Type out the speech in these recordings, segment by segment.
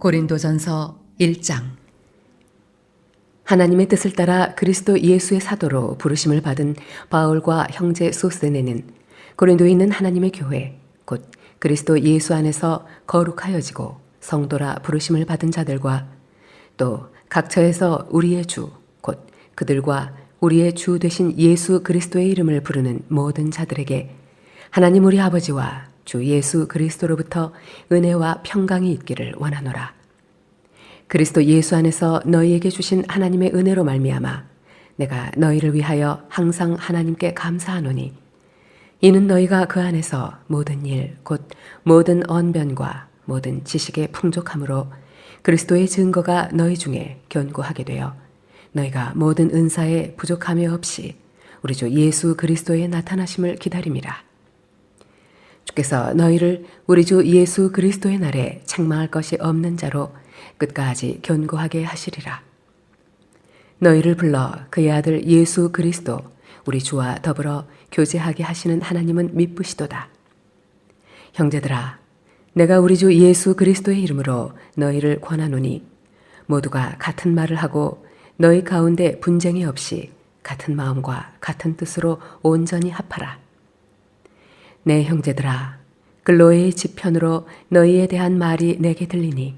고린도전서 1장. 하나님의 뜻을 따라 그리스도 예수의 사도로 부르심을 받은 바울과 형제 소스네는 고린도에 있는 하나님의 교회 곧 그리스도 예수 안에서 거룩하여지고 성도라 부르심을 받은 자들과 또 각처에서 우리의 주 곧 그들과 우리의 주 되신 예수 그리스도의 이름을 부르는 모든 자들에게 하나님 우리 아버지와 주 예수 그리스도로부터 은혜와 평강이 있기를 원하노라. 그리스도 예수 안에서 너희에게 주신 하나님의 은혜로 말미암아 내가 너희를 위하여 항상 하나님께 감사하노니 이는 너희가 그 안에서 모든 일 곧 모든 언변과 모든 지식의 풍족함으로 그리스도의 증거가 너희 중에 견고하게 되어 너희가 모든 은사에 부족함이 없이 우리 주 예수 그리스도의 나타나심을 기다림이라. 주께서 너희를 우리 주 예수 그리스도의 날에 책망할 것이 없는 자로 끝까지 견고하게 하시리라. 너희를 불러 그의 아들 예수 그리스도 우리 주와 더불어 교제하게 하시는 하나님은 미쁘시도다. 형제들아, 내가 우리 주 예수 그리스도의 이름으로 너희를 권하노니 모두가 같은 말을 하고 너희 가운데 분쟁이 없이 같은 마음과 같은 뜻으로 온전히 합하라. 내 형제들아, 글로의 지편으로 너희에 대한 말이 내게 들리니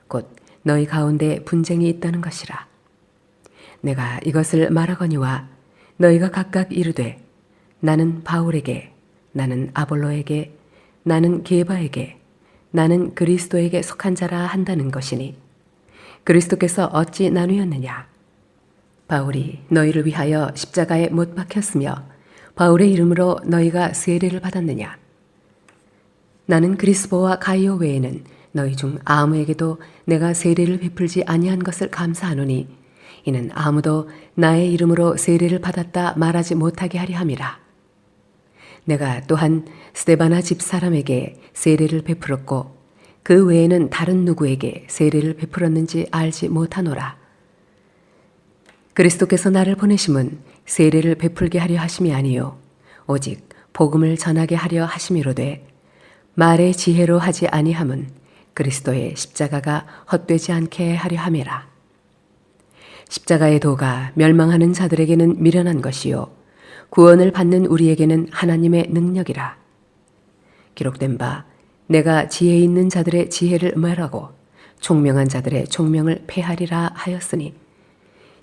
곧 너희 가운데 분쟁이 있다는 것이라. 내가 이것을 말하거니와 너희가 각각 이르되 나는 바울에게, 나는 아볼로에게, 나는 게바에게, 나는 그리스도에게 속한 자라 한다는 것이니 그리스도께서 어찌 나누었느냐? 바울이 너희를 위하여 십자가에 못 박혔으며 바울의 이름으로 너희가 세례를 받았느냐? 나는 그리스보와 가이오 외에는 너희 중 아무에게도 내가 세례를 베풀지 아니한 것을 감사하노니 이는 아무도 나의 이름으로 세례를 받았다 말하지 못하게 하려 함이라. 내가 또한 스데바나 집 사람에게 세례를 베풀었고 그 외에는 다른 누구에게 세례를 베풀었는지 알지 못하노라. 그리스도께서 나를 보내심은 세례를 베풀게 하려 하심이 아니요 오직 복음을 전하게 하려 하심이로되 말의 지혜로 하지 아니함은 그리스도의 십자가가 헛되지 않게 하려 함이라. 십자가의 도가 멸망하는 자들에게는 미련한 것이요 구원을 받는 우리에게는 하나님의 능력이라. 기록된 바 내가 지혜 있는 자들의 지혜를 멸하고 총명한 자들의 총명을 폐하리라 하였으니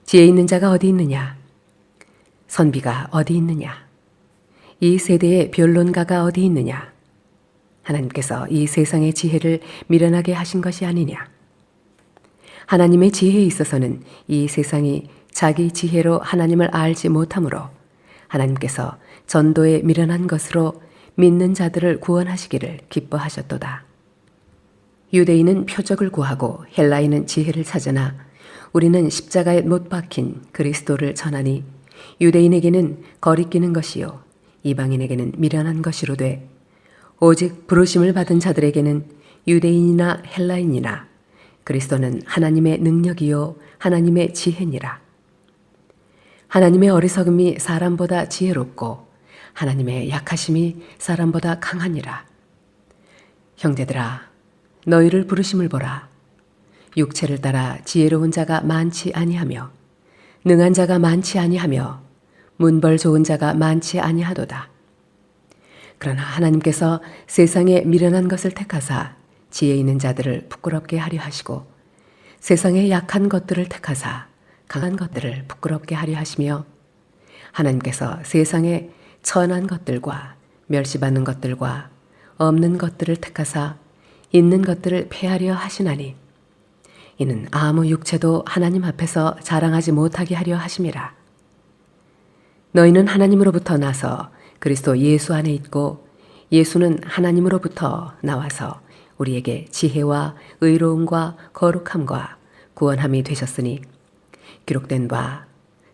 지혜 있는 자가 어디 있느냐? 선비가 어디 있느냐? 이 세대의 변론가가 어디 있느냐? 하나님께서 이 세상의 지혜를 미련하게 하신 것이 아니냐? 하나님의 지혜에 있어서는 이 세상이 자기 지혜로 하나님을 알지 못하므로 하나님께서 전도에 미련한 것으로 믿는 자들을 구원하시기를 기뻐하셨도다. 유대인은 표적을 구하고 헬라인은 지혜를 찾으나 우리는 십자가에 못 박힌 그리스도를 전하니 유대인에게는 거리끼는 것이요 이방인에게는 미련한 것이로되 오직 부르심을 받은 자들에게는 유대인이나 헬라인이나 그리스도는 하나님의 능력이요 하나님의 지혜니라. 하나님의 어리석음이 사람보다 지혜롭고 하나님의 약하심이 사람보다 강하니라. 형제들아, 너희를 부르심을 보라. 육체를 따라 지혜로운 자가 많지 아니하며 능한 자가 많지 아니하며 문벌 좋은 자가 많지 아니하도다. 그러나 하나님께서 세상에 미련한 것을 택하사 지혜 있는 자들을 부끄럽게 하려 하시고 세상에 약한 것들을 택하사 강한 것들을 부끄럽게 하려 하시며 하나님께서 세상에 천한 것들과 멸시받는 것들과 없는 것들을 택하사 있는 것들을 폐하려 하시나니 이는 아무 육체도 하나님 앞에서 자랑하지 못하게 하려 하심이라. 너희는 하나님으로부터 나서 그리스도 예수 안에 있고 예수는 하나님으로부터 나와서 우리에게 지혜와 의로움과 거룩함과 구원함이 되셨으니 기록된 바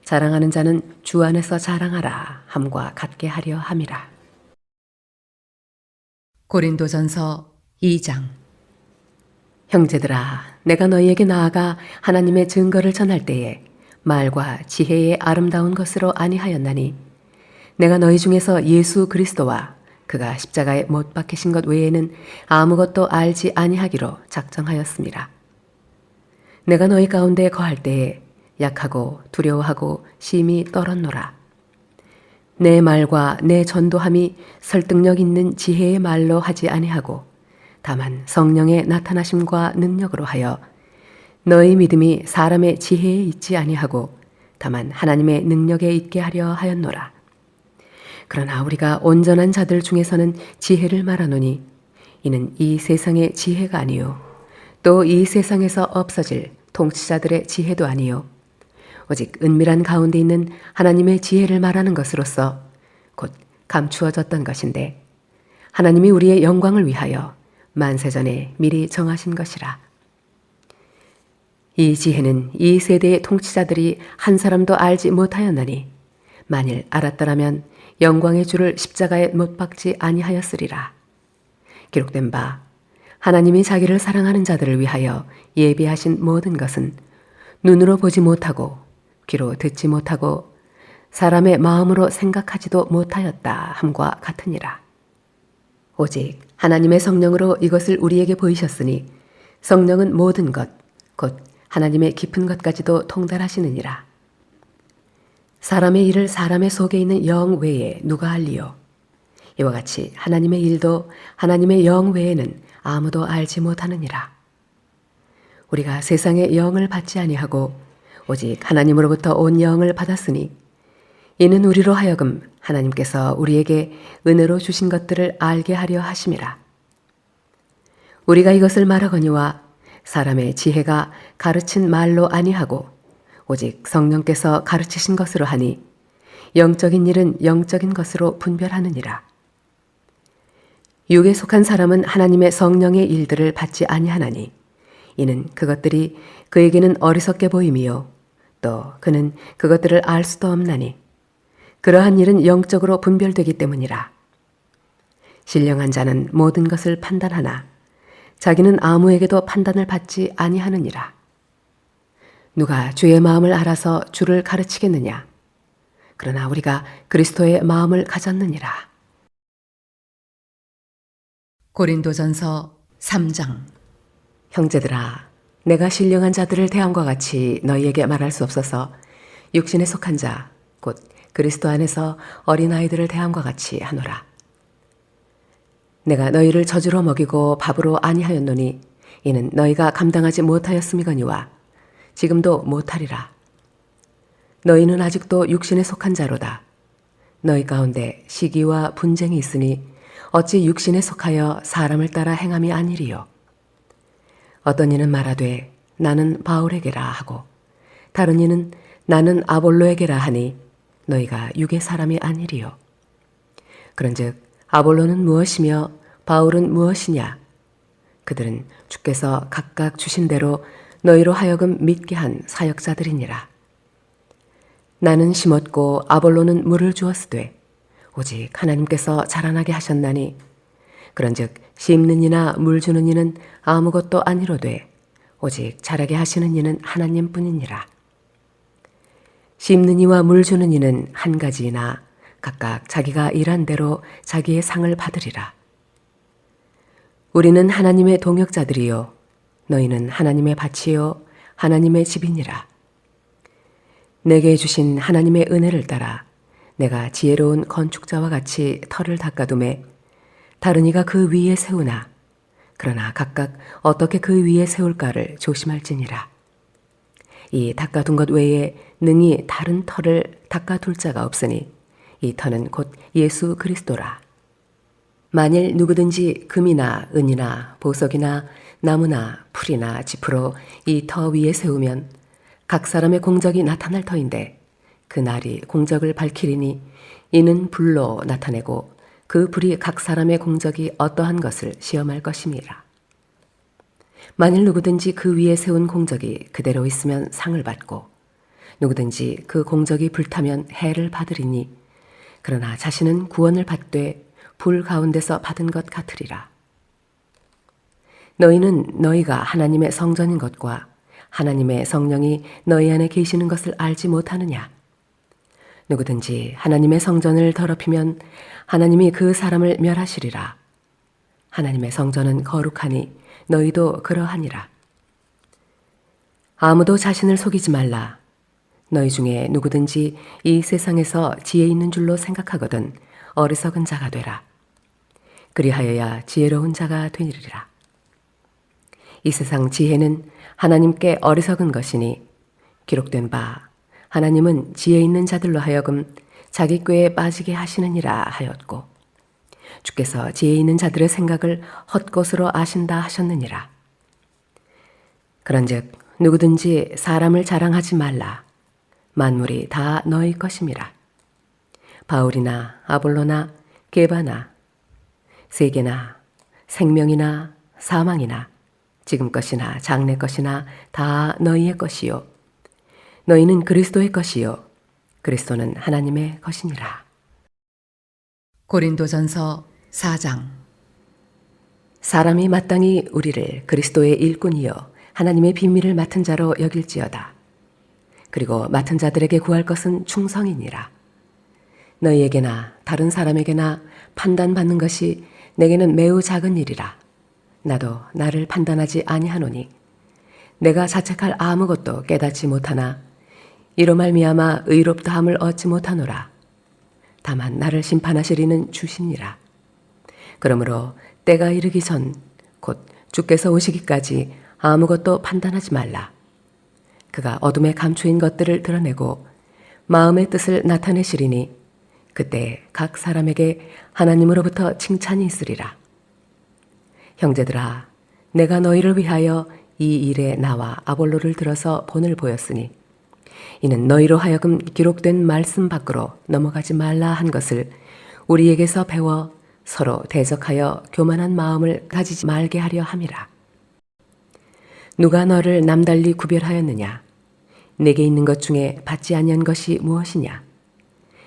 자랑하는 자는 주 안에서 자랑하라 함과 같게 하려 함이라. 고린도전서 2장. 형제들아, 내가 너희에게 나아가 하나님의 증거를 전할 때에 말과 지혜의 아름다운 것으로 아니하였나니 내가 너희 중에서 예수 그리스도와 그가 십자가에 못 박히신 것 외에는 아무것도 알지 아니하기로 작정하였습니다. 내가 너희 가운데 거할 때에 약하고 두려워하고 심히 떨었노라. 내 말과 내 전도함이 설득력 있는 지혜의 말로 하지 아니하고 다만 성령의 나타나심과 능력으로 하여 너희 믿음이 사람의 지혜에 있지 아니하고 다만 하나님의 능력에 있게 하려 하였노라. 그러나 우리가 온전한 자들 중에서는 지혜를 말하노니 이는 이 세상의 지혜가 아니요 또 이 세상에서 없어질 통치자들의 지혜도 아니요 오직 은밀한 가운데 있는 하나님의 지혜를 말하는 것으로서 곧 감추어졌던 것인데 하나님이 우리의 영광을 위하여 만세전에 미리 정하신 것이라. 이 지혜는 이 세대의 통치자들이 한 사람도 알지 못하였나니 만일 알았더라면 영광의 주를 십자가에 못 박지 아니하였으리라. 기록된 바 하나님이 자기를 사랑하는 자들을 위하여 예비하신 모든 것은 눈으로 보지 못하고 귀로 듣지 못하고 사람의 마음으로 생각하지도 못하였다 함과 같으니라. 오직 하나님의 성령으로 이것을 우리에게 보이셨으니 성령은 모든 것 곧 하나님의 깊은 것까지도 통달하시느니라. 사람의 일을 사람의 속에 있는 영 외에 누가 알리요? 이와 같이 하나님의 일도 하나님의 영 외에는 아무도 알지 못하느니라. 우리가 세상의 영을 받지 아니하고 오직 하나님으로부터 온 영을 받았으니 이는 우리로 하여금 하나님께서 우리에게 은혜로 주신 것들을 알게 하려 하심이라. 우리가 이것을 말하거니와 사람의 지혜가 가르친 말로 아니하고 오직 성령께서 가르치신 것으로 하니 영적인 일은 영적인 것으로 분별하느니라. 육에 속한 사람은 하나님의 성령의 일들을 받지 아니하나니 이는 그것들이 그에게는 어리석게 보임이요 또 그는 그것들을 알 수도 없나니 그러한 일은 영적으로 분별되기 때문이라. 신령한 자는 모든 것을 판단하나 자기는 아무에게도 판단을 받지 아니하느니라. 누가 주의 마음을 알아서 주를 가르치겠느냐? 그러나 우리가 그리스도의 마음을 가졌느니라. 고린도전서 3장. 형제들아, 내가 신령한 자들을 대함과 같이 너희에게 말할 수 없어서 육신에 속한 자, 곧 그리스도 안에서 어린아이들을 대함과 같이 하노라. 내가 너희를 젖으로 먹이고 밥으로 아니하였노니 이는 너희가 감당하지 못하였음이거니와 지금도 못하리라. 너희는 아직도 육신에 속한 자로다. 너희 가운데 시기와 분쟁이 있으니 어찌 육신에 속하여 사람을 따라 행함이 아니리요. 어떤 이는 말하되 나는 바울에게라 하고 다른 이는 나는 아볼로에게라 하니 너희가 육의 사람이 아니리요. 그런즉 아볼로는 무엇이며 바울은 무엇이냐? 그들은 주께서 각각 주신 대로 너희로 하여금 믿게 한 사역자들이니라. 나는 심었고 아볼로는 물을 주었으되 오직 하나님께서 자라나게 하셨나니 그런즉 심는 이나 물 주는 이는 아무것도 아니로되 오직 자라게 하시는 이는 하나님뿐이니라. 심는 이와 물 주는 이는 한 가지이나 각각 자기가 일한 대로 자기의 상을 받으리라. 우리는 하나님의 동역자들이요 너희는 하나님의 밭이요 하나님의 집이니라. 내게 주신 하나님의 은혜를 따라 내가 지혜로운 건축자와 같이 터를 닦아두매 다른 이가 그 위에 세우나 그러나 각각 어떻게 그 위에 세울까를 조심할지니라. 이 닦아둔 것 외에 능히 다른 터를 닦아둘 자가 없으니 이 터는 곧 예수 그리스도라. 만일 누구든지 금이나 은이나 보석이나 나무나 풀이나 짚으로 이 터 위에 세우면 각 사람의 공적이 나타날 터인데 그 날이 공적을 밝히리니 이는 불로 나타내고 그 불이 각 사람의 공적이 어떠한 것을 시험할 것임이라. 만일 누구든지 그 위에 세운 공적이 그대로 있으면 상을 받고 누구든지 그 공적이 불타면 해를 받으리니 그러나 자신은 구원을 받되 불 가운데서 받은 것 같으리라. 너희는 너희가 하나님의 성전인 것과 하나님의 성령이 너희 안에 계시는 것을 알지 못하느냐? 누구든지 하나님의 성전을 더럽히면 하나님이 그 사람을 멸하시리라. 하나님의 성전은 거룩하니 너희도 그러하니라. 아무도 자신을 속이지 말라. 너희 중에 누구든지 이 세상에서 지혜 있는 줄로 생각하거든 어리석은 자가 되라. 그리하여야 지혜로운 자가 되리라. 이 세상 지혜는 하나님께 어리석은 것이니 기록된 바 하나님은 지혜 있는 자들로 하여금 자기 꾀에 빠지게 하시느니라 하였고 주께서 지혜 있는 자들의 생각을 헛것으로 아신다 하셨느니라. 그런즉 누구든지 사람을 자랑하지 말라. 만물이 다 너희 것임이라. 바울이나 아볼로나 게바나 세계나 생명이나 사망이나 지금 것이나 장래 것이나 다 너희의 것이요 너희는 그리스도의 것이요 그리스도는 하나님의 것이니라. 고린도전서 4장. 사람이 마땅히 우리를 그리스도의 일꾼이요 하나님의 비밀을 맡은 자로 여길지어다. 그리고 맡은 자들에게 구할 것은 충성이니라. 너희에게나 다른 사람에게나 판단받는 것이 내게는 매우 작은 일이라. 나도 나를 판단하지 아니하노니 내가 자책할 아무것도 깨닫지 못하나 이로 말미암아 의롭다함을 얻지 못하노라. 다만 나를 심판하시리는 주시니라. 그러므로 때가 이르기 전 곧 주께서 오시기까지 아무것도 판단하지 말라. 그가 어둠에 감추인 것들을 드러내고 마음의 뜻을 나타내시리니 그때 각 사람에게 하나님으로부터 칭찬이 있으리라. 형제들아, 내가 너희를 위하여 이 일에 나와 아볼로를 들어서 본을 보였으니 이는 너희로 하여금 기록된 말씀 밖으로 넘어가지 말라 한 것을 우리에게서 배워 서로 대적하여 교만한 마음을 가지지 말게 하려 함이라. 누가 너를 남달리 구별하였느냐? 내게 있는 것 중에 받지 아니한 것이 무엇이냐?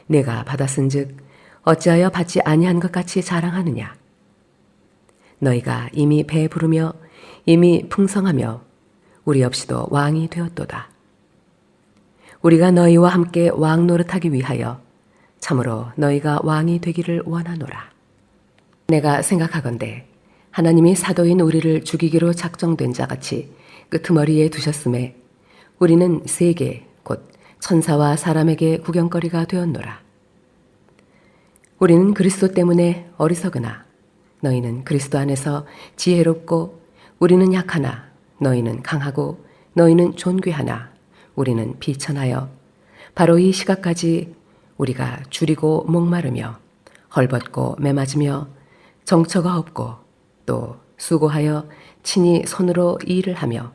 내가 받았은즉 어찌하여 받지 아니한 것 같이 자랑하느냐? 너희가 이미 배부르며 이미 풍성하며 우리 없이도 왕이 되었도다. 우리가 너희와 함께 왕 노릇하기 위하여 참으로 너희가 왕이 되기를 원하노라. 내가 생각하건대 하나님이 사도인 우리를 죽이기로 작정된 자같이 끄트머리에 두셨음에 우리는 세계 곧 천사와 사람에게 구경거리가 되었노라. 우리는 그리스도 때문에 어리석으나 너희는 그리스도 안에서 지혜롭고 우리는 약하나 너희는 강하고 너희는 존귀하나 우리는 비천하여 바로 이 시각까지 우리가 줄이고 목마르며 헐벗고 매맞으며 정처가 없고 또 수고하여 친히 손으로 일을 하며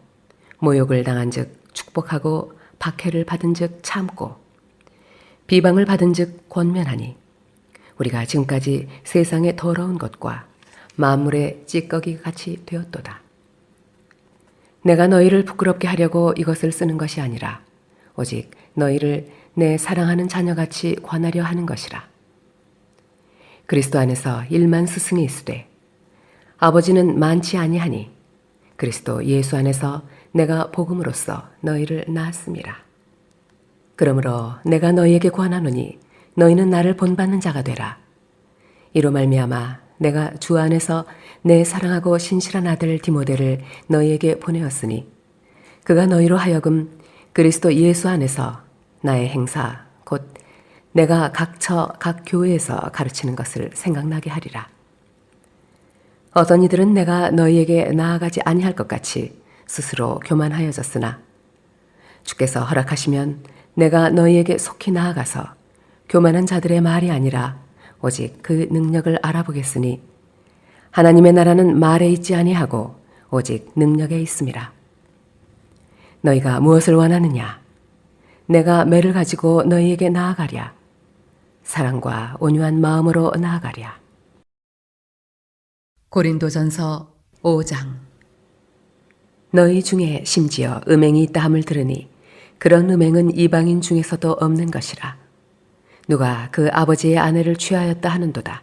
모욕을 당한 즉 축복하고 박해를 받은 즉 참고 비방을 받은 즉 권면하니 우리가 지금까지 세상의 더러운 것과 만물의 찌꺼기 같이 되었도다. 내가 너희를 부끄럽게 하려고 이것을 쓰는 것이 아니라 오직 너희를 내 사랑하는 자녀같이 관하려 하는 것이라. 그리스도 안에서 1만 스승이 있으되 아버지는 많지 아니하니 그리스도 예수 안에서 내가 복음으로써 너희를 낳았음이라. 그러므로 내가 너희에게 권하노니 너희는 나를 본받는 자가 되라. 이로 말미암아 내가 주 안에서 내 사랑하고 신실한 아들 디모데를 너희에게 보내었으니 그가 너희로 하여금 그리스도 예수 안에서 나의 행사 곧 내가 각 처 각 교회에서 가르치는 것을 생각나게 하리라. 어떤 이들은 내가 너희에게 나아가지 아니할 것 같이 스스로 교만하여졌으나 주께서 허락하시면 내가 너희에게 속히 나아가서 교만한 자들의 말이 아니라 오직 그 능력을 알아보겠으니 하나님의 나라는 말에 있지 아니하고 오직 능력에 있음이라. 너희가 무엇을 원하느냐? 내가 매를 가지고 너희에게 나아가랴. 사랑과 온유한 마음으로 나아가랴. 고린도전서 5장. 너희 중에 심지어 음행이 있다 함을 들으니 그런 음행은 이방인 중에서도 없는 것이라. 누가 그 아버지의 아내를 취하였다 하는도다.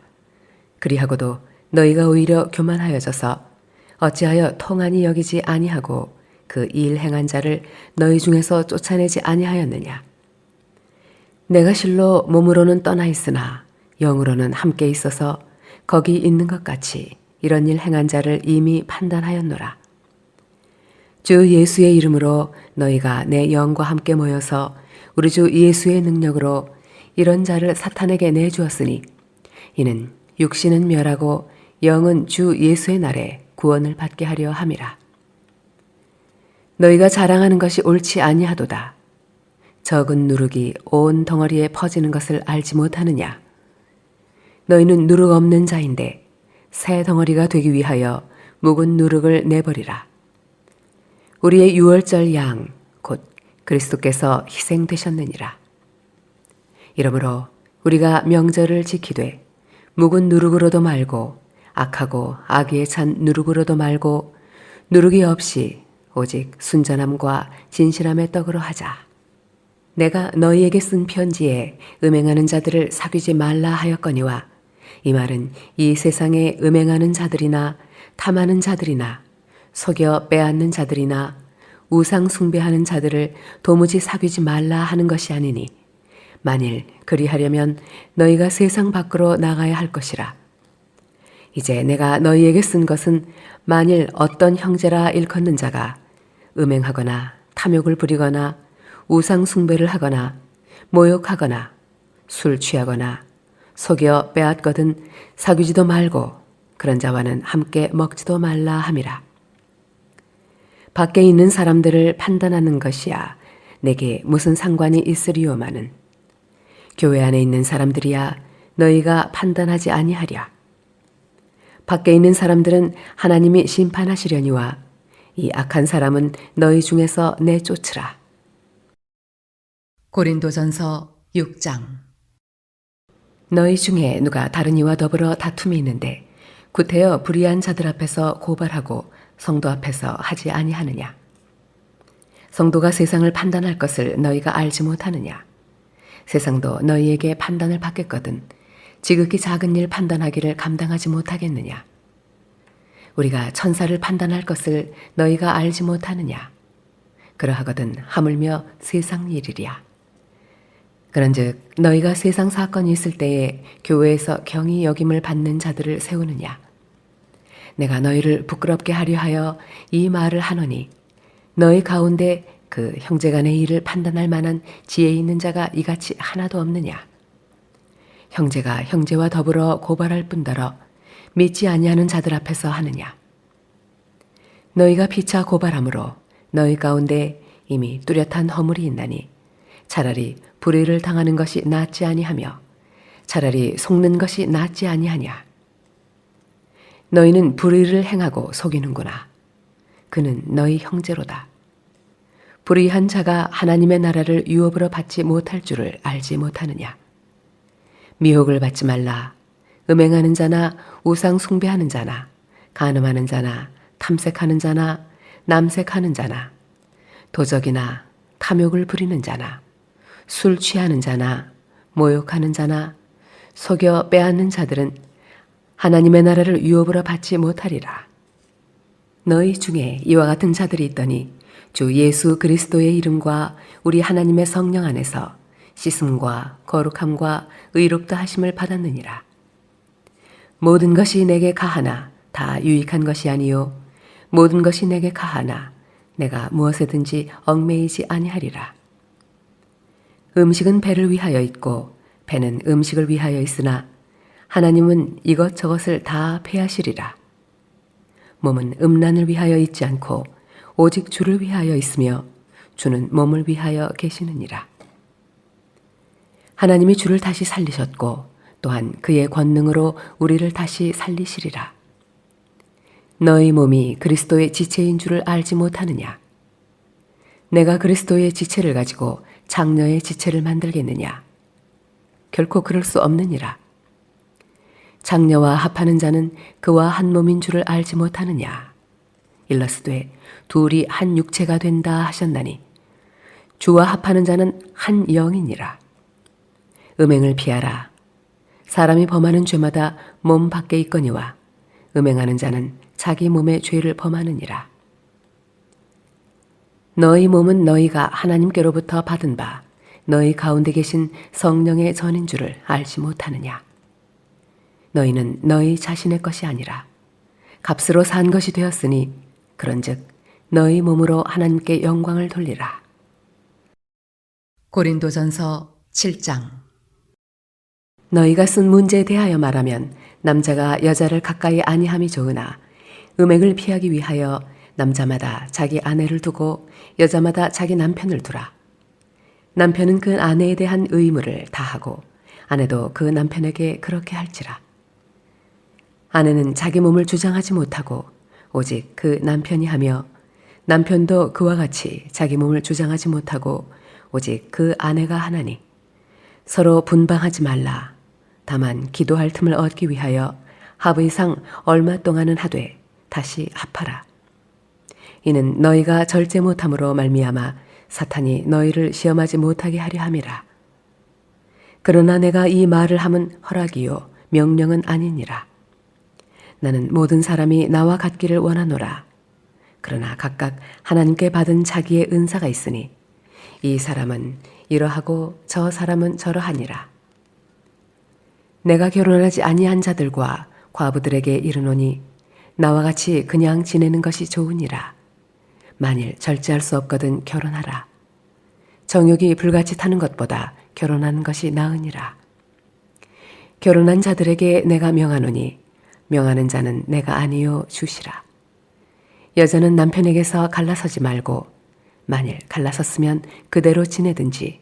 그리하고도 너희가 오히려 교만하여져서 어찌하여 통한이 여기지 아니하고 그 일 행한 자를 너희 중에서 쫓아내지 아니하였느냐. 내가 실로 몸으로는 떠나 있으나 영으로는 함께 있어서 거기 있는 것 같이 이런 일 행한 자를 이미 판단하였노라. 주 예수의 이름으로 너희가 내 영과 함께 모여서 우리 주 예수의 능력으로 이런 자를 사탄에게 내주었으니 이는 육신은 멸하고 영은 주 예수의 날에 구원을 받게 하려 함이라. 너희가 자랑하는 것이 옳지 아니하도다. 적은 누룩이 온 덩어리에 퍼지는 것을 알지 못하느냐. 너희는 누룩 없는 자인데 새 덩어리가 되기 위하여 묵은 누룩을 내버리라. 우리의 유월절 양 곧 그리스도께서 희생되셨느니라. 이러므로 우리가 명절을 지키되 묵은 누룩으로도 말고 악하고 악의에 찬 누룩으로도 말고 누룩이 없이 오직 순전함과 진실함의 떡으로 하자. 내가 너희에게 쓴 편지에 음행하는 자들을 사귀지 말라 하였거니와 이 말은 이 세상에 음행하는 자들이나 탐하는 자들이나 속여 빼앗는 자들이나 우상 숭배하는 자들을 도무지 사귀지 말라 하는 것이 아니니 만일 그리하려면 너희가 세상 밖으로 나가야 할 것이라. 이제 내가 너희에게 쓴 것은 만일 어떤 형제라 일컫는 자가 음행하거나 탐욕을 부리거나 우상 숭배를 하거나 모욕하거나 술 취하거나 속여 빼앗거든 사귀지도 말고 그런 자와는 함께 먹지도 말라 함이라. 밖에 있는 사람들을 판단하는 것이야 내게 무슨 상관이 있으리요마는 교회 안에 있는 사람들이야 너희가 판단하지 아니하랴. 밖에 있는 사람들은 하나님이 심판하시려니와 이 악한 사람은 너희 중에서 내쫓으라. 고린도전서 6장. 너희 중에 누가 다른 이와 더불어 다툼이 있는데 구태여 불의한 자들 앞에서 고발하고 성도 앞에서 하지 아니하느냐. 성도가 세상을 판단할 것을 너희가 알지 못하느냐. 세상도 너희에게 판단을 받겠거든 지극히 작은 일 판단하기를 감당하지 못하겠느냐. 우리가 천사를 판단할 것을 너희가 알지 못하느냐. 그러하거든 하물며 세상 일이랴. 그런즉 너희가 세상 사건이 있을 때에 교회에서 경히 여김을 받는 자들을 세우느냐. 내가 너희를 부끄럽게 하려 하여 이 말을 하노니 너희 가운데 그 형제간의 일을 판단할 만한 지혜 있는 자가 이같이 하나도 없느냐. 형제가 형제와 더불어 고발할 뿐더러 믿지 아니하는 자들 앞에서 하느냐. 너희가 피차 고발함으로 너희 가운데 이미 뚜렷한 허물이 있나니 차라리 불의를 당하는 것이 낫지 아니하며 차라리 속는 것이 낫지 아니하냐. 너희는 불의를 행하고 속이는구나. 그는 너희 형제로다. 불의한 자가 하나님의 나라를 유업으로 받지 못할 줄을 알지 못하느냐. 미혹을 받지 말라. 음행하는 자나 우상 숭배하는 자나 간음하는 자나 탐색하는 자나 남색하는 자나 도적이나 탐욕을 부리는 자나 술 취하는 자나 모욕하는 자나 속여 빼앗는 자들은 하나님의 나라를 유업으로 받지 못하리라. 너희 중에 이와 같은 자들이 있더니 주 예수 그리스도의 이름과 우리 하나님의 성령 안에서 씻음과 거룩함과 의롭다 하심을 받았느니라. 모든 것이 내게 가하나 다 유익한 것이 아니요 모든 것이 내게 가하나 내가 무엇에든지 얽매이지 아니하리라. 음식은 배를 위하여 있고 배는 음식을 위하여 있으나 하나님은 이것저것을 다 폐하시리라. 몸은 음란을 위하여 있지 않고 오직 주를 위하여 있으며 주는 몸을 위하여 계시느니라. 하나님이 주를 다시 살리셨고 또한 그의 권능으로 우리를 다시 살리시리라. 너희 몸이 그리스도의 지체인 줄을 알지 못하느냐. 내가 그리스도의 지체를 가지고 장녀의 지체를 만들겠느냐. 결코 그럴 수 없느니라. 장녀와 합하는 자는 그와 한 몸인 줄을 알지 못하느냐. 일러스되 둘이 한 육체가 된다 하셨나니 주와 합하는 자는 한 영이니라. 음행을 피하라. 사람이 범하는 죄마다 몸 밖에 있거니와 음행하는 자는 자기 몸의 죄를 범하느니라. 너희 몸은 너희가 하나님께로부터 받은 바 너희 가운데 계신 성령의 전인 줄을 알지 못하느냐. 너희는 너희 자신의 것이 아니라 값으로 산 것이 되었으니 그런즉 너희 몸으로 하나님께 영광을 돌리라. 고린도전서 7장. 너희가 쓴 문제에 대하여 말하면 남자가 여자를 가까이 아니함이 좋으나 음행을 피하기 위하여 남자마다 자기 아내를 두고 여자마다 자기 남편을 두라. 남편은 그 아내에 대한 의무를 다하고 아내도 그 남편에게 그렇게 할지라. 아내는 자기 몸을 주장하지 못하고 오직 그 남편이 하며 남편도 그와 같이 자기 몸을 주장하지 못하고 오직 그 아내가 하나니 서로 분방하지 말라. 다만 기도할 틈을 얻기 위하여 합의상 얼마 동안은 하되 다시 합하라. 이는 너희가 절제 못함으로 말미암아 사탄이 너희를 시험하지 못하게 하려 함이라. 그러나 내가 이 말을 함은 허락이요 명령은 아니니라. 나는 모든 사람이 나와 같기를 원하노라. 그러나 각각 하나님께 받은 자기의 은사가 있으니 이 사람은 이러하고 저 사람은 저러하니라. 내가 결혼하지 아니한 자들과 과부들에게 이르노니 나와 같이 그냥 지내는 것이 좋으니라. 만일 절제할 수 없거든 결혼하라. 정욕이 불같이 타는 것보다 결혼하는 것이 나으니라. 결혼한 자들에게 내가 명하노니 명하는 자는 내가 아니요 주시라. 여자는 남편에게서 갈라서지 말고 만일 갈라섰으면 그대로 지내든지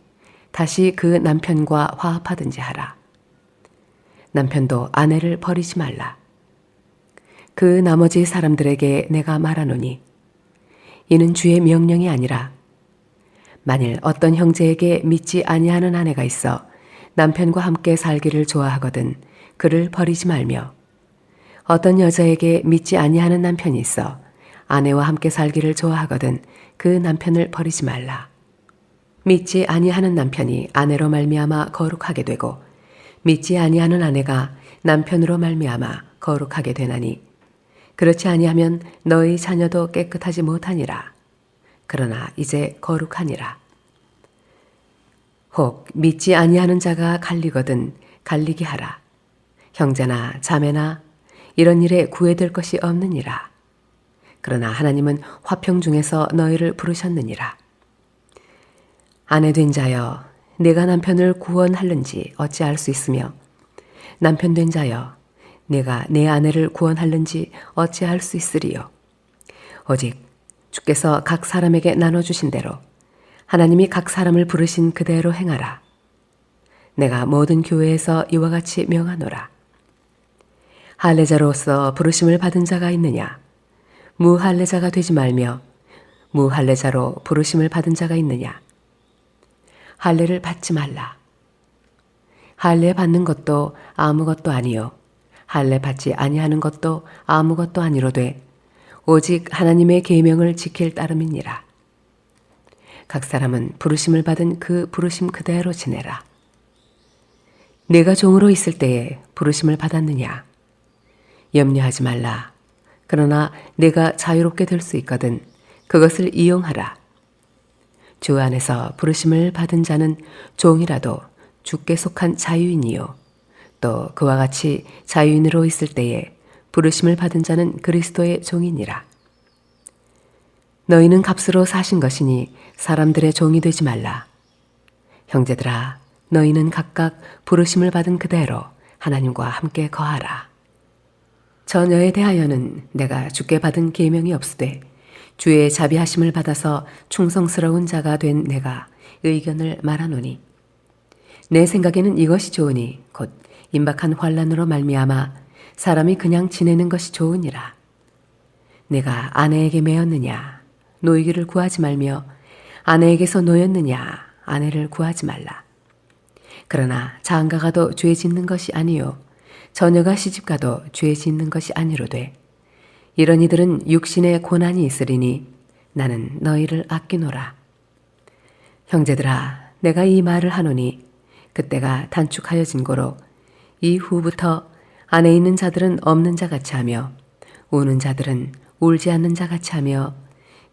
다시 그 남편과 화합하든지 하라. 남편도 아내를 버리지 말라. 그 나머지 사람들에게 내가 말하노니 이는 주의 명령이 아니라 만일 어떤 형제에게 믿지 아니하는 아내가 있어 남편과 함께 살기를 좋아하거든 그를 버리지 말며 어떤 여자에게 믿지 아니하는 남편이 있어 아내와 함께 살기를 좋아하거든 그 남편을 버리지 말라. 믿지 아니하는 남편이 아내로 말미암아 거룩하게 되고 믿지 아니하는 아내가 남편으로 말미암아 거룩하게 되나니 그렇지 아니하면 너희 자녀도 깨끗하지 못하니라. 그러나 이제 거룩하니라. 혹 믿지 아니하는 자가 갈리거든 갈리게 하라. 형제나 자매나 이런 일에 구애될 것이 없느니라. 그러나 하나님은 화평 중에서 너희를 부르셨느니라. 아내 된 자여 내가 남편을 구원할는지 어찌할 수 있으며 남편 된 자여 내가 내 아내를 구원할는지 어찌할 수 있으리요. 오직 주께서 각 사람에게 나눠주신 대로 하나님이 각 사람을 부르신 그대로 행하라. 내가 모든 교회에서 이와 같이 명하노라. 할례자로서 부르심을 받은 자가 있느냐? 무할례자가 되지 말며 무할례자로 부르심을 받은 자가 있느냐? 할례를 받지 말라. 할례 받는 것도 아무것도 아니요 할례 받지 아니하는 것도 아무것도 아니로되 오직 하나님의 계명을 지킬 따름이니라. 각 사람은 부르심을 받은 그 부르심 그대로 지내라. 내가 종으로 있을 때에 부르심을 받았느냐? 염려하지 말라. 그러나 내가 자유롭게 될 수 있거든 그것을 이용하라. 주 안에서 부르심을 받은 자는 종이라도 주께 속한 자유인이요 또 그와 같이 자유인으로 있을 때에 부르심을 받은 자는 그리스도의 종이니라. 너희는 값으로 사신 것이니 사람들의 종이 되지 말라. 형제들아 너희는 각각 부르심을 받은 그대로 하나님과 함께 거하라. 처녀에 대하여는 내가 주께 받은 계명이 없으되 주의 자비하심을 받아서 충성스러운 자가 된 내가 의견을 말하노니 내 생각에는 이것이 좋으니 곧 임박한 환난으로 말미암아 사람이 그냥 지내는 것이 좋으니라. 내가 아내에게 매였느냐 노이기를 구하지 말며 아내에게서 노였느냐 아내를 구하지 말라. 그러나 장가가도 죄 짓는 것이 아니요 처녀가 시집가도 죄 짓는 것이 아니로되 이런 이들은 육신의 고난이 있으리니 나는 너희를 아끼노라. 형제들아 내가 이 말을 하노니 그때가 단축하여진 고로 이후부터 안에 있는 자들은 없는 자같이 하며 우는 자들은 울지 않는 자같이 하며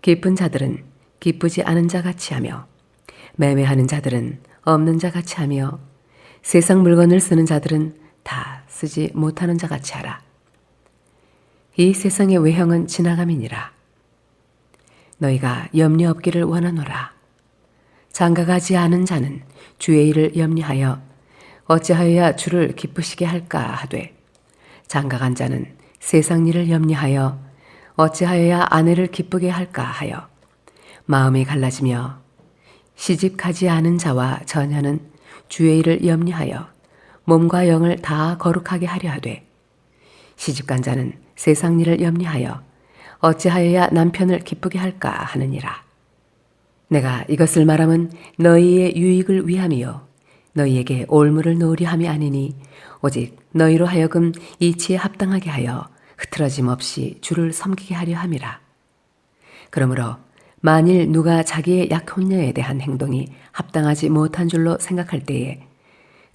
기쁜 자들은 기쁘지 않은 자같이 하며 매매하는 자들은 없는 자같이 하며 세상 물건을 쓰는 자들은 다 쓰지 못하는 자같이 하라. 이 세상의 외형은 지나감이니라. 너희가 염려 없기를 원하노라. 장가가지 않은 자는 주의 일을 염려하여 어찌하여야 주를 기쁘시게 할까 하되, 장가간 자는 세상 일을 염려하여 어찌하여야 아내를 기쁘게 할까 하여 마음이 갈라지며, 시집가지 않은 자와 처녀는 주의 일을 염려하여 몸과 영을 다 거룩하게 하려 하되, 시집간 자는 세상 일을 염려하여 어찌하여야 남편을 기쁘게 할까 하느니라. 내가 이것을 말함은 너희의 유익을 위함이요 너희에게 올무를 놓으려 함이 아니니, 오직 너희로 하여금 이치에 합당하게 하여 흐트러짐 없이 주를 섬기게 하려 함이라. 그러므로 만일 누가 자기의 약혼녀에 대한 행동이 합당하지 못한 줄로 생각할 때에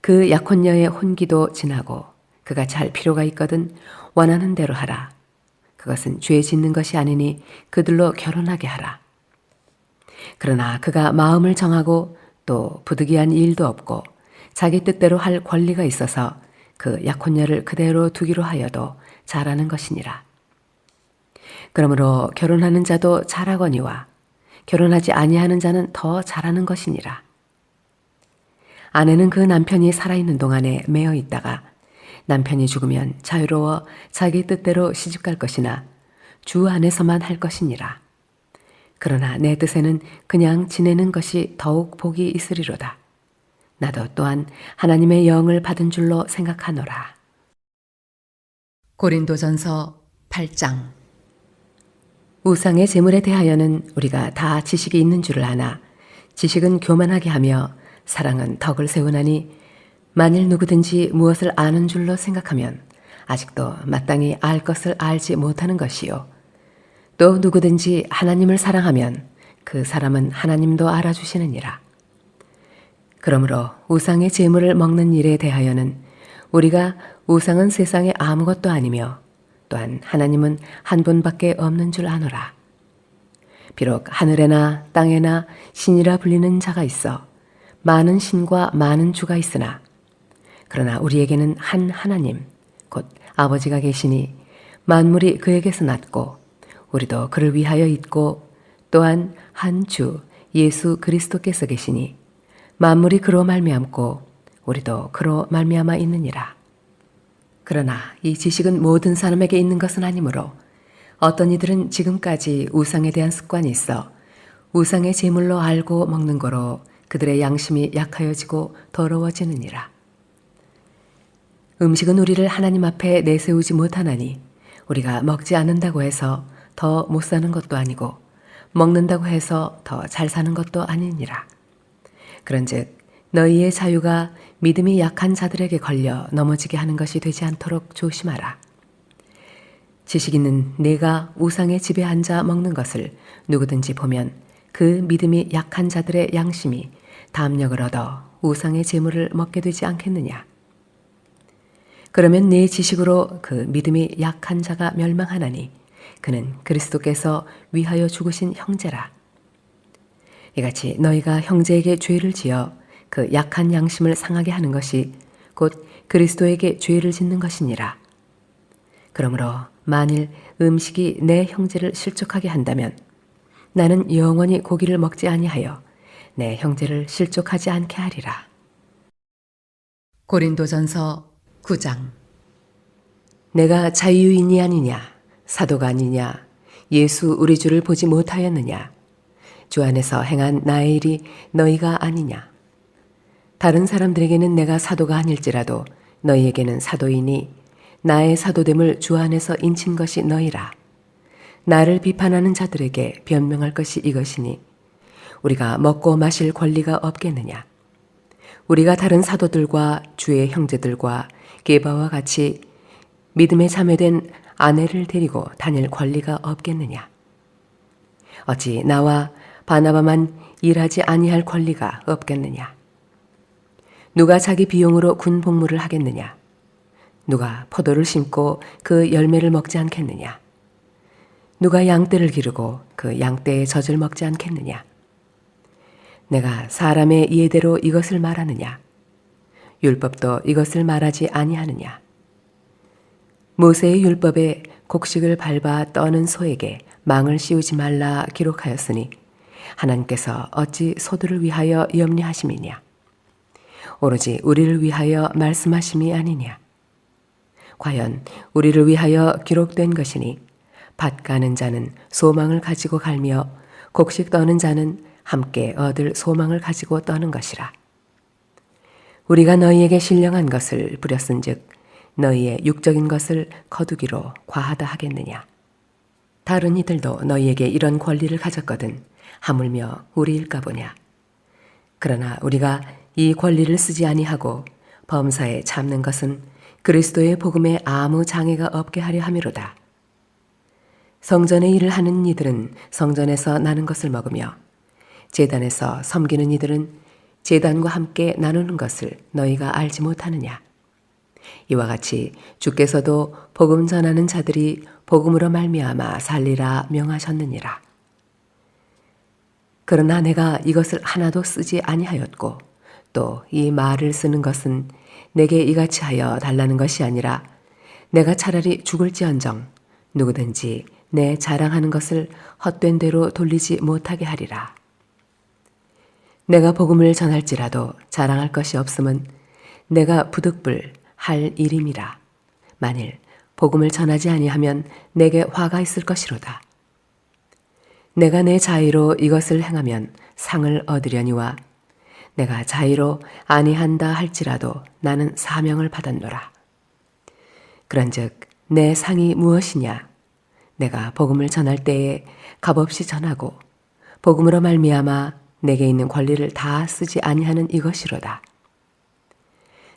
그 약혼녀의 혼기도 지나고 그같이 할 필요가 있거든 원하는 대로 하라. 그것은 죄 짓는 것이 아니니 그들로 결혼하게 하라. 그러나 그가 마음을 정하고 또 부득이한 일도 없고 자기 뜻대로 할 권리가 있어서 그 약혼녀를 그대로 두기로 하여도 잘하는 것이니라. 그러므로 결혼하는 자도 잘하거니와 결혼하지 아니하는 자는 더 잘하는 것이니라. 아내는 그 남편이 살아있는 동안에 매어 있다가 남편이 죽으면 자유로워 자기 뜻대로 시집갈 것이나 주 안에서만 할 것이니라. 그러나 내 뜻에는 그냥 지내는 것이 더욱 복이 있으리로다. 나도 또한 하나님의 영을 받은 줄로 생각하노라. 고린도전서 8장. 우상의 재물에 대하여는 우리가 다 지식이 있는 줄을 아나 지식은 교만하게 하며 사랑은 덕을 세우나니, 만일 누구든지 무엇을 아는 줄로 생각하면 아직도 마땅히 알 것을 알지 못하는 것이요, 또 누구든지 하나님을 사랑하면 그 사람은 하나님도 알아주시느니라. 그러므로 우상의 재물을 먹는 일에 대하여는 우리가 우상은 세상에 아무것도 아니며 또한 하나님은 한 분밖에 없는 줄 아노라. 비록 하늘에나 땅에나 신이라 불리는 자가 있어 많은 신과 많은 주가 있으나, 그러나 우리에게는 한 하나님 곧 아버지가 계시니 만물이 그에게서 났고 우리도 그를 위하여 있고, 또한 한 주 예수 그리스도께서 계시니 만물이 그로 말미암고 우리도 그로 말미암아 있느니라. 그러나 이 지식은 모든 사람에게 있는 것은 아니므로 어떤 이들은 지금까지 우상에 대한 습관이 있어 우상의 제물로 알고 먹는 거로 그들의 양심이 약하여지고 더러워지느니라. 음식은 우리를 하나님 앞에 내세우지 못하나니, 우리가 먹지 않는다고 해서 더 못 사는 것도 아니고 먹는다고 해서 더 잘 사는 것도 아니니라. 그런즉 너희의 자유가 믿음이 약한 자들에게 걸려 넘어지게 하는 것이 되지 않도록 조심하라. 지식 있는 내가 우상의 집에 앉아 먹는 것을 누구든지 보면 그 믿음이 약한 자들의 양심이 담력을 얻어 우상의 재물을 먹게 되지 않겠느냐. 그러면 내 지식으로 그 믿음이 약한 자가 멸망하나니 그는 그리스도께서 위하여 죽으신 형제라. 이같이 너희가 형제에게 죄를 지어 그 약한 양심을 상하게 하는 것이 곧 그리스도에게 죄를 짓는 것이니라. 그러므로 만일 음식이 내 형제를 실족하게 한다면 나는 영원히 고기를 먹지 아니하여 내 형제를 실족하지 않게 하리라. 고린도전서 9장. 내가 자유인이 아니냐, 사도가 아니냐, 예수 우리 주를 보지 못하였느냐, 주 안에서 행한 나의 일이 너희가 아니냐. 다른 사람들에게는 내가 사도가 아닐지라도 너희에게는 사도이니 나의 사도됨을 주 안에서 인친 것이 너희라. 나를 비판하는 자들에게 변명할 것이 이것이니 우리가 먹고 마실 권리가 없겠느냐. 우리가 다른 사도들과 주의 형제들과 게바와 같이 믿음에 참여된 아내를 데리고 다닐 권리가 없겠느냐. 어찌 나와 바나바만 일하지 아니할 권리가 없겠느냐. 누가 자기 비용으로 군 복무를 하겠느냐. 누가 포도를 심고 그 열매를 먹지 않겠느냐. 누가 양떼를 기르고 그 양떼의 젖을 먹지 않겠느냐. 내가 사람의 예대로 이것을 말하느냐. 율법도 이것을 말하지 아니하느냐. 모세의 율법에 곡식을 밟아 떠는 소에게 망을 씌우지 말라 기록하였으니 하나님께서 어찌 소들을 위하여 염려하심이냐? 오로지 우리를 위하여 말씀하심이 아니냐? 과연 우리를 위하여 기록된 것이니 밭 가는 자는 소망을 가지고 갈며 곡식 떠는 자는 함께 얻을 소망을 가지고 떠는 것이라. 우리가 너희에게 신령한 것을 부렸은즉 너희의 육적인 것을 거두기로 과하다 하겠느냐? 다른 이들도 너희에게 이런 권리를 가졌거든 하물며 우리일까 보냐? 그러나 우리가 이 권리를 쓰지 아니하고 범사에 참는 것은 그리스도의 복음에 아무 장애가 없게 하려 함이로다. 성전의 일을 하는 이들은 성전에서 나는 것을 먹으며 제단에서 섬기는 이들은 제단과 함께 나누는 것을 너희가 알지 못하느냐? 이와 같이 주께서도 복음 전하는 자들이 복음으로 말미암아 살리라 명하셨느니라. 그러나 내가 이것을 하나도 쓰지 아니하였고 또 이 말을 쓰는 것은 내게 이같이 하여 달라는 것이 아니라 내가 차라리 죽을지언정 누구든지 내 자랑하는 것을 헛된 대로 돌리지 못하게 하리라. 내가 복음을 전할지라도 자랑할 것이 없음은 내가 부득불 할 일임이라. 만일 복음을 전하지 아니하면 내게 화가 있을 것이로다. 내가 내 자의로 이것을 행하면 상을 얻으려니와 내가 자의로 아니한다 할지라도 나는 사명을 받았노라. 그런즉 내 상이 무엇이냐? 내가 복음을 전할 때에 값없이 전하고 복음으로 말미암아 내게 있는 권리를 다 쓰지 아니하는 이것이로다.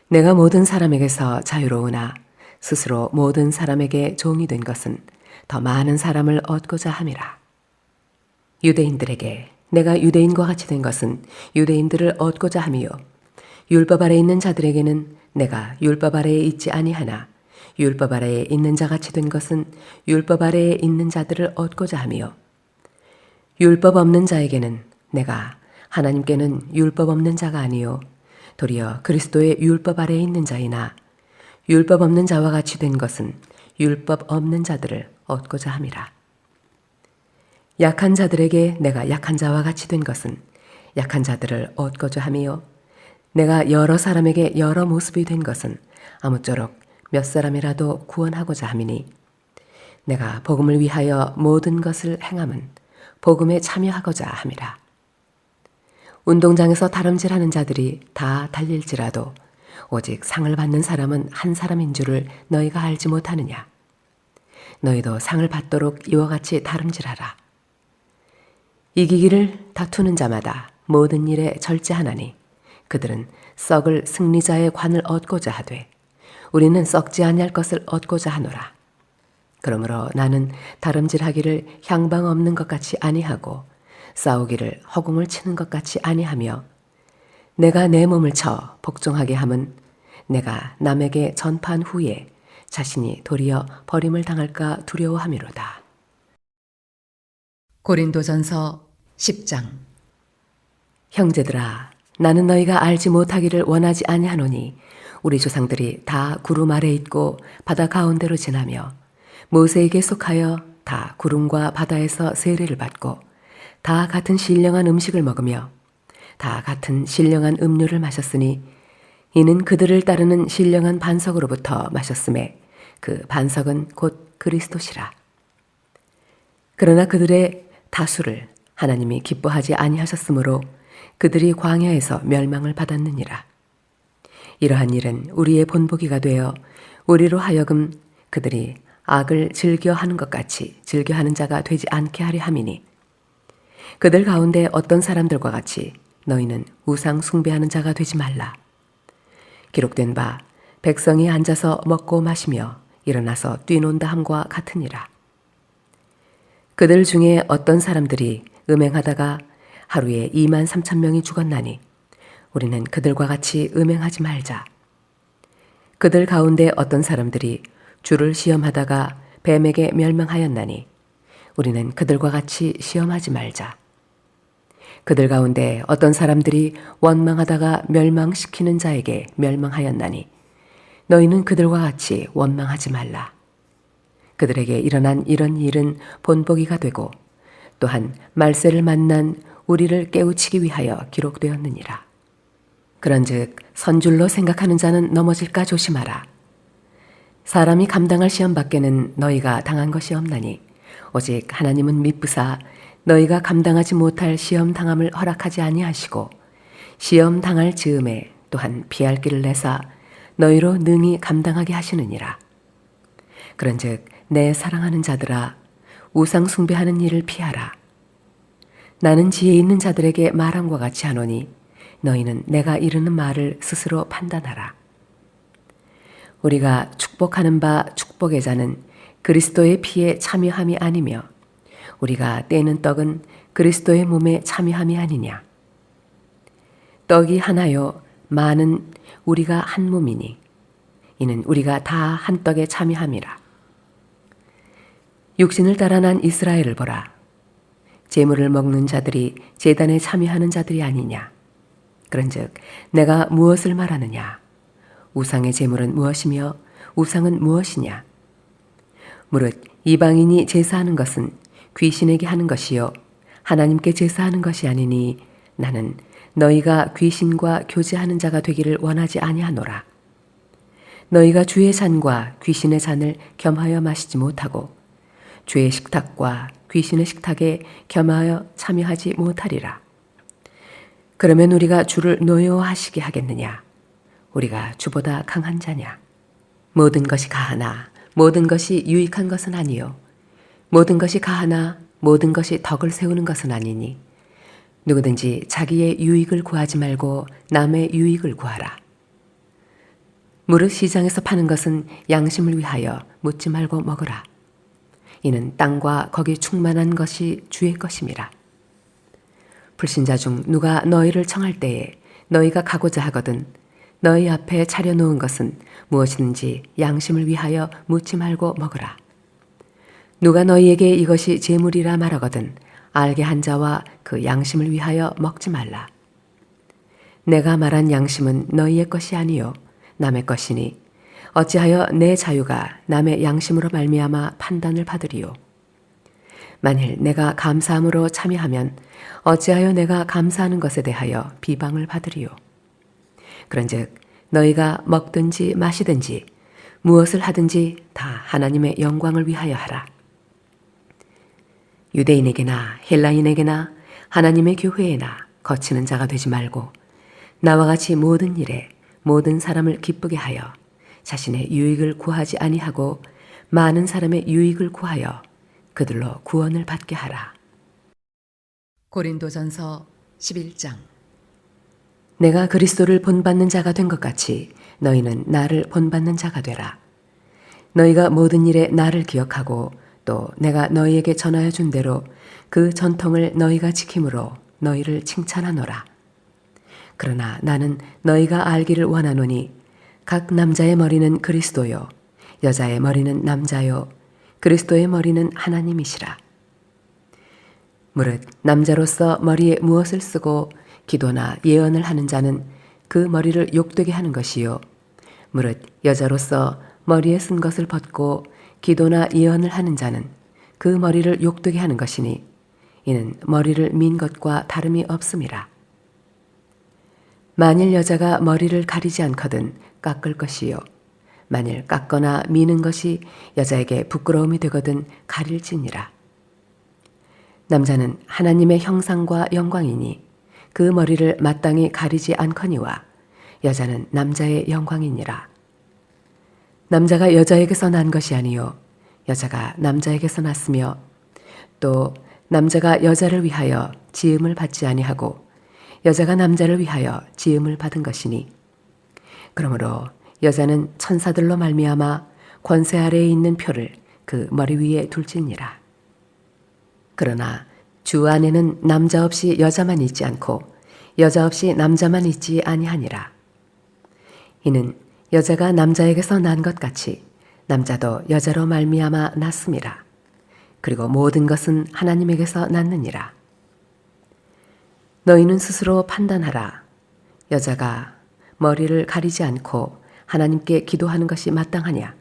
내가 모든 사람에게서 자유로우나 스스로 모든 사람에게 종이 된 것은 더 많은 사람을 얻고자 함이라. 유대인들에게 내가 유대인과 같이 된 것은 유대인들을 얻고자 함이요 율법 아래에 있는 자들에게는 내가 율법 아래에 있지 아니하나 율법 아래에 있는 자같이 된 것은 율법 아래에 있는 자들을 얻고자 함이요 율법 없는 자에게는 내가 하나님께는 율법 없는 자가 아니요 도리어 그리스도의 율법 아래에 있는 자이나 율법 없는 자와 같이 된 것은 율법 없는 자들을 얻고자 함이라. 약한 자들에게 내가 약한 자와 같이 된 것은 약한 자들을 얻고자 함이요 내가 여러 사람에게 여러 모습이 된 것은 아무쪼록 몇 사람이라도 구원하고자 함이니 내가 복음을 위하여 모든 것을 행함은 복음에 참여하고자 함이라. 운동장에서 다름질하는 자들이 다 달릴지라도 오직 상을 받는 사람은 한 사람인 줄을 너희가 알지 못하느냐? 너희도 상을 받도록 이와 같이 다름질하라. 이기기를 다투는 자마다 모든 일에 절제하나니 그들은 썩을 승리자의 관을 얻고자 하되 우리는 썩지 아니할 것을 얻고자 하노라. 그러므로 나는 다름질하기를 향방 없는 것 같이 아니하고 싸우기를 허공을 치는 것 같이 아니하며 내가 내 몸을 쳐 복종하게 함은 내가 남에게 전파한 후에 자신이 도리어 버림을 당할까 두려워함이로다. 고린도전서 10장. 형제들아, 나는 너희가 알지 못하기를 원하지 아니하노니 우리 조상들이 다 구름 아래 있고 바다 가운데로 지나며 모세에게 속하여 다 구름과 바다에서 세례를 받고 다 같은 신령한 음식을 먹으며 다 같은 신령한 음료를 마셨으니 이는 그들을 따르는 신령한 반석으로부터 마셨음에 그 반석은 곧 그리스도시라. 그러나 그들의 다수를 하나님이 기뻐하지 아니하셨으므로 그들이 광야에서 멸망을 받았느니라. 이러한 일은 우리의 본보기가 되어 우리로 하여금 그들이 악을 즐겨하는 것 같이 즐겨하는 자가 되지 않게 하려 함이니 그들 가운데 어떤 사람들과 같이 너희는 우상 숭배하는 자가 되지 말라. 기록된 바 백성이 앉아서 먹고 마시며 일어나서 뛰논다 함과 같으니라. 그들 중에 어떤 사람들이 음행하다가 하루에 23,000명이 죽었나니 우리는 그들과 같이 음행하지 말자. 그들 가운데 어떤 사람들이 주를 시험하다가 뱀에게 멸망하였나니 우리는 그들과 같이 시험하지 말자. 그들 가운데 어떤 사람들이 원망하다가 멸망시키는 자에게 멸망하였나니 너희는 그들과 같이 원망하지 말라. 그들에게 일어난 이런 일은 본보기가 되고 또한 말세를 만난 우리를 깨우치기 위하여 기록되었느니라. 그런즉 선줄로 생각하는 자는 넘어질까 조심하라. 사람이 감당할 시험 밖에는 너희가 당한 것이 없나니 오직 하나님은 미쁘사 너희가 감당하지 못할 시험 당함을 허락하지 아니하시고 시험 당할 즈음에 또한 피할 길을 내사 너희로 능히 감당하게 하시느니라. 그런즉 내 사랑하는 자들아 우상 숭배하는 일을 피하라. 나는 지혜 있는 자들에게 말함과 같이 하노니 너희는 내가 이르는 말을 스스로 판단하라. 우리가 축복하는 바 축복의 자는 그리스도의 피에 참여함이 아니며 우리가 떼는 떡은 그리스도의 몸에 참여함이 아니냐. 떡이 하나요 많은 우리가 한 몸이니 이는 우리가 다 한 떡에 참여함이라. 육신을 따라 난 이스라엘을 보라. 제물을 먹는 자들이 제단에 참여하는 자들이 아니냐. 그런즉 내가 무엇을 말하느냐. 우상의 제물은 무엇이며 우상은 무엇이냐. 무릇 이방인이 제사하는 것은 귀신에게 하는 것이요 하나님께 제사하는 것이 아니니 나는 너희가 귀신과 교제하는 자가 되기를 원하지 아니하노라. 너희가 주의 잔과 귀신의 잔을 겸하여 마시지 못하고 주의 식탁과 귀신의 식탁에 겸하여 참여하지 못하리라. 그러면 우리가 주를 노여워하시게 하겠느냐? 우리가 주보다 강한 자냐? 모든 것이 가하나 모든 것이 유익한 것은 아니요 모든 것이 가하나 모든 것이 덕을 세우는 것은 아니니 누구든지 자기의 유익을 구하지 말고 남의 유익을 구하라. 무릇 시장에서 파는 것은 양심을 위하여 묻지 말고 먹으라. 이는 땅과 거기 충만한 것이 주의 것임이라. 불신자 중 누가 너희를 청할 때에 너희가 가고자 하거든 너희 앞에 차려놓은 것은 무엇이든지 양심을 위하여 묻지 말고 먹으라. 누가 너희에게 이것이 제물이라 말하거든 알게 한 자와 그 양심을 위하여 먹지 말라. 내가 말한 양심은 너희의 것이 아니요 남의 것이니 어찌하여 내 자유가 남의 양심으로 말미암아 판단을 받으리요. 만일 내가 감사함으로 참여하면 어찌하여 내가 감사하는 것에 대하여 비방을 받으리요. 그런즉 너희가 먹든지 마시든지 무엇을 하든지 다 하나님의 영광을 위하여 하라. 유대인에게나 헬라인에게나 하나님의 교회에나 거치는 자가 되지 말고 나와 같이 모든 일에 모든 사람을 기쁘게 하여 자신의 유익을 구하지 아니하고 많은 사람의 유익을 구하여 그들로 구원을 받게 하라. 고린도전서 11장. 내가 그리스도를 본받는 자가 된 것 같이 너희는 나를 본받는 자가 되라. 너희가 모든 일에 나를 기억하고 또 내가 너희에게 전하여 준 대로 그 전통을 너희가 지킴으로 너희를 칭찬하노라. 그러나 나는 너희가 알기를 원하노니 각 남자의 머리는 그리스도요 여자의 머리는 남자요 그리스도의 머리는 하나님이시라. 무릇 남자로서 머리에 무엇을 쓰고 기도나 예언을 하는 자는 그 머리를 욕되게 하는 것이요 무릇 여자로서 머리에 쓴 것을 벗고 기도나 예언을 하는 자는 그 머리를 욕되게 하는 것이니 이는 머리를 민 것과 다름이 없음이라. 만일 여자가 머리를 가리지 않거든 깎을 것이요 만일 깎거나 미는 것이 여자에게 부끄러움이 되거든 가릴지니라. 남자는 하나님의 형상과 영광이니 그 머리를 마땅히 가리지 않거니와 여자는 남자의 영광이니라. 남자가 여자에게서 난 것이 아니요 여자가 남자에게서 났으며 또 남자가 여자를 위하여 지음을 받지 아니하고 여자가 남자를 위하여 지음을 받은 것이니 그러므로 여자는 천사들로 말미암아 권세 아래에 있는 표를 그 머리 위에 둘지니라. 그러나 주 안에는 남자 없이 여자만 있지 않고 여자 없이 남자만 있지 아니하니라. 이는 여자가 남자에게서 난 것 같이 남자도 여자로 말미암아 났음이라. 그리고 모든 것은 하나님에게서 났느니라. 너희는 스스로 판단하라. 여자가 머리를 가리지 않고 하나님께 기도하는 것이 마땅하냐?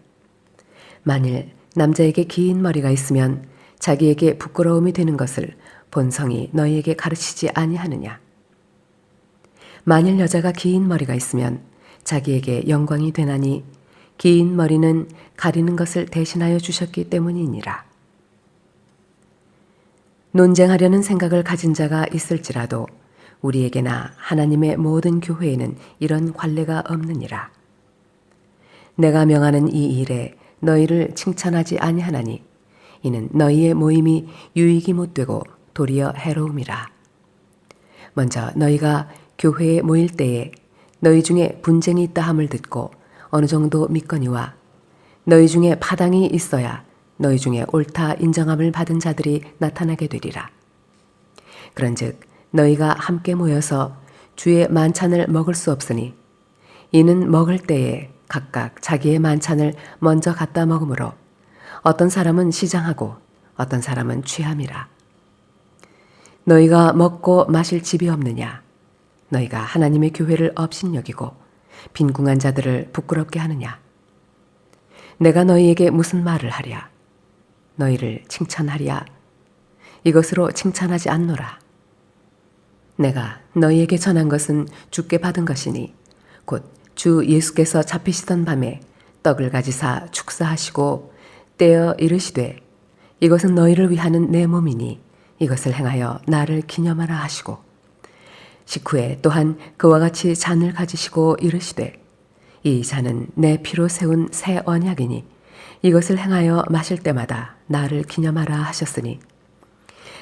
만일 남자에게 긴 머리가 있으면 자기에게 부끄러움이 되는 것을 본성이 너희에게 가르치지 아니하느냐? 만일 여자가 긴 머리가 있으면 자기에게 영광이 되나니 긴 머리는 가리는 것을 대신하여 주셨기 때문이니라. 논쟁하려는 생각을 가진 자가 있을지라도 우리에게나 하나님의 모든 교회에는 이런 관례가 없느니라. 내가 명하는 이 일에 너희를 칭찬하지 아니하나니 이는 너희의 모임이 유익이 못되고 도리어 해로움이라. 먼저 너희가 교회에 모일 때에 너희 중에 분쟁이 있다 함을 듣고 어느 정도 믿거니와 너희 중에 파당이 있어야 너희 중에 옳다 인정함을 받은 자들이 나타나게 되리라. 그런즉 너희가 함께 모여서 주의 만찬을 먹을 수 없으니 이는 먹을 때에 각각 자기의 만찬을 먼저 갖다 먹으므로 어떤 사람은 시장하고 어떤 사람은 취함이라. 너희가 먹고 마실 집이 없느냐? 너희가 하나님의 교회를 업신여기고 빈궁한 자들을 부끄럽게 하느냐? 내가 너희에게 무슨 말을 하랴? 너희를 칭찬하랴? 이것으로 칭찬하지 않노라. 내가 너희에게 전한 것은 주께 받은 것이니 곧 주 예수께서 잡히시던 밤에 떡을 가지사 축사하시고 떼어 이르시되 이것은 너희를 위하는 내 몸이니 이것을 행하여 나를 기념하라 하시고 식후에 또한 그와 같이 잔을 가지시고 이르시되 이 잔은 내 피로 세운 새 언약이니 이것을 행하여 마실 때마다 나를 기념하라 하셨으니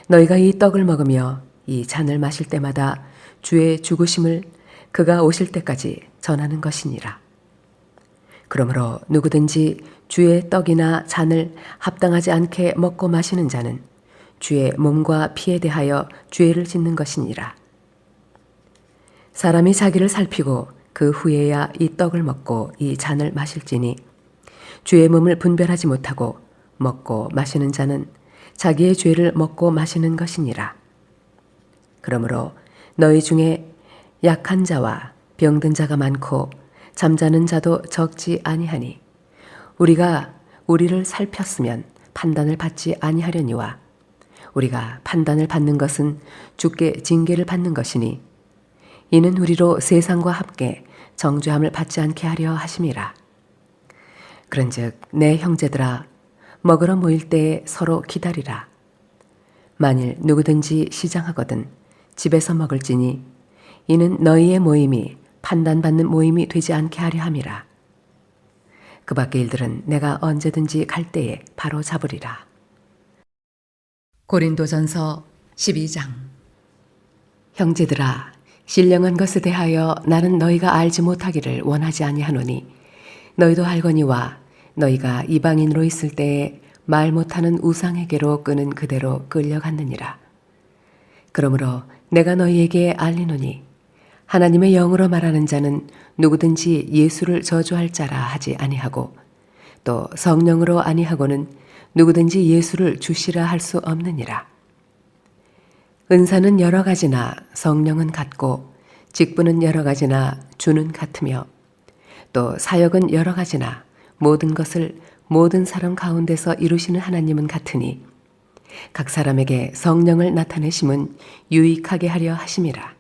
너희가 이 떡을 먹으며 이 잔을 마실 때마다 주의 죽으심을 그가 오실 때까지 전하는 것이니라. 그러므로 누구든지 주의 떡이나 잔을 합당하지 않게 먹고 마시는 자는 주의 몸과 피에 대하여 죄를 짓는 것이니라. 사람이 자기를 살피고 그 후에야 이 떡을 먹고 이 잔을 마실지니 주의 몸을 분별하지 못하고 먹고 마시는 자는 자기의 죄를 먹고 마시는 것이니라. 그러므로 너희 중에 약한 자와 병든 자가 많고 잠자는 자도 적지 아니하니 우리가 우리를 살폈으면 판단을 받지 아니하려니와 우리가 판단을 받는 것은 주께 징계를 받는 것이니 이는 우리로 세상과 함께 정죄함을 받지 않게 하려 하심이라. 그런즉 내 형제들아 먹으러 모일 때에 서로 기다리라. 만일 누구든지 시장하거든 집에서 먹을지니 이는 너희의 모임이 판단받는 모임이 되지 않게 하려 함이라. 그 밖의 일들은 내가 언제든지 갈 때에 바로 잡으리라. 고린도전서 12장. 형제들아 신령한 것에 대하여 나는 너희가 알지 못하기를 원하지 아니하노니 너희도 알거니와 너희가 이방인으로 있을 때에 말 못하는 우상에게로 끄는 그대로 끌려갔느니라. 그러므로 내가 너희에게 알리노니 하나님의 영으로 말하는 자는 누구든지 예수를 저주할 자라 하지 아니하고 또 성령으로 아니하고는 누구든지 예수를 주시라 할 수 없느니라. 은사는 여러 가지나 성령은 같고 직분은 여러 가지나 주는 같으며 또 사역은 여러 가지나 모든 것을 모든 사람 가운데서 이루시는 하나님은 같으니 각 사람에게 성령을 나타내심은 유익하게 하려 하심이라.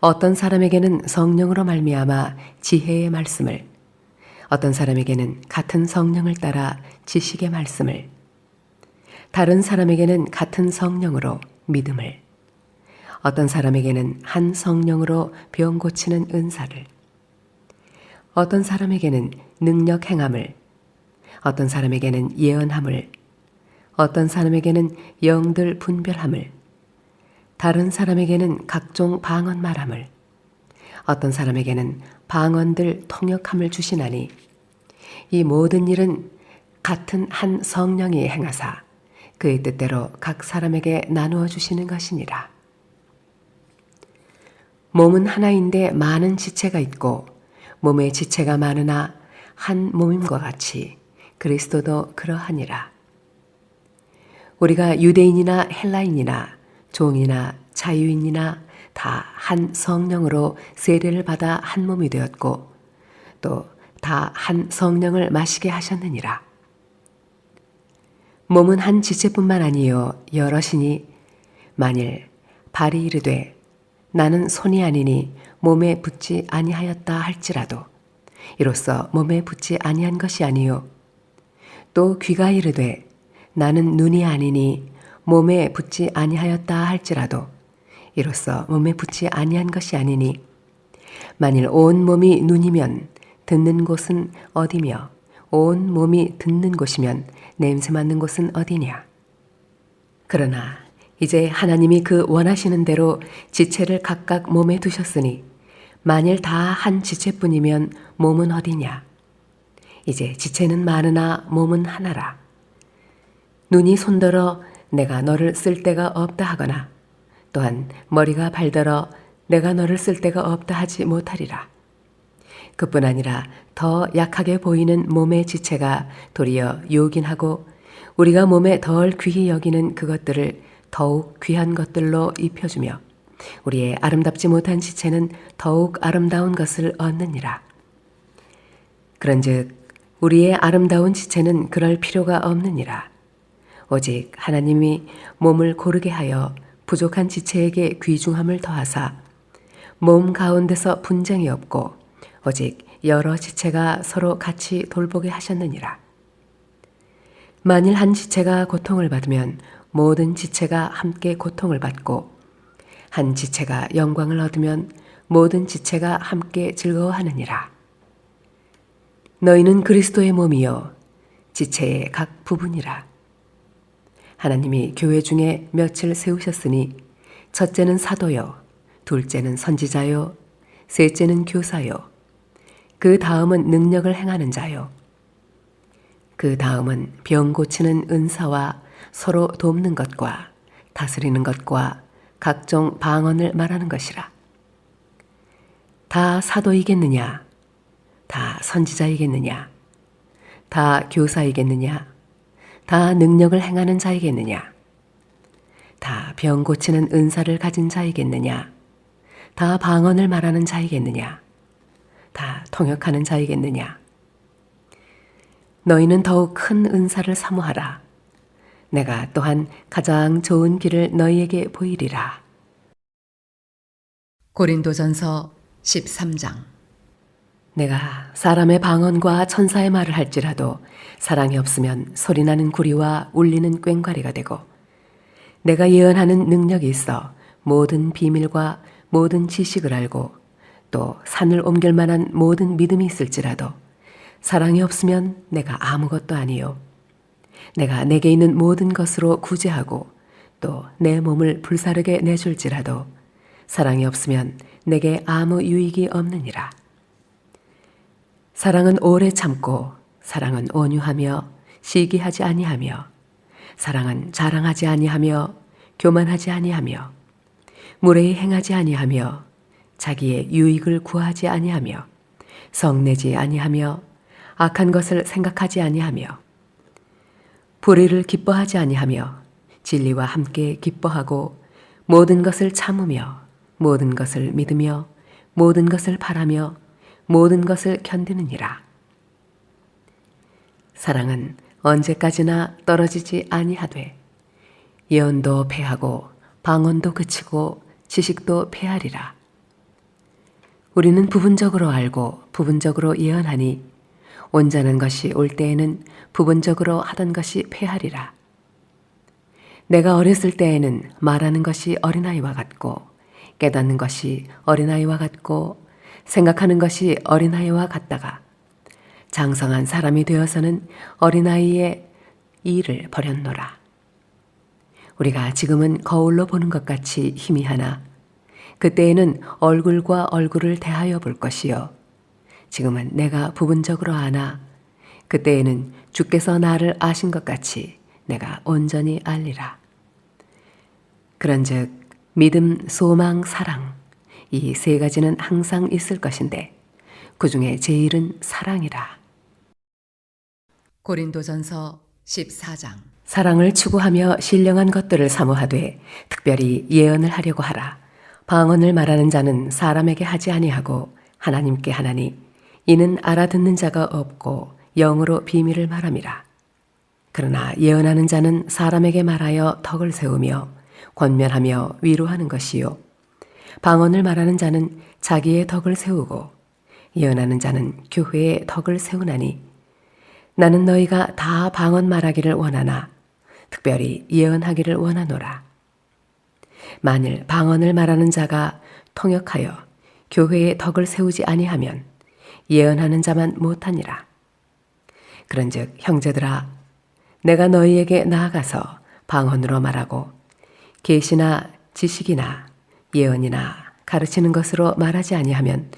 어떤 사람에게는 성령으로 말미암아 지혜의 말씀을, 어떤 사람에게는 같은 성령을 따라 지식의 말씀을, 다른 사람에게는 같은 성령으로 믿음을, 어떤 사람에게는 한 성령으로 병 고치는 은사를, 어떤 사람에게는 능력 행함을, 어떤 사람에게는 예언함을, 어떤 사람에게는 영들 분별함을, 다른 사람에게는 각종 방언 말함을, 어떤 사람에게는 방언들 통역함을 주시나니 이 모든 일은 같은 한 성령이 행하사 그의 뜻대로 각 사람에게 나누어 주시는 것이니라. 몸은 하나인데 많은 지체가 있고 몸의 지체가 많으나 한 몸임과 같이 그리스도도 그러하니라. 우리가 유대인이나 헬라인이나 종이나 자유인이나 다 한 성령으로 세례를 받아 한 몸이 되었고 또 다 한 성령을 마시게 하셨느니라. 몸은 한 지체뿐만 아니요 여럿이니 만일 발이 이르되 나는 손이 아니니 몸에 붙지 아니하였다 할지라도 이로써 몸에 붙지 아니한 것이 아니요 또 귀가 이르되 나는 눈이 아니니 몸에 붙지 아니하였다 할지라도 이로써 몸에 붙지 아니한 것이 아니니 만일 온 몸이 눈이면 듣는 곳은 어디며 온 몸이 듣는 곳이면 냄새 맡는 곳은 어디냐. 그러나 이제 하나님이 그 원하시는 대로 지체를 각각 몸에 두셨으니 만일 다 한 지체뿐이면 몸은 어디냐. 이제 지체는 많으나 몸은 하나라. 눈이 손들어 내가 너를 쓸 데가 없다 하거나 또한 머리가 발들어 내가 너를 쓸 데가 없다 하지 못하리라. 그뿐 아니라 더 약하게 보이는 몸의 지체가 도리어 요긴하고 우리가 몸에 덜 귀히 여기는 그것들을 더욱 귀한 것들로 입혀주며 우리의 아름답지 못한 지체는 더욱 아름다운 것을 얻느니라. 그런즉 우리의 아름다운 지체는 그럴 필요가 없느니라. 오직 하나님이 몸을 고르게 하여 부족한 지체에게 귀중함을 더하사 몸 가운데서 분쟁이 없고 오직 여러 지체가 서로 같이 돌보게 하셨느니라. 만일 한 지체가 고통을 받으면 모든 지체가 함께 고통을 받고 한 지체가 영광을 얻으면 모든 지체가 함께 즐거워하느니라. 너희는 그리스도의 몸이요 지체의 각 부분이라. 하나님이 교회 중에 몇을 세우셨으니 첫째는 사도요 둘째는 선지자요 셋째는 교사요 그 다음은 능력을 행하는 자요 그 다음은 병 고치는 은사와 서로 돕는 것과 다스리는 것과 각종 방언을 말하는 것이라. 다 사도이겠느냐? 다 선지자이겠느냐? 다 교사이겠느냐? 다 능력을 행하는 자이겠느냐? 다 병 고치는 은사를 가진 자이겠느냐? 다 방언을 말하는 자이겠느냐? 다 통역하는 자이겠느냐? 너희는 더욱 큰 은사를 사모하라. 내가 또한 가장 좋은 길을 너희에게 보이리라. 고린도전서 13장. 내가 사람의 방언과 천사의 말을 할지라도 사랑이 없으면 소리나는 구리와 울리는 꽹과리가 되고 내가 예언하는 능력이 있어 모든 비밀과 모든 지식을 알고 또 산을 옮길 만한 모든 믿음이 있을지라도 사랑이 없으면 내가 아무것도 아니요 내가 내게 있는 모든 것으로 구제하고 또 내 몸을 불사르게 내줄지라도 사랑이 없으면 내게 아무 유익이 없느니라. 사랑은 오래 참고 사랑은 온유하며 시기하지 아니하며 사랑은 자랑하지 아니하며 교만하지 아니하며 무례히 행하지 아니하며 자기의 유익을 구하지 아니하며 성내지 아니하며 악한 것을 생각하지 아니하며 불의를 기뻐하지 아니하며 진리와 함께 기뻐하고 모든 것을 참으며 모든 것을 믿으며 모든 것을 바라며 모든 것을 견디느니라. 사랑은 언제까지나 떨어지지 아니하되 예언도 패하고 방언도 그치고 지식도 패하리라. 우리는 부분적으로 알고 부분적으로 예언하니 온전한 것이 올 때에는 부분적으로 하던 것이 패하리라. 내가 어렸을 때에는 말하는 것이 어린아이와 같고 깨닫는 것이 어린아이와 같고 생각하는 것이 어린아이와 같다가 장성한 사람이 되어서는 어린아이의 일을 버렸노라. 우리가 지금은 거울로 보는 것 같이 희미하나 그때에는 얼굴과 얼굴을 대하여 볼 것이요 지금은 내가 부분적으로 아나 그때에는 주께서 나를 아신 것 같이 내가 온전히 알리라. 그런즉 믿음, 소망, 사랑 이 세 가지는 항상 있을 것인데 그 중에 제일은 사랑이라. 고린도전서 14장. 사랑을 추구하며 신령한 것들을 사모하되 특별히 예언을 하려고 하라. 방언을 말하는 자는 사람에게 하지 아니하고 하나님께 하나니 이는 알아듣는 자가 없고 영으로 비밀을 말함이라. 그러나 예언하는 자는 사람에게 말하여 덕을 세우며 권면하며 위로하는 것이요. 방언을 말하는 자는 자기의 덕을 세우고 예언하는 자는 교회의 덕을 세우나니 나는 너희가 다 방언 말하기를 원하나 특별히 예언하기를 원하노라. 만일 방언을 말하는 자가 통역하여 교회의 덕을 세우지 아니하면 예언하는 자만 못하니라. 그런즉 형제들아, 내가 너희에게 나아가서 방언으로 말하고 계시나 지식이나 예언이나 가르치는 것으로 말하지 아니하면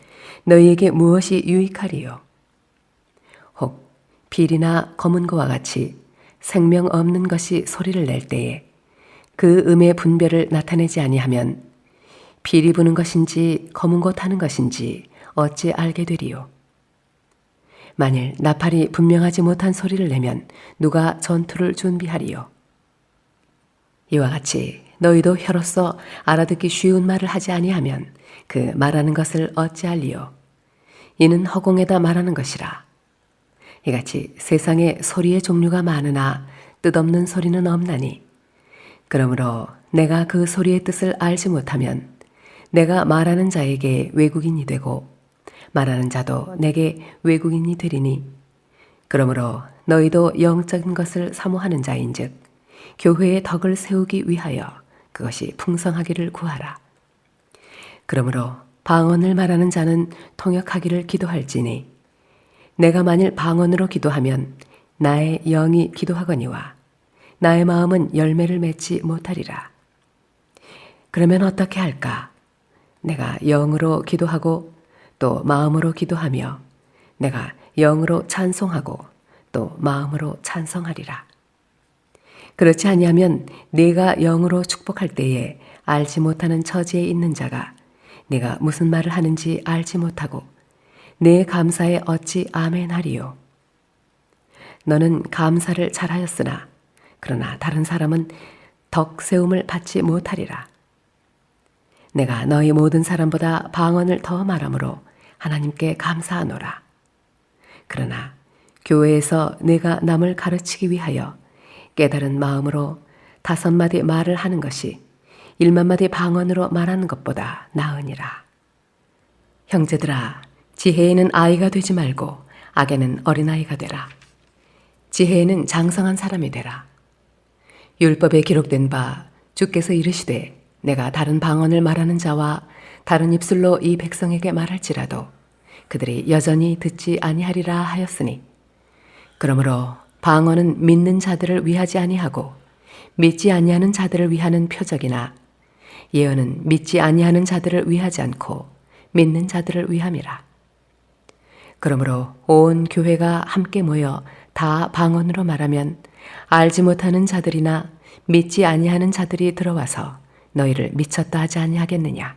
너희에게 무엇이 유익하리요? 혹 빌이나 검은 거와 같이 생명 없는 것이 소리를 낼 때에 그 음의 분별을 나타내지 아니하면 빌이 부는 것인지 검은 것 하는 것인지 어찌 알게 되리요? 만일 나팔이 분명하지 못한 소리를 내면 누가 전투를 준비하리요? 이와 같이 너희도 혀로서 알아듣기 쉬운 말을 하지 아니하면 그 말하는 것을 어찌 알리요? 이는 허공에다 말하는 것이라. 이같이 세상에 소리의 종류가 많으나 뜻없는 소리는 없나니 그러므로 내가 그 소리의 뜻을 알지 못하면 내가 말하는 자에게 외국인이 되고 말하는 자도 내게 외국인이 되리니 그러므로 너희도 영적인 것을 사모하는 자인즉 교회의 덕을 세우기 위하여 그것이 풍성하기를 구하라. 그러므로 방언을 말하는 자는 통역하기를 기도할지니 내가 만일 방언으로 기도하면 나의 영이 기도하거니와 나의 마음은 열매를 맺지 못하리라. 그러면 어떻게 할까? 내가 영으로 기도하고 또 마음으로 기도하며 내가 영으로 찬송하고 또 마음으로 찬송하리라. 그렇지 아니하면 네가 영으로 축복할 때에 알지 못하는 처지에 있는 자가 네가 무슨 말을 하는지 알지 못하고 내 감사에 어찌 아멘하리요? 너는 감사를 잘하였으나 그러나 다른 사람은 덕 세움을 받지 못하리라. 내가 너희 모든 사람보다 방언을 더 말하므로 하나님께 감사하노라. 그러나 교회에서 내가 남을 가르치기 위하여 깨달은 마음으로 5마디 말을 하는 것이 1만마디 방언으로 말하는 것보다 나으니라. 형제들아, 지혜에는 아이가 되지 말고 악에는 어린아이가 되라. 지혜에는 장성한 사람이 되라. 율법에 기록된 바 주께서 이르시되 내가 다른 방언을 말하는 자와 다른 입술로 이 백성에게 말할지라도 그들이 여전히 듣지 아니하리라 하였으니 그러므로 방언은 믿는 자들을 위하지 아니하고 믿지 아니하는 자들을 위하는 표적이나 예언은 믿지 아니하는 자들을 위하지 않고 믿는 자들을 위함이라. 그러므로 온 교회가 함께 모여 다 방언으로 말하면 알지 못하는 자들이나 믿지 아니하는 자들이 들어와서 너희를 미쳤다 하지 아니하겠느냐.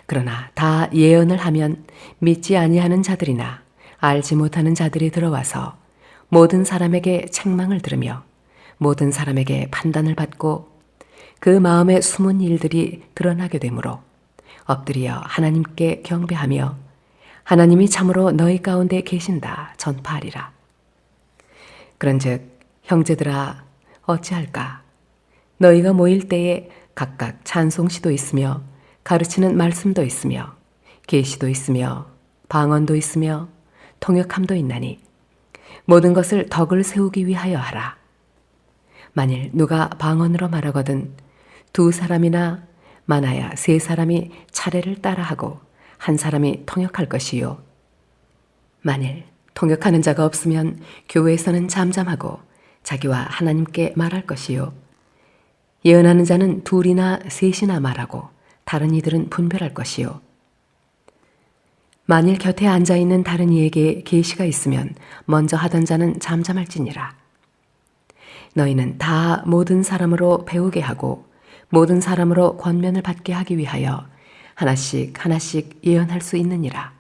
그러나 다 예언을 하면 믿지 아니하는 자들이나 알지 못하는 자들이 들어와서 모든 사람에게 책망을 들으며 모든 사람에게 판단을 받고 그 마음의 숨은 일들이 드러나게 되므로 엎드려 하나님께 경배하며 하나님이 참으로 너희 가운데 계신다 전파하리라. 그런즉 형제들아 어찌할까? 너희가 모일 때에 각각 찬송시도 있으며 가르치는 말씀도 있으며 계시도 있으며 방언도 있으며 통역함도 있나니 모든 것을 덕을 세우기 위하여 하라. 만일 누가 방언으로 말하거든 2사람이나 많아야 3사람이 차례를 따라하고 1사람이 통역할 것이요. 만일 통역하는 자가 없으면 교회에서는 잠잠하고 자기와 하나님께 말할 것이요. 예언하는 자는 2이나 3이나 말하고 다른 이들은 분별할 것이요. 만일 곁에 앉아있는 다른 이에게 계시가 있으면 먼저 하던 자는 잠잠할지니라. 너희는 다 모든 사람으로 배우게 하고 모든 사람으로 권면을 받게 하기 위하여 하나씩 하나씩 예언할 수 있느니라.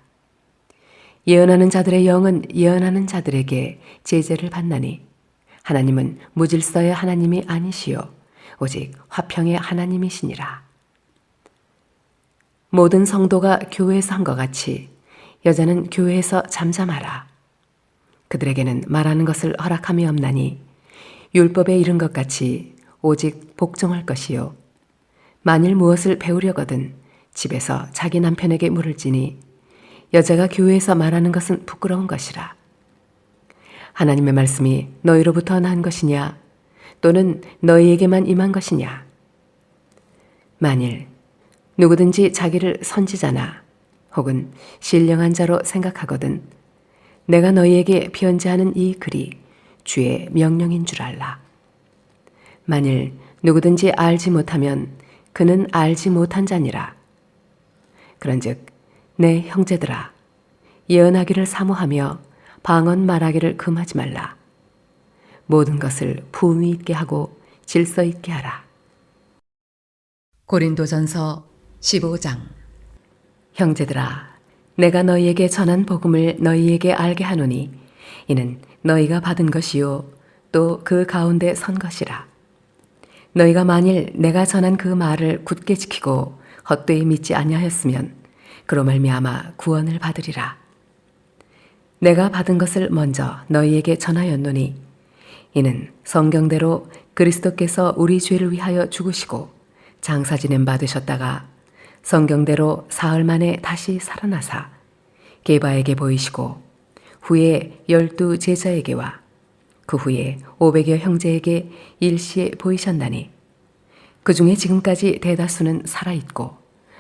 예언하는 자들의 영은 예언하는 자들에게 제재를 받나니 하나님은 무질서의 하나님이 아니시요 오직 화평의 하나님이시니라. 모든 성도가 교회에서 한 것 같이 여자는 교회에서 잠잠하라. 그들에게는 말하는 것을 허락함이 없나니 율법에 이른 것 같이 오직 복종할 것이요. 만일 무엇을 배우려거든 집에서 자기 남편에게 물을지니 여자가 교회에서 말하는 것은 부끄러운 것이라. 하나님의 말씀이 너희로부터 난 것이냐 또는 너희에게만 임한 것이냐. 만일 누구든지 자기를 선지자나 혹은 신령한 자로 생각하거든 내가 너희에게 편지하는 이 글이 주의 명령인 줄 알라. 만일 누구든지 알지 못하면 그는 알지 못한 자니라. 그런즉 내 형제들아 예언하기를 사모하며 방언 말하기를 금하지 말라. 모든 것을 품위 있게 하고 질서 있게 하라. 고린도전서 15장. 형제들아 내가 너희에게 전한 복음을 너희에게 알게 하노니 이는 너희가 받은 것이요 또 그 가운데 선 것이라. 너희가 만일 내가 전한 그 말을 굳게 지키고 헛되이 믿지 아니하였으면 그로 말미암아 구원을 받으리라. 내가 받은 것을 먼저 너희에게 전하였노니 이는 성경대로 그리스도께서 우리 죄를 위하여 죽으시고 장사 지냄 받으셨다가 성경대로 사흘 만에 다시 살아나사 게바에게 보이시고 후에 12 제자에게와 그 후에 500여 형제에게 일시에 보이셨나니 그 중에 지금까지 대다수는 살아있고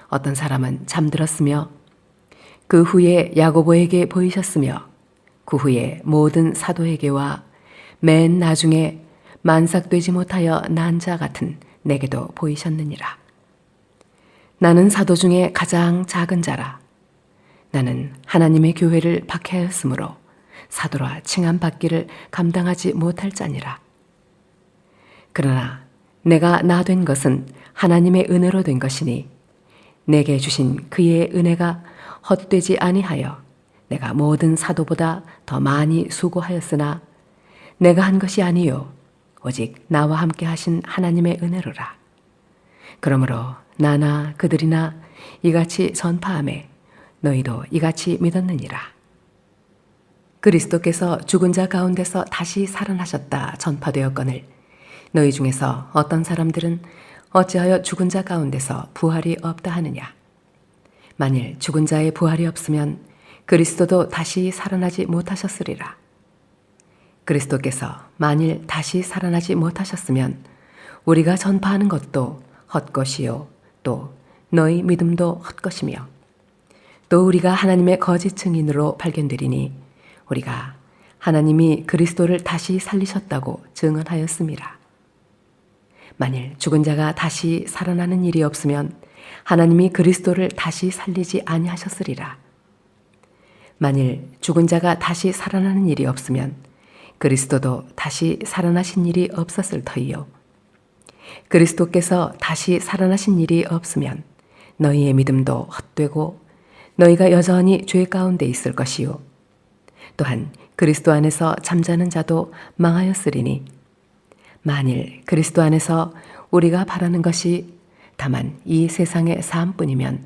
어떤 사람은 잠들었으며 그 후에 야고보에게 보이셨으며 그 후에 모든 사도에게와 맨 나중에 만삭되지 못하여 난 자 같은 내게도 보이셨느니라. 나는 사도 중에 가장 작은 자라. 나는 하나님의 교회를 박해하였으므로 사도라 칭함받기를 감당하지 못할 자니라. 그러나 내가 나 된 것은 하나님의 은혜로 된 것이니 내게 주신 그의 은혜가 헛되지 아니하여 내가 모든 사도보다 더 많이 수고하였으나 내가 한 것이 아니요 오직 나와 함께 하신 하나님의 은혜로라. 그러므로 나나 그들이나 이같이 전파하매 너희도 이같이 믿었느니라. 그리스도께서 죽은 자 가운데서 다시 살아나셨다 전파되었거늘 너희 중에서 어떤 사람들은 어찌하여 죽은 자 가운데서 부활이 없다 하느냐. 만일 죽은 자의 부활이 없으면 그리스도도 다시 살아나지 못하셨으리라. 그리스도께서 만일 다시 살아나지 못하셨으면 우리가 전파하는 것도 헛것이요 또 너희 믿음도 헛것이며 또 우리가 하나님의 거짓 증인으로 발견되리니 우리가 하나님이 그리스도를 다시 살리셨다고 증언하였음이라. 만일 죽은 자가 다시 살아나는 일이 없으면 하나님이 그리스도를 다시 살리지 아니하셨으리라. 만일 죽은 자가 다시 살아나는 일이 없으면 그리스도도 다시 살아나신 일이 없었을 터이요. 그리스도께서 다시 살아나신 일이 없으면 너희의 믿음도 헛되고 너희가 여전히 죄 가운데 있을 것이요. 또한 그리스도 안에서 잠자는 자도 망하였으리니 만일 그리스도 안에서 우리가 바라는 것이 다만 이 세상의 삶뿐이면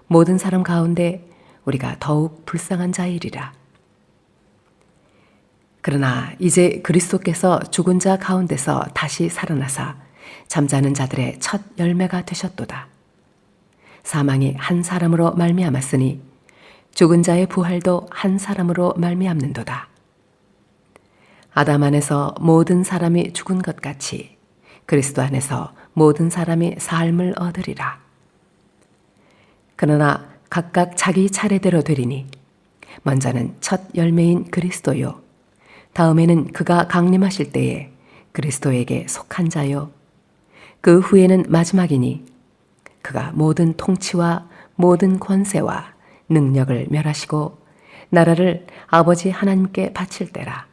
모든 사람 가운데 우리가 더욱 불쌍한 자이리라. 그러나 이제 그리스도께서 죽은 자 가운데서 다시 살아나사 잠자는 자들의 첫 열매가 되셨도다. 사망이 한 사람으로 말미암았으니 죽은 자의 부활도 한 사람으로 말미암는도다. 아담 안에서 모든 사람이 죽은 것 같이 그리스도 안에서 모든 사람이 삶을 얻으리라. 그러나 각각 자기 차례대로 되리니 먼저는 첫 열매인 그리스도요 다음에는 그가 강림하실 때에 그리스도에게 속한 자요 그 후에는 마지막이니 그가 모든 통치와 모든 권세와 능력을 멸하시고 나라를 아버지 하나님께 바칠 때라.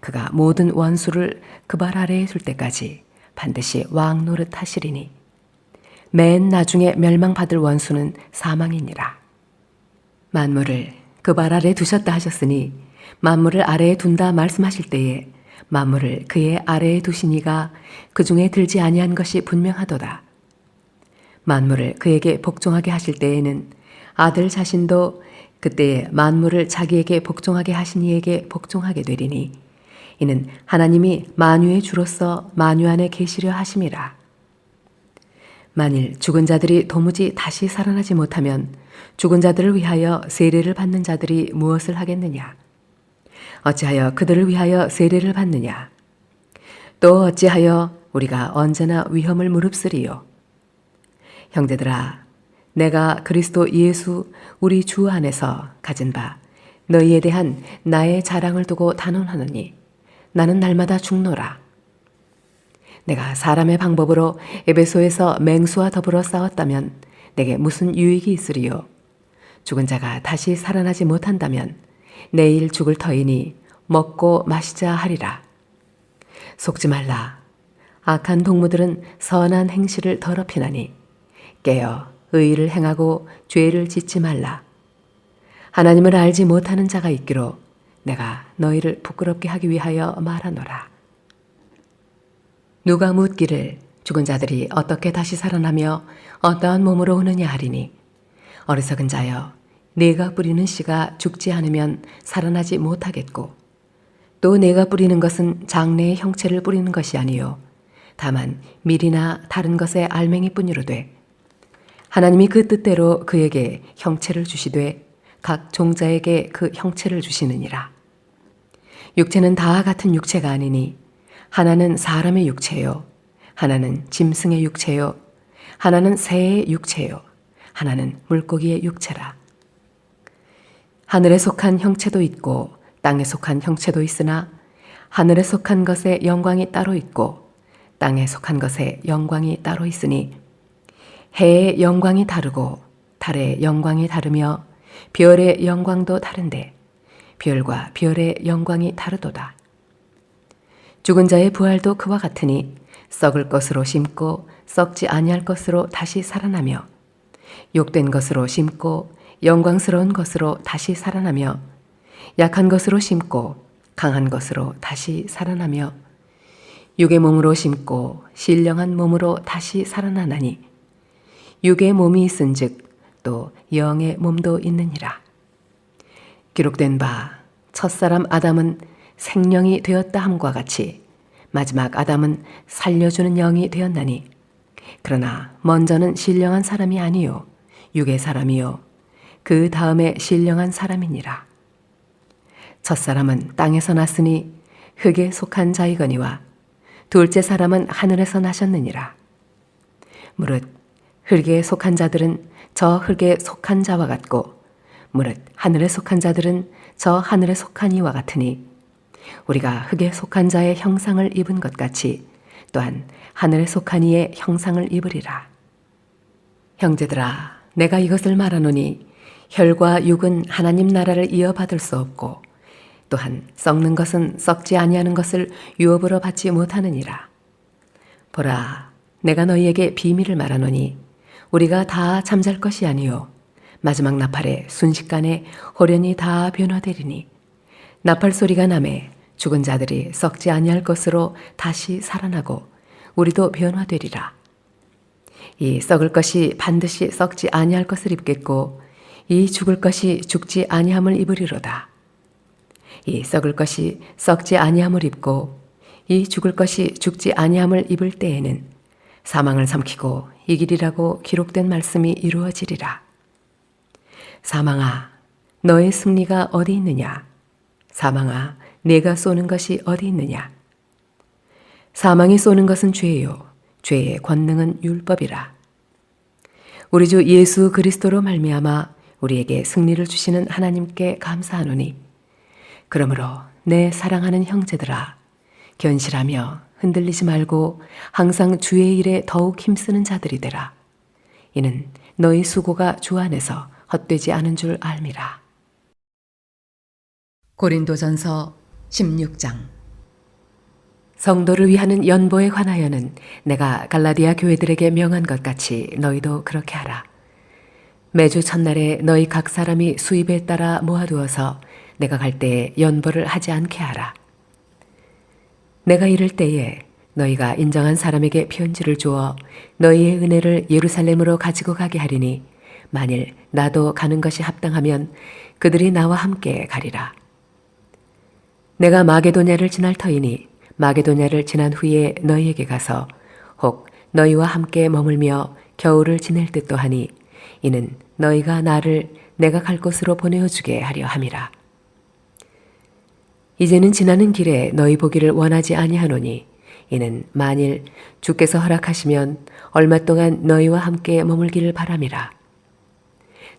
그가 모든 원수를 그 발 아래에 둘 때까지 반드시 왕 노릇하시리니 맨 나중에 멸망받을 원수는 사망이니라. 만물을 그 발 아래 두셨다 하셨으니 만물을 아래에 둔다 말씀하실 때에 만물을 그의 아래에 두시니가 그 중에 들지 아니한 것이 분명하도다. 만물을 그에게 복종하게 하실 때에는 아들 자신도 그때에 만물을 자기에게 복종하게 하신 이에게 복종하게 되리니 이는 하나님이 만유의 주로서 만유 안에 계시려 하심이라. 만일 죽은 자들이 도무지 다시 살아나지 못하면 죽은 자들을 위하여 세례를 받는 자들이 무엇을 하겠느냐? 어찌하여 그들을 위하여 세례를 받느냐? 또 어찌하여 우리가 언제나 위험을 무릅쓰리요? 형제들아, 내가 그리스도 예수 우리 주 안에서 가진 바 너희에 대한 나의 자랑을 두고 단언하노니 나는 날마다 죽노라. 내가 사람의 방법으로 에베소에서 맹수와 더불어 싸웠다면 내게 무슨 유익이 있으리요? 죽은 자가 다시 살아나지 못한다면 내일 죽을 터이니 먹고 마시자 하리라. 속지 말라. 악한 동무들은 선한 행실을 더럽히나니 깨어 의를 행하고 죄를 짓지 말라. 하나님을 알지 못하는 자가 있기로 내가 너희를 부끄럽게 하기 위하여 말하노라. 누가 묻기를 죽은 자들이 어떻게 다시 살아나며 어떠한 몸으로 오느냐 하리니 어리석은 자여 네가 뿌리는 씨가 죽지 않으면 살아나지 못하겠고 또 네가 뿌리는 것은 장래의 형체를 뿌리는 것이 아니요 다만 밀이나 다른 것의 알맹이뿐이로되 하나님이 그 뜻대로 그에게 형체를 주시되 각 종자에게 그 형체를 주시느니라. 육체는 다 같은 육체가 아니니 하나는 사람의 육체요 하나는 짐승의 육체요 하나는 새의 육체요 하나는 물고기의 육체라. 하늘에 속한 형체도 있고 땅에 속한 형체도 있으나 하늘에 속한 것의 영광이 따로 있고 땅에 속한 것의 영광이 따로 있으니 해의 영광이 다르고 달의 영광이 다르며 별의 영광도 다른데 별과 별의 영광이 다르도다. 죽은 자의 부활도 그와 같으니 썩을 것으로 심고 썩지 아니할 것으로 다시 살아나며 욕된 것으로 심고 영광스러운 것으로 다시 살아나며 약한 것으로 심고 강한 것으로 다시 살아나며 육의 몸으로 심고 신령한 몸으로 다시 살아나나니 육의 몸이 있은즉 또 영의 몸도 있느니라. 기록된 바 첫사람 아담은 생령이 되었다 함과 같이 마지막 아담은 살려주는 영이 되었나니 그러나 먼저는 신령한 사람이 아니요 육의 사람이요 그 다음에 신령한 사람이니라. 첫사람은 땅에서 났으니 흙에 속한 자이거니와 둘째 사람은 하늘에서 나셨느니라. 무릇 흙에 속한 자들은 저 흙에 속한 자와 같고 무릇 하늘에 속한 자들은 저 하늘에 속한 이와 같으니 우리가 흙에 속한 자의 형상을 입은 것 같이 또한 하늘에 속한 이의 형상을 입으리라. 형제들아, 내가 이것을 말하노니 혈과 육은 하나님 나라를 이어받을 수 없고 또한 썩는 것은 썩지 아니하는 것을 유업으로 받지 못하느니라. 보라, 내가 너희에게 비밀을 말하노니 우리가 다 잠잘 것이 아니요 마지막 나팔에 순식간에 호련히 다 변화되리니 나팔 소리가 나매 죽은 자들이 썩지 아니할 것으로 다시 살아나고 우리도 변화되리라. 이 썩을 것이 반드시 썩지 아니할 것을 입겠고 이 죽을 것이 죽지 아니함을 입으리로다. 이 썩을 것이 썩지 아니함을 입고 이 죽을 것이 죽지 아니함을 입을 때에는 사망을 삼키고 이기리라고 기록된 말씀이 이루어지리라. 사망아, 너의 승리가 어디 있느냐? 사망아, 내가 쏘는 것이 어디 있느냐? 사망이 쏘는 것은 죄요, 죄의 권능은 율법이라. 우리 주 예수 그리스도로 말미암아 우리에게 승리를 주시는 하나님께 감사하노니 그러므로 내 사랑하는 형제들아 견실하며 흔들리지 말고 항상 주의 일에 더욱 힘쓰는 자들이 되라. 이는 너희 수고가 주 안에서 헛되지 않은 줄 알미라. 고린도전서 16장. 성도를 위하는 연보에 관하여는 내가 갈라디아 교회들에게 명한 것 같이 너희도 그렇게 하라. 매주 첫날에 너희 각 사람이 수입에 따라 모아두어서 내가 갈 때에 연보를 하지 않게 하라. 내가 이를 때에 너희가 인정한 사람에게 편지를 주어 너희의 은혜를 예루살렘으로 가지고 가게 하리니 만일 나도 가는 것이 합당하면 그들이 나와 함께 가리라. 내가 마게도냐를 지날 터이니 마게도냐를 지난 후에 너희에게 가서 혹 너희와 함께 머물며 겨울을 지낼 듯도 하니 이는 너희가 나를 내가 갈 곳으로 보내어 주게 하려 함이라. 이제는 지나는 길에 너희 보기를 원하지 아니하노니 이는 만일 주께서 허락하시면 얼마 동안 너희와 함께 머물기를 바람이라.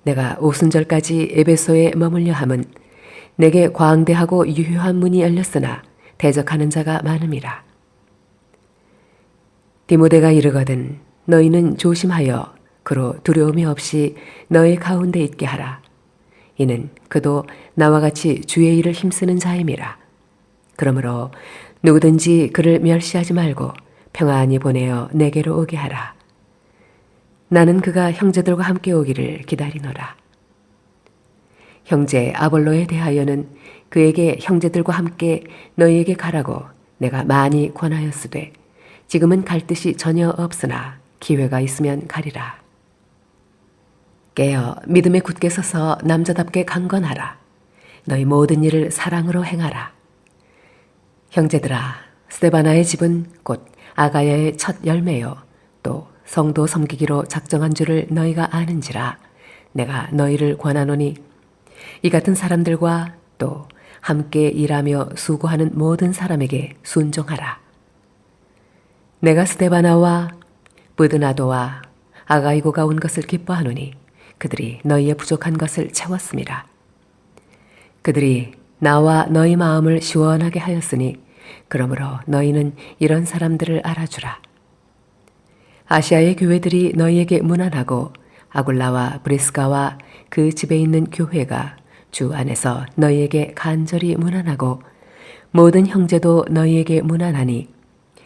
내가 오순절까지 에베소에 머물려 함은 내게 광대하고 유효한 문이 열렸으나 대적하는 자가 많음이라. 디모데가 이르거든 너희는 조심하여 그로 두려움이 없이 너희 가운데 있게 하라. 이는 그도 나와 같이 주의 일을 힘쓰는 자임이라. 그러므로 누구든지 그를 멸시하지 말고 평안히 보내어 내게로 오게 하라. 나는 그가 형제들과 함께 오기를 기다리노라. 형제 아볼로에 대하여는 그에게 형제들과 함께 너희에게 가라고 내가 많이 권하였으되 지금은 갈 뜻이 전혀 없으나 기회가 있으면 가리라. 깨어 믿음에 굳게 서서 남자답게 강건하라. 너희 모든 일을 사랑으로 행하라. 형제들아, 스데바나의 집은 곧 아가야의 첫 열매요 또 성도 섬기기로 작정한 줄을 너희가 아는지라. 내가 너희를 권하노니 이 같은 사람들과 또 함께 일하며 수고하는 모든 사람에게 순종하라. 내가 스데바나와 브드나도와 아가이고가 온 것을 기뻐하노니 그들이 너희의 부족한 것을 채웠음이라. 그들이 나와 너희 마음을 시원하게 하였으니 그러므로 너희는 이런 사람들을 알아주라. 아시아의 교회들이 너희에게 문안하고 아굴라와 브리스가와 그 집에 있는 교회가 주 안에서 너희에게 간절히 문안하고 모든 형제도 너희에게 문안하니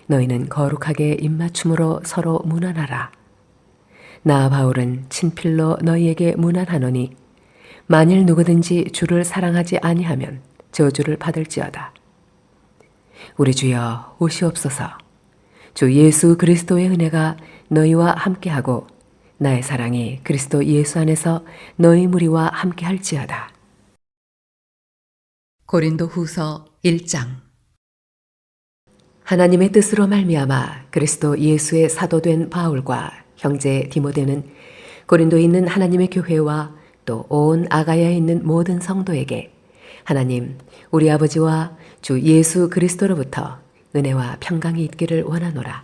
너희는 거룩하게 입맞춤으로 서로 문안하라. 나 바울은 친필로 너희에게 문안하노니 만일 누구든지 주를 사랑하지 아니하면 저주를 받을지어다. 우리 주여 오시옵소서. 주 예수 그리스도의 은혜가 너희와 함께하고 나의 사랑이 그리스도 예수 안에서 너희 무리와 함께할지어다. 고린도 후서 1장. 하나님의 뜻으로 말미암아 그리스도 예수의 사도된 바울과 형제 디모데는 고린도에 있는 하나님의 교회와 또 온 아가야에 있는 모든 성도에게 하나님 우리 아버지와 주 예수 그리스도로부터 은혜와 평강이 있기를 원하노라.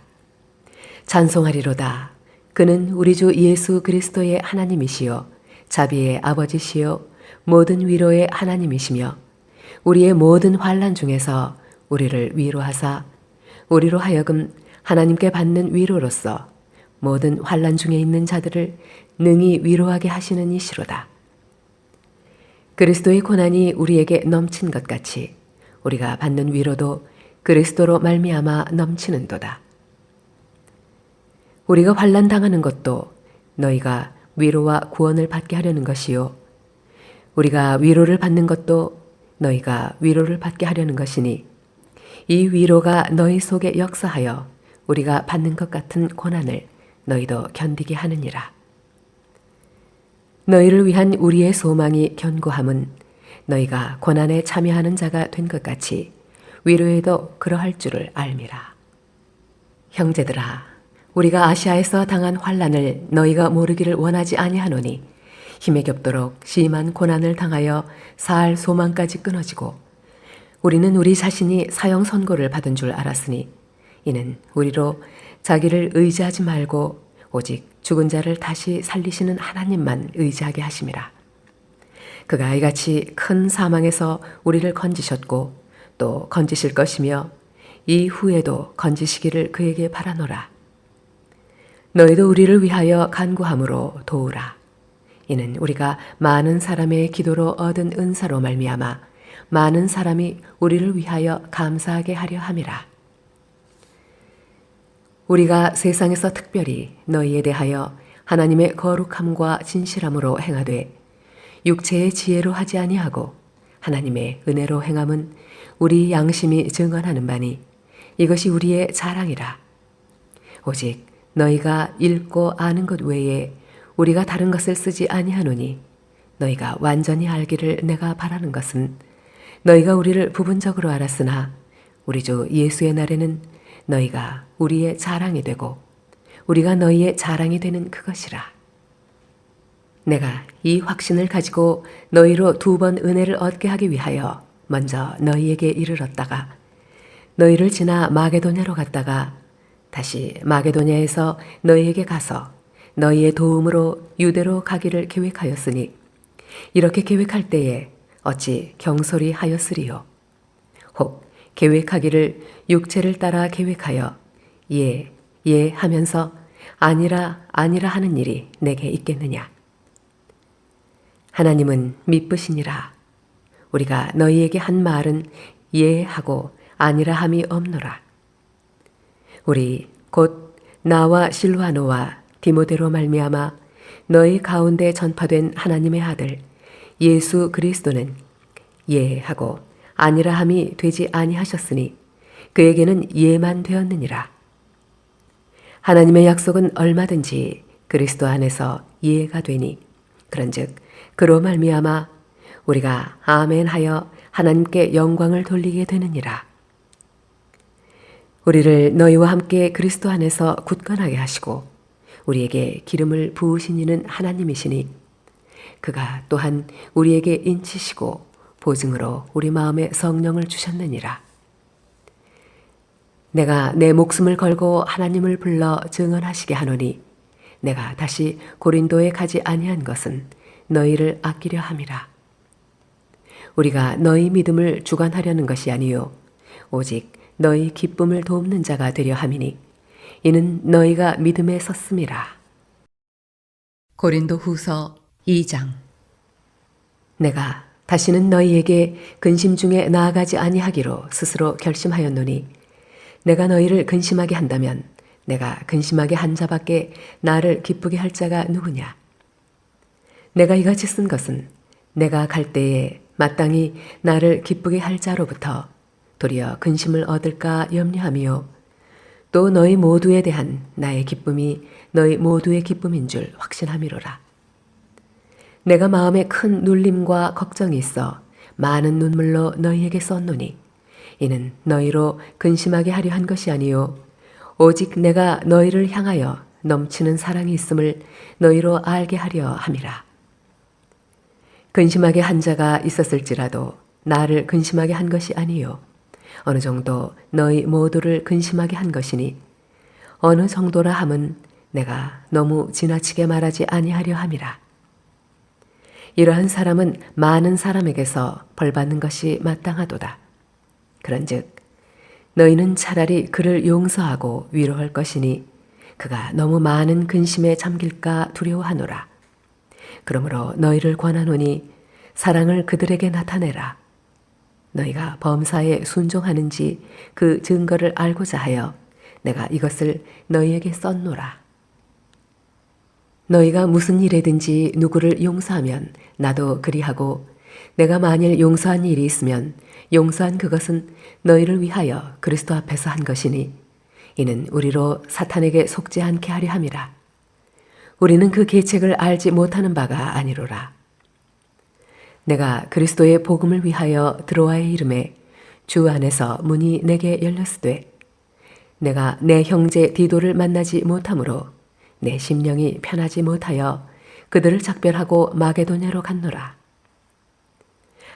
찬송하리로다. 그는 우리 주 예수 그리스도의 하나님이시요 자비의 아버지시요 모든 위로의 하나님이시며 우리의 모든 환난 중에서 우리를 위로하사 우리로 하여금 하나님께 받는 위로로서 모든 환난 중에 있는 자들을 능히 위로하게 하시는 이시로다. 그리스도의 고난이 우리에게 넘친 것 같이 우리가 받는 위로도 그리스도로 말미암아 넘치는도다. 우리가 환난 당하는 것도 너희가 위로와 구원을 받게 하려는 것이요 우리가 위로를 받는 것도 너희가 위로를 받게 하려는 것이니 이 위로가 너희 속에 역사하여 우리가 받는 것 같은 고난을 너희도 견디게 하느니라. 너희를 위한 우리의 소망이 견고함은 너희가 고난에 참여하는 자가 된 것 같이 위로에도 그러할 줄을 알미라. 형제들아, 우리가 아시아에서 당한 환난을 너희가 모르기를 원하지 아니하노니 힘에 겹도록 심한 고난을 당하여 살 소망까지 끊어지고 우리는 우리 자신이 사형 선고를 받은 줄 알았으니 이는 우리로 자기를 의지하지 말고 오직 죽은 자를 다시 살리시는 하나님만 의지하게 하심이라. 그가 이같이 큰 사망에서 우리를 건지셨고 또 건지실 것이며 이후에도 건지시기를 그에게 바라노라. 너희도 우리를 위하여 간구함으로 도우라. 이는 우리가 많은 사람의 기도로 얻은 은사로 말미암아 많은 사람이 우리를 위하여 감사하게 하려 함이라. 우리가 세상에서 특별히 너희에 대하여 하나님의 거룩함과 진실함으로 행하되 육체의 지혜로 하지 아니하고 하나님의 은혜로 행함은 우리 양심이 증언하는 바니 이것이 우리의 자랑이라. 오직 너희가 읽고 아는 것 외에 우리가 다른 것을 쓰지 아니하노니 너희가 완전히 알기를 내가 바라는 것은 너희가 우리를 부분적으로 알았으나 우리 주 예수의 날에는 너희가 우리의 자랑이 되고 우리가 너희의 자랑이 되는 그것이라. 내가 이 확신을 가지고 너희로 2번 은혜를 얻게 하기 위하여 먼저 너희에게 이르렀다가 너희를 지나 마게도냐로 갔다가 다시 마게도냐에서 너희에게 가서 너희의 도움으로 유대로 가기를 계획하였으니 이렇게 계획할 때에 어찌 경솔히 하였으리요. 혹 계획하기를 육체를 따라 계획하여 예, 예 하면서 아니라, 아니라 하는 일이 내게 있겠느냐. 하나님은 미쁘시니라. 우리가 너희에게 한 말은 예 하고 아니라 함이 없노라. 우리 곧 나와 실와노와 디모데로 말미암아 너희 가운데 전파된 하나님의 아들 예수 그리스도는 예 하고 아니라 함이 되지 아니하셨으니 그에게는 예만 되었느니라. 하나님의 약속은 얼마든지 그리스도 안에서 예가 되니 그런즉 그로 말미암아 우리가 아멘 하여 하나님께 영광을 돌리게 되느니라. 우리를 너희와 함께 그리스도 안에서 굳건하게 하시고 우리에게 기름을 부으신 이는 하나님이시니 그가 또한 우리에게 인치시고 보증으로 우리 마음에 성령을 주셨느니라. 내가 내 목숨을 걸고 하나님을 불러 증언하시게 하노니 내가 다시 고린도에 가지 아니한 것은 너희를 아끼려 함이라. 우리가 너희 믿음을 주관하려는 것이 아니요 오직 너희 기쁨을 돕는 자가 되려 함이니 이는 너희가 믿음에 섰음이라. 고린도 후서 2장. 내가 다시는 너희에게 근심 중에 나아가지 아니하기로 스스로 결심하였노니 내가 너희를 근심하게 한다면 내가 근심하게 한 자밖에 나를 기쁘게 할 자가 누구냐. 내가 이같이 쓴 것은 내가 갈 때에 마땅히 나를 기쁘게 할 자로부터 도리어 근심을 얻을까 염려하며 또 너희 모두에 대한 나의 기쁨이 너희 모두의 기쁨인 줄 확신함이로라. 내가 마음에 큰 눌림과 걱정이 있어 많은 눈물로 너희에게 썼노니 이는 너희로 근심하게 하려 한 것이 아니요 오직 내가 너희를 향하여 넘치는 사랑이 있음을 너희로 알게 하려 함이라. 근심하게 한 자가 있었을지라도 나를 근심하게 한 것이 아니요 어느 정도 너희 모두를 근심하게 한 것이니 어느 정도라 함은 내가 너무 지나치게 말하지 아니하려 함이라. 이러한 사람은 많은 사람에게서 벌받는 것이 마땅하도다. 그런즉 너희는 차라리 그를 용서하고 위로할 것이니 그가 너무 많은 근심에 잠길까 두려워하노라. 그러므로 너희를 권하노니 사랑을 그들에게 나타내라. 너희가 범사에 순종하는지 그 증거를 알고자 하여 내가 이것을 너희에게 썼노라. 너희가 무슨 일에든지 누구를 용서하면 나도 그리하고 내가 만일 용서한 일이 있으면 용서한 그것은 너희를 위하여 그리스도 앞에서 한 것이니 이는 우리로 사탄에게 속지 않게 하려 함이라. 우리는 그 계책을 알지 못하는 바가 아니로라. 내가 그리스도의 복음을 위하여 드로아에 이름에 주 안에서 문이 내게 열렸으되 내가 내 형제 디도를 만나지 못하므로 내 심령이 편하지 못하여 그들을 작별하고 마게도냐로 갔노라.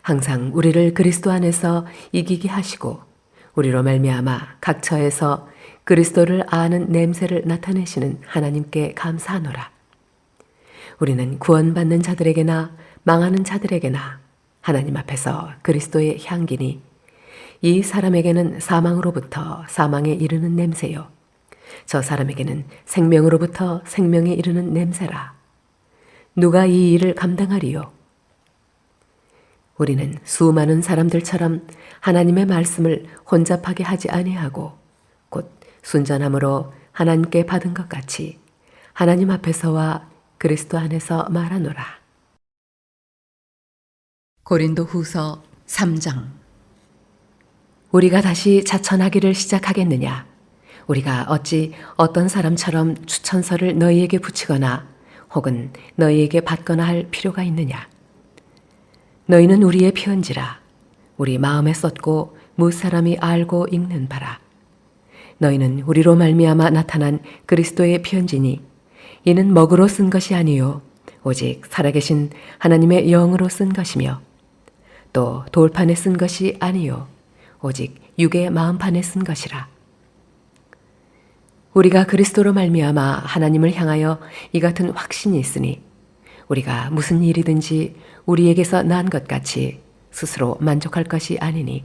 항상 우리를 그리스도 안에서 이기게 하시고 우리로 말미암아 각 처에서 그리스도를 아는 냄새를 나타내시는 하나님께 감사하노라. 우리는 구원받는 자들에게나 망하는 자들에게나 하나님 앞에서 그리스도의 향기니 이 사람에게는 사망으로부터 사망에 이르는 냄새요 저 사람에게는 생명으로부터 생명에 이르는 냄새라. 누가 이 일을 감당하리요? 우리는 수많은 사람들처럼 하나님의 말씀을 혼잡하게 하지 아니하고 곧 순전함으로 하나님께 받은 것 같이 하나님 앞에서와 그리스도 안에서 말하노라. 고린도 후서 3장. 우리가 다시 자천하기를 시작하겠느냐? 우리가 어찌 어떤 사람처럼 추천서를 너희에게 붙이거나 혹은 너희에게 받거나 할 필요가 있느냐? 너희는 우리의 편지라. 우리 마음에 썼고 무사람이 알고 읽는 바라. 너희는 우리로 말미암아 나타난 그리스도의 편지니 이는 먹으로 쓴 것이 아니요 오직 살아계신 하나님의 영으로 쓴 것이며 또 돌판에 쓴 것이 아니요 오직 육의 마음판에 쓴 것이라. 우리가 그리스도로 말미암아 하나님을 향하여 이 같은 확신이 있으니 우리가 무슨 일이든지 우리에게서 난 것 같이 스스로 만족할 것이 아니니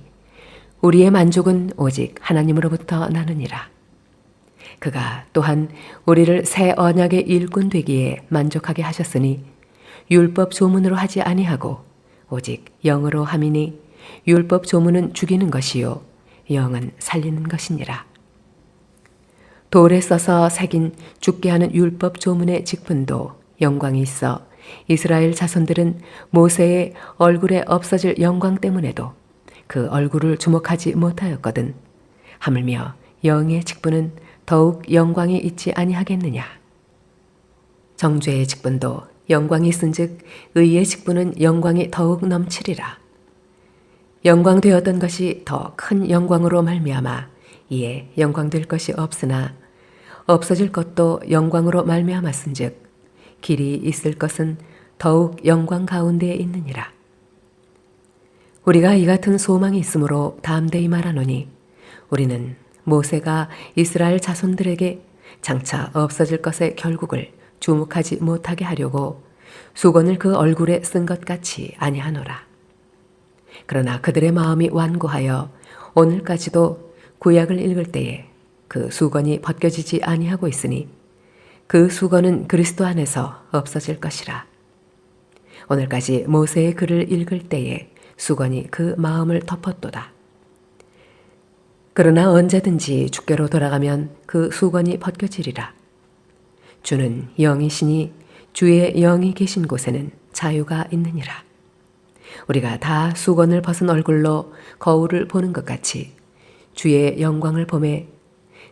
우리의 만족은 오직 하나님으로부터 나느니라. 그가 또한 우리를 새 언약의 일꾼 되기에 만족하게 하셨으니 율법 조문으로 하지 아니하고 오직 영으로 함이니 율법 조문은 죽이는 것이요 영은 살리는 것이니라. 돌에 써서 새긴 죽게 하는 율법 조문의 직분도 영광이 있어 이스라엘 자손들은 모세의 얼굴에 없어질 영광 때문에도 그 얼굴을 주목하지 못하였거든. 하물며 영의 직분은 더욱 영광이 있지 아니하겠느냐. 정죄의 직분도 영광이 있은즉 의의 직분은 영광이 더욱 넘치리라. 영광되었던 것이 더 큰 영광으로 말미암아 이에 영광될 것이 없으나 없어질 것도 영광으로 말미암았은즉 길이 있을 것은 더욱 영광 가운데에 있느니라. 우리가 이 같은 소망이 있으므로 담대히 말하노니 우리는 모세가 이스라엘 자손들에게 장차 없어질 것의 결국을 주목하지 못하게 하려고 수건을 그 얼굴에 쓴 것 같이 아니하노라. 그러나 그들의 마음이 완고하여 오늘까지도 구약을 읽을 때에 그 수건이 벗겨지지 아니하고 있으니 그 수건은 그리스도 안에서 없어질 것이라. 오늘까지 모세의 글을 읽을 때에 수건이 그 마음을 덮었도다. 그러나 언제든지 주께로 돌아가면 그 수건이 벗겨지리라. 주는 영이시니 주의 영이 계신 곳에는 자유가 있느니라. 우리가 다 수건을 벗은 얼굴로 거울을 보는 것 같이 주의 영광을 보매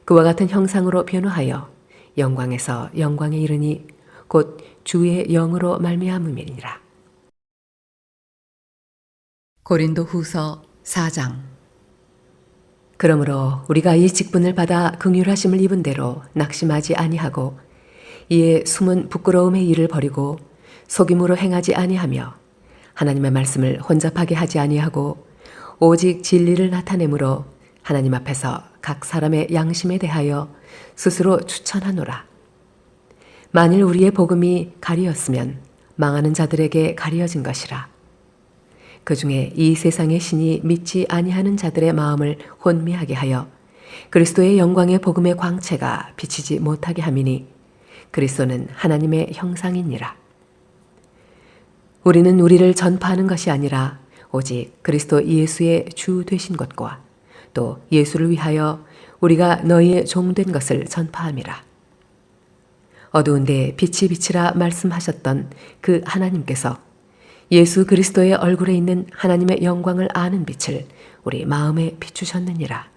그와 같은 형상으로 변화하여 영광에서 영광에 이르니 곧 주의 영으로 말미암음이니라. 고린도 후서 4장. 그러므로 우리가 이 직분을 받아 긍휼하심을 입은 대로 낙심하지 아니하고 이에 숨은 부끄러움의 일을 버리고 속임으로 행하지 아니하며 하나님의 말씀을 혼잡하게 하지 아니하고 오직 진리를 나타내므로 하나님 앞에서 각 사람의 양심에 대하여 스스로 추천하노라. 만일 우리의 복음이 가리었으면 망하는 자들에게 가리어진 것이라. 그 중에 이 세상의 신이 믿지 아니하는 자들의 마음을 혼미하게 하여 그리스도의 영광의 복음의 광채가 비치지 못하게 함이니 그리스도는 하나님의 형상이니라. 우리는 우리를 전파하는 것이 아니라 오직 그리스도 예수의 주 되신 것과 또 예수를 위하여 우리가 너희의 종된 것을 전파함이라. 어두운데 빛이 비치라 말씀하셨던 그 하나님께서 예수 그리스도의 얼굴에 있는 하나님의 영광을 아는 빛을 우리 마음에 비추셨느니라.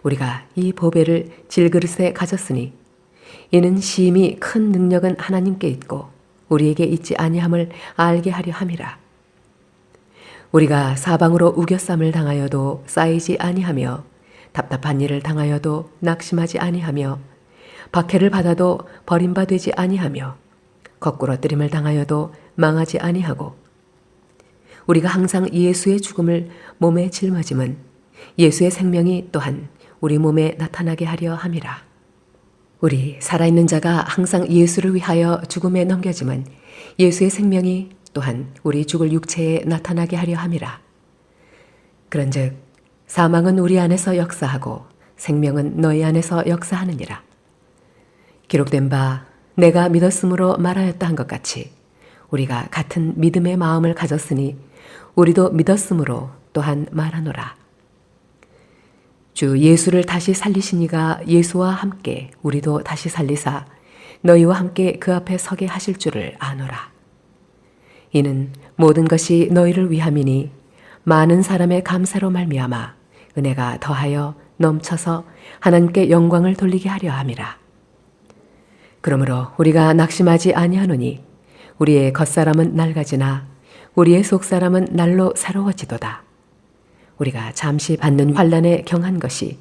우리가 이 보배를 질그릇에 가졌으니 이는 심히 큰 능력은 하나님께 있고 우리에게 있지 아니함을 알게 하려 함이라. 우리가 사방으로 우겨쌈을 당하여도 쌓이지 아니하며 답답한 일을 당하여도 낙심하지 아니하며 박해를 받아도 버림받지 아니하며 거꾸러뜨림을 당하여도 망하지 아니하고 우리가 항상 예수의 죽음을 몸에 짊어짐은 예수의 생명이 또한 우리 몸에 나타나게 하려 함이라. 우리 살아있는 자가 항상 예수를 위하여 죽음에 넘겨짐은 예수의 생명이 또한 우리 죽을 육체에 나타나게 하려 함이라. 그런즉 사망은 우리 안에서 역사하고 생명은 너희 안에서 역사하느니라. 기록된 바 내가 믿었으므로 말하였다 한 것 같이 우리가 같은 믿음의 마음을 가졌으니 우리도 믿었으므로 또한 말하노라. 주 예수를 다시 살리시니가 예수와 함께 우리도 다시 살리사 너희와 함께 그 앞에 서게 하실 줄을 아노라. 이는 모든 것이 너희를 위함이니 많은 사람의 감사로 말미암아 은혜가 더하여 넘쳐서 하나님께 영광을 돌리게 하려 함이라. 그러므로 우리가 낙심하지 아니하노니 우리의 겉사람은 낡아지나 우리의 속사람은 날로 새로워지도다. 우리가 잠시 받는 환난에 경한 것이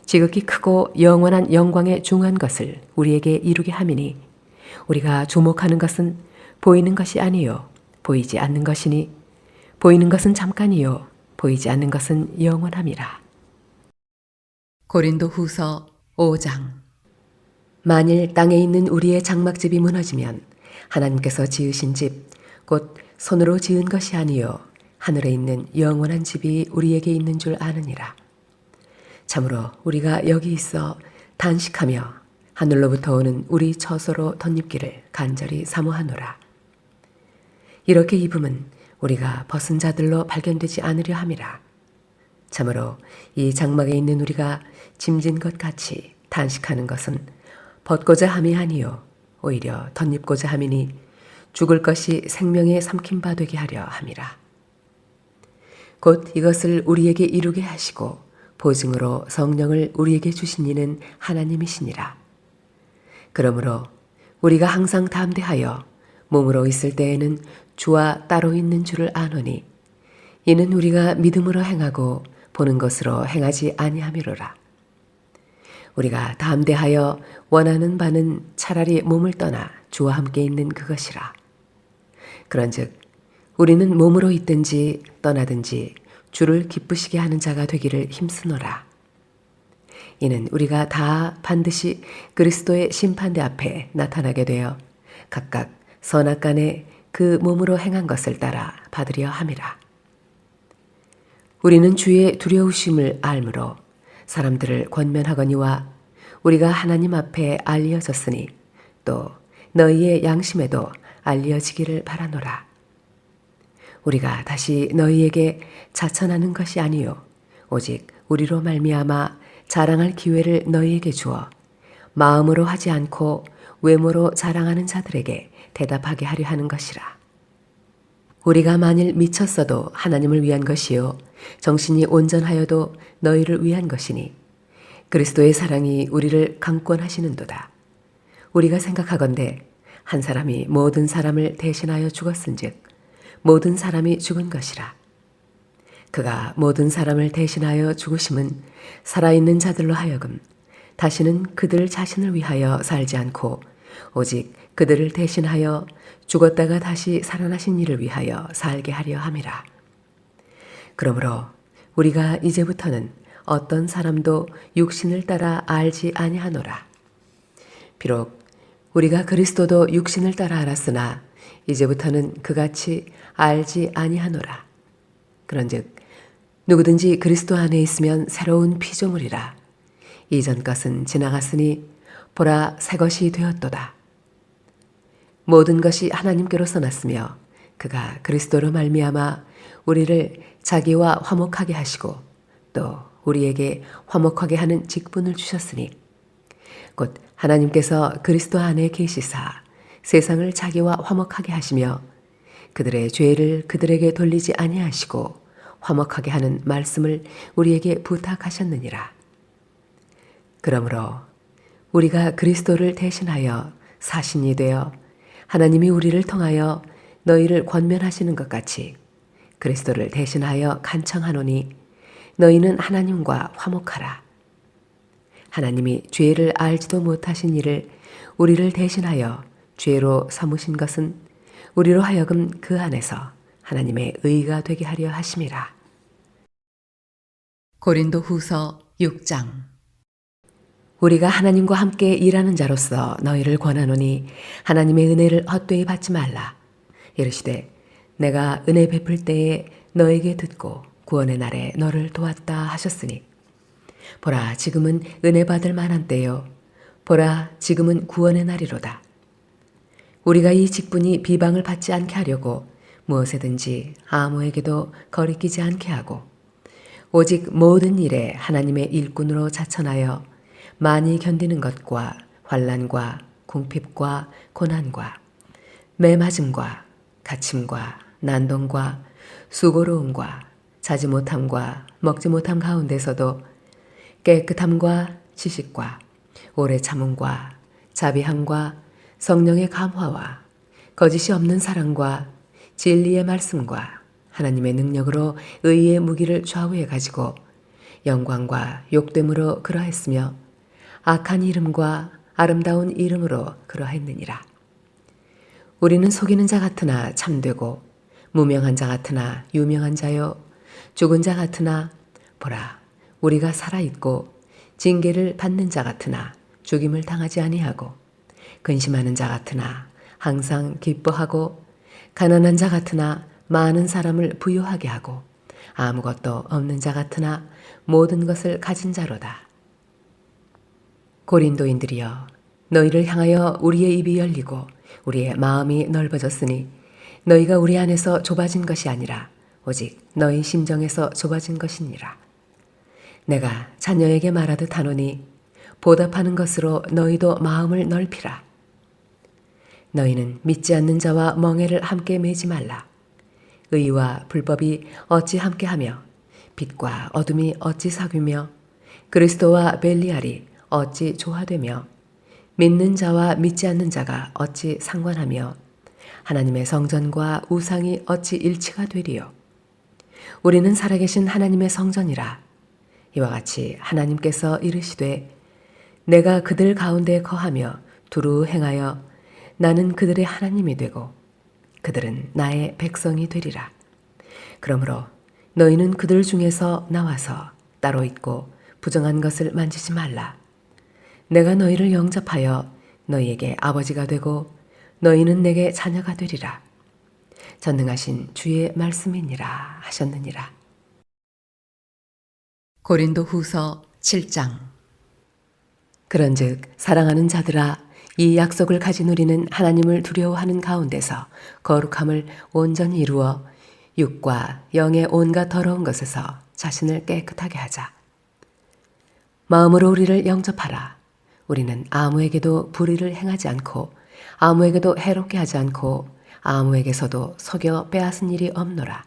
지극히 크고 영원한 영광에 중한 것을 우리에게 이루게 함이니 우리가 주목하는 것은 보이는 것이 아니요 보이지 않는 것이니 보이는 것은 잠깐이요 보이지 않는 것은 영원함이라. 고린도 후서 5장. 만일 땅에 있는 우리의 장막집이 무너지면 하나님께서 지으신 집, 곧 손으로 지은 것이 아니요 하늘에 있는 영원한 집이 우리에게 있는 줄 아느니라. 참으로 우리가 여기 있어 단식하며 하늘로부터 오는 우리 처소로 덧입기를 간절히 사모하노라. 이렇게 입음은 우리가 벗은 자들로 발견되지 않으려 함이라. 참으로 이 장막에 있는 우리가 짐진 것 같이 단식하는 것은 벗고자 함이 아니요 오히려 덧입고자 함이니 죽을 것이 생명에 삼킨 바 되게 하려 함이라. 곧 이것을 우리에게 이루게 하시고 보증으로 성령을 우리에게 주신 이는 하나님이시니라. 그러므로 우리가 항상 담대하여 몸으로 있을 때에는 주와 따로 있는 줄을 아노니 이는 우리가 믿음으로 행하고 보는 것으로 행하지 아니함이로라. 우리가 담대하여 원하는 바는 차라리 몸을 떠나 주와 함께 있는 그것이라. 그런즉 우리는 몸으로 있든지 떠나든지 주를 기쁘시게 하는 자가 되기를 힘쓰노라. 이는 우리가 다 반드시 그리스도의 심판대 앞에 나타나게 되어 각각 선악간에 그 몸으로 행한 것을 따라 받으려 함이라. 우리는 주의 두려우심을 알므로 사람들을 권면하거니와 우리가 하나님 앞에 알려졌으니 또 너희의 양심에도 알려지기를 바라노라. 우리가 다시 너희에게 자천하는 것이 아니요 오직 우리로 말미암아 자랑할 기회를 너희에게 주어 마음으로 하지 않고 외모로 자랑하는 자들에게 대답하게 하려 하는 것이라. 우리가 만일 미쳤어도 하나님을 위한 것이요 정신이 온전하여도 너희를 위한 것이니 그리스도의 사랑이 우리를 강권하시는도다. 우리가 생각하건대 한 사람이 모든 사람을 대신하여 죽었은즉 모든 사람이 죽은 것이라. 그가 모든 사람을 대신하여 죽으심은 살아있는 자들로 하여금 다시는 그들 자신을 위하여 살지 않고 오직 그들을 대신하여 죽었다가 다시 살아나신 이를 위하여 살게 하려 함이라. 그러므로 우리가 이제부터는 어떤 사람도 육신을 따라 알지 아니하노라. 비록 우리가 그리스도도 육신을 따라 알았으나 이제부터는 그같이 알지 아니하노라. 그런즉 누구든지 그리스도 안에 있으면 새로운 피조물이라. 이전 것은 지나갔으니 보라 새 것이 되었도다. 모든 것이 하나님께로서 났으며 그가 그리스도로 말미암아 우리를 자기와 화목하게 하시고 또 우리에게 화목하게 하는 직분을 주셨으니 곧 하나님께서 그리스도 안에 계시사 세상을 자기와 화목하게 하시며 그들의 죄를 그들에게 돌리지 아니하시고 화목하게 하는 말씀을 우리에게 부탁하셨느니라. 그러므로 우리가 그리스도를 대신하여 사신이 되어 하나님이 우리를 통하여 너희를 권면하시는 것 같이 그리스도를 대신하여 간청하노니 너희는 하나님과 화목하라. 하나님이 죄를 알지도 못하신 이를 우리를 대신하여 죄로 삼으신 것은 우리로 하여금 그 안에서 하나님의 의가 되게 하려 하심이라. 고린도 후서 6장. 우리가 하나님과 함께 일하는 자로서 너희를 권하노니 하나님의 은혜를 헛되이 받지 말라. 이르시되 내가 은혜 베풀 때에 너에게 듣고 구원의 날에 너를 도왔다 하셨으니 보라 지금은 은혜 받을 만한 때요 보라 지금은 구원의 날이로다. 우리가 이 직분이 비방을 받지 않게 하려고 무엇에든지 아무에게도 거리끼지 않게 하고 오직 모든 일에 하나님의 일꾼으로 자천하여 많이 견디는 것과 환난과 궁핍과 고난과 매맞음과 갇힘과 난동과 수고로움과 자지 못함과 먹지 못함 가운데서도 깨끗함과 지식과 오래 참음과 자비함과 성령의 감화와 거짓이 없는 사랑과 진리의 말씀과 하나님의 능력으로 의의 무기를 좌우해 가지고 영광과 욕됨으로 그러했으며 악한 이름과 아름다운 이름으로 그러했느니라. 우리는 속이는 자 같으나 참되고 무명한 자 같으나 유명한 자요 죽은 자 같으나 보라 우리가 살아있고 징계를 받는 자 같으나 죽임을 당하지 아니하고 근심하는 자 같으나 항상 기뻐하고 가난한 자 같으나 많은 사람을 부유하게 하고 아무것도 없는 자 같으나 모든 것을 가진 자로다. 고린도인들이여 너희를 향하여 우리의 입이 열리고 우리의 마음이 넓어졌으니 너희가 우리 안에서 좁아진 것이 아니라 오직 너희 심정에서 좁아진 것이니라. 내가 자녀에게 말하듯 하노니 보답하는 것으로 너희도 마음을 넓히라. 너희는 믿지 않는 자와 멍에를 함께 매지 말라. 의와 불법이 어찌 함께하며 빛과 어둠이 어찌 사귀며 그리스도와 벨리알이 어찌 조화되며 믿는 자와 믿지 않는 자가 어찌 상관하며 하나님의 성전과 우상이 어찌 일치가 되리요. 우리는 살아계신 하나님의 성전이라. 이와 같이 하나님께서 이르시되 내가 그들 가운데 거하며 두루 행하여 나는 그들의 하나님이 되고 그들은 나의 백성이 되리라. 그러므로 너희는 그들 중에서 나와서 따로 있고 부정한 것을 만지지 말라. 내가 너희를 영접하여 너희에게 아버지가 되고 너희는 내게 자녀가 되리라. 전능하신 주의 말씀이니라 하셨느니라. 고린도 후서 7장. 그런즉 사랑하는 자들아 이 약속을 가진 우리는 하나님을 두려워하는 가운데서 거룩함을 온전히 이루어 육과 영의 온갖 더러운 것에서 자신을 깨끗하게 하자. 마음으로 우리를 영접하라. 우리는 아무에게도 불의를 행하지 않고 아무에게도 해롭게 하지 않고 아무에게서도 속여 빼앗은 일이 없노라.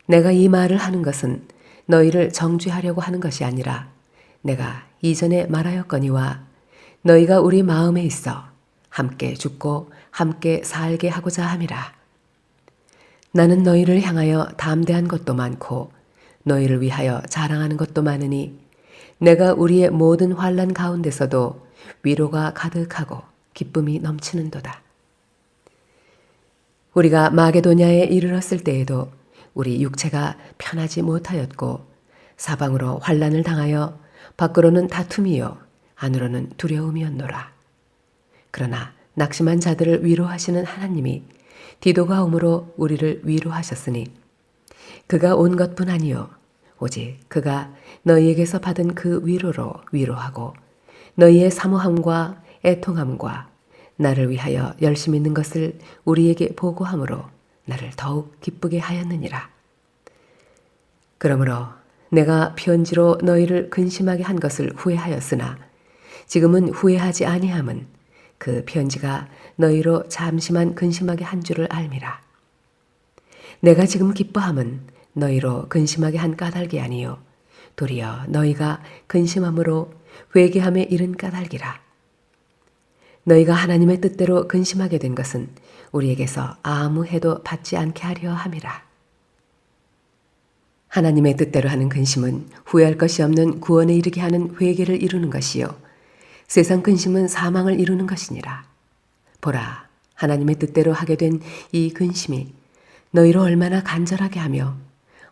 내가 이 말을 하는 것은 너희를 정죄하려고 하는 것이 아니라 내가 이전에 말하였거니와 너희가 우리 마음에 있어 함께 죽고 함께 살게 하고자 함이라. 나는 너희를 향하여 담대한 것도 많고 너희를 위하여 자랑하는 것도 많으니 내가 우리의 모든 환난 가운데서도 위로가 가득하고 기쁨이 넘치는도다. 우리가 마게도냐에 이르렀을 때에도 우리 육체가 편하지 못하였고 사방으로 환난을 당하여 밖으로는 다툼이요 안으로는 두려움이었노라. 그러나 낙심한 자들을 위로하시는 하나님이 디도가 오므로 우리를 위로하셨으니 그가 온 것뿐 아니요 오직 그가 너희에게서 받은 그 위로로 위로하고 너희의 사모함과 애통함과 나를 위하여 열심 있는 것을 우리에게 보고함으로 나를 더욱 기쁘게 하였느니라. 그러므로 내가 편지로 너희를 근심하게 한 것을 후회하였으나 지금은 후회하지 아니함은 그 편지가 너희로 잠시만 근심하게 한 줄을 알미라. 내가 지금 기뻐함은 너희로 근심하게 한 까닭이 아니요 도리어 너희가 근심함으로 회개함에 이른 까닭이라. 너희가 하나님의 뜻대로 근심하게 된 것은 우리에게서 아무 해도 받지 않게 하려 함이라. 하나님의 뜻대로 하는 근심은 후회할 것이 없는 구원에 이르게 하는 회개를 이루는 것이요 세상 근심은 사망을 이루는 것이니라. 보라, 하나님의 뜻대로 하게 된 이 근심이 너희로 얼마나 간절하게 하며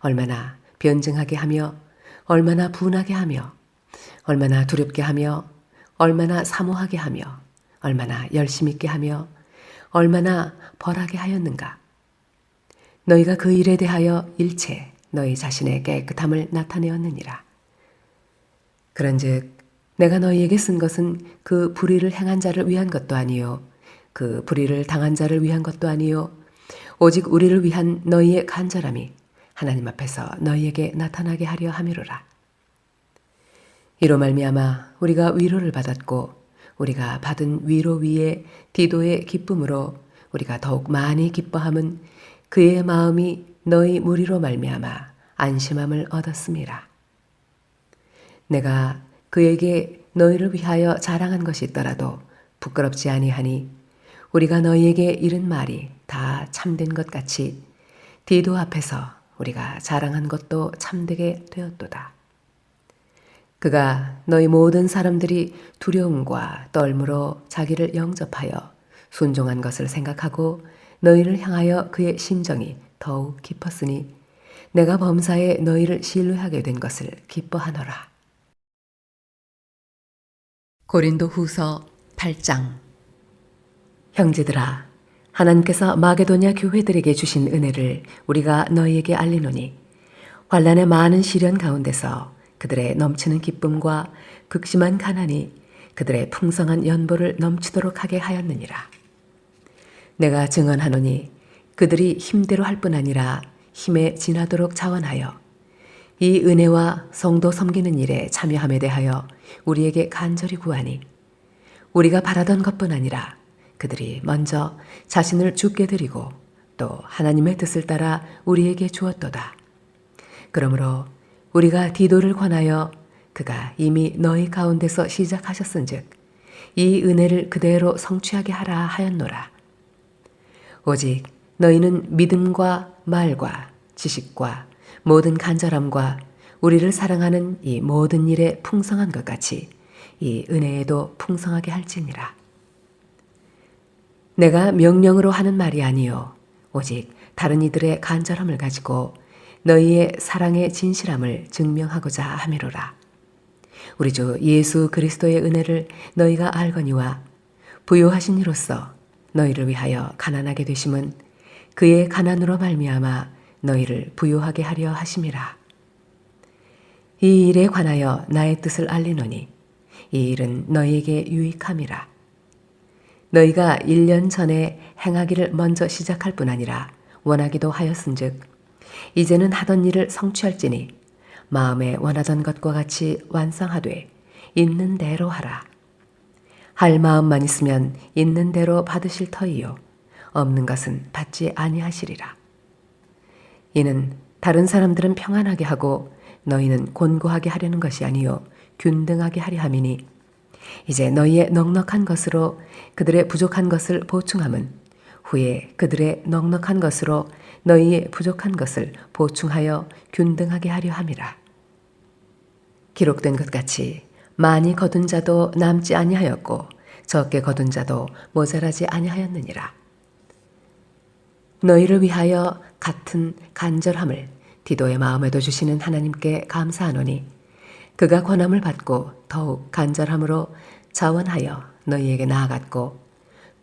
얼마나 변증하게 하며 얼마나 분하게 하며 얼마나 두렵게 하며 얼마나 사모하게 하며 얼마나 열심 있게 하며 얼마나 벌하게 하였는가. 너희가 그 일에 대하여 일체 너희 자신의 깨끗함을 나타내었느니라. 그런즉 내가 너희에게 쓴 것은 그 불의를 행한 자를 위한 것도 아니요 그 불의를 당한 자를 위한 것도 아니요 오직 우리를 위한 너희의 간절함이 하나님 앞에서 너희에게 나타나게 하려 함이로라. 이로 말미암아 우리가 위로를 받았고 우리가 받은 위로 위에 디도의 기쁨으로 우리가 더욱 많이 기뻐함은 그의 마음이 너희 무리로 말미암아 안심함을 얻었음이라. 내가 그에게 너희를 위하여 자랑한 것이 있더라도 부끄럽지 아니하니 우리가 너희에게 이른 말이 다 참된 것 같이 디도 앞에서 우리가 자랑한 것도 참되게 되었도다. 그가 너희 모든 사람들이 두려움과 떨므로 자기를 영접하여 순종한 것을 생각하고 너희를 향하여 그의 심정이 더욱 깊었으니 내가 범사에 너희를 신뢰하게 된 것을 기뻐하노라. 고린도 후서 8장. 형제들아, 하나님께서 마게도냐 교회들에게 주신 은혜를 우리가 너희에게 알리노니 환난의 많은 시련 가운데서 그들의 넘치는 기쁨과 극심한 가난이 그들의 풍성한 연보를 넘치도록 하게 하였느니라. 내가 증언하노니 그들이 힘대로 할 뿐 아니라 힘에 지나도록 자원하여 이 은혜와 성도 섬기는 일에 참여함에 대하여 우리에게 간절히 구하니 우리가 바라던 것뿐 아니라 그들이 먼저 자신을 주께 드리고 또 하나님의 뜻을 따라 우리에게 주었도다. 그러므로 우리가 디도를 권하여 그가 이미 너희 가운데서 시작하셨은즉 이 은혜를 그대로 성취하게 하라 하였노라. 오직 너희는 믿음과 말과 지식과 모든 간절함과 우리를 사랑하는 이 모든 일에 풍성한 것 같이 이 은혜에도 풍성하게 할지니라. 내가 명령으로 하는 말이 아니요 오직 다른 이들의 간절함을 가지고 너희의 사랑의 진실함을 증명하고자 함이로라. 우리 주 예수 그리스도의 은혜를 너희가 알거니와 부요하신 이로써 너희를 위하여 가난하게 되심은 그의 가난으로 말미암아 너희를 부요하게 하려 하심이라. 이 일에 관하여 나의 뜻을 알리노니 이 일은 너희에게 유익함이라. 너희가 1년 전에 행하기를 먼저 시작할 뿐 아니라 원하기도 하였은즉 이제는 하던 일을 성취할지니 마음에 원하던 것과 같이 완성하되 있는 대로 하라. 할 마음만 있으면 있는 대로 받으실 터이요 없는 것은 받지 아니하시리라. 이는 다른 사람들은 평안하게 하고 너희는 곤고하게 하려는 것이 아니요 균등하게 하려 함이니 이제 너희의 넉넉한 것으로 그들의 부족한 것을 보충함은 후에 그들의 넉넉한 것으로 너희의 부족한 것을 보충하여 균등하게 하려 함이라. 기록된 것 같이 많이 거둔 자도 남지 아니하였고 적게 거둔 자도 모자라지 아니하였느니라. 너희를 위하여 같은 간절함을 디도의 마음에도 주시는 하나님께 감사하노니 그가 권함을 받고 더욱 간절함으로 자원하여 너희에게 나아갔고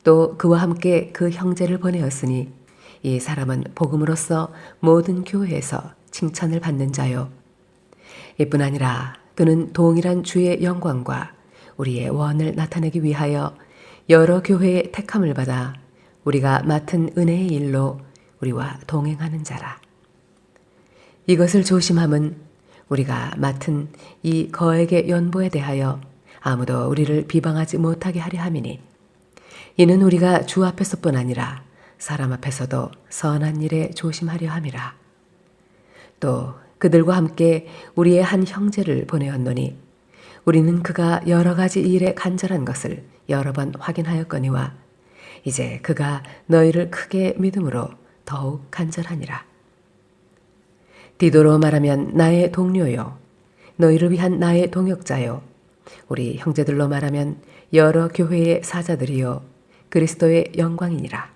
또 그와 함께 그 형제를 보내었으니 이 사람은 복음으로써 모든 교회에서 칭찬을 받는 자요 이뿐 아니라 그는 동일한 주의 영광과 우리의 원을 나타내기 위하여 여러 교회의 택함을 받아 우리가 맡은 은혜의 일로 우리와 동행하는 자라. 이것을 조심함은 우리가 맡은 이 거액의 연보에 대하여 아무도 우리를 비방하지 못하게 하려 함이니 이는 우리가 주 앞에서뿐 아니라 사람 앞에서도 선한 일에 조심하려 함이라. 또 그들과 함께 우리의 한 형제를 보내었노니 우리는 그가 여러 가지 일에 간절한 것을 여러 번 확인하였거니와 이제 그가 너희를 크게 믿음으로 더욱 간절하니라. 디도로 말하면 나의 동료요 너희를 위한 나의 동역자요 우리 형제들로 말하면 여러 교회의 사자들이요 그리스도의 영광이니라.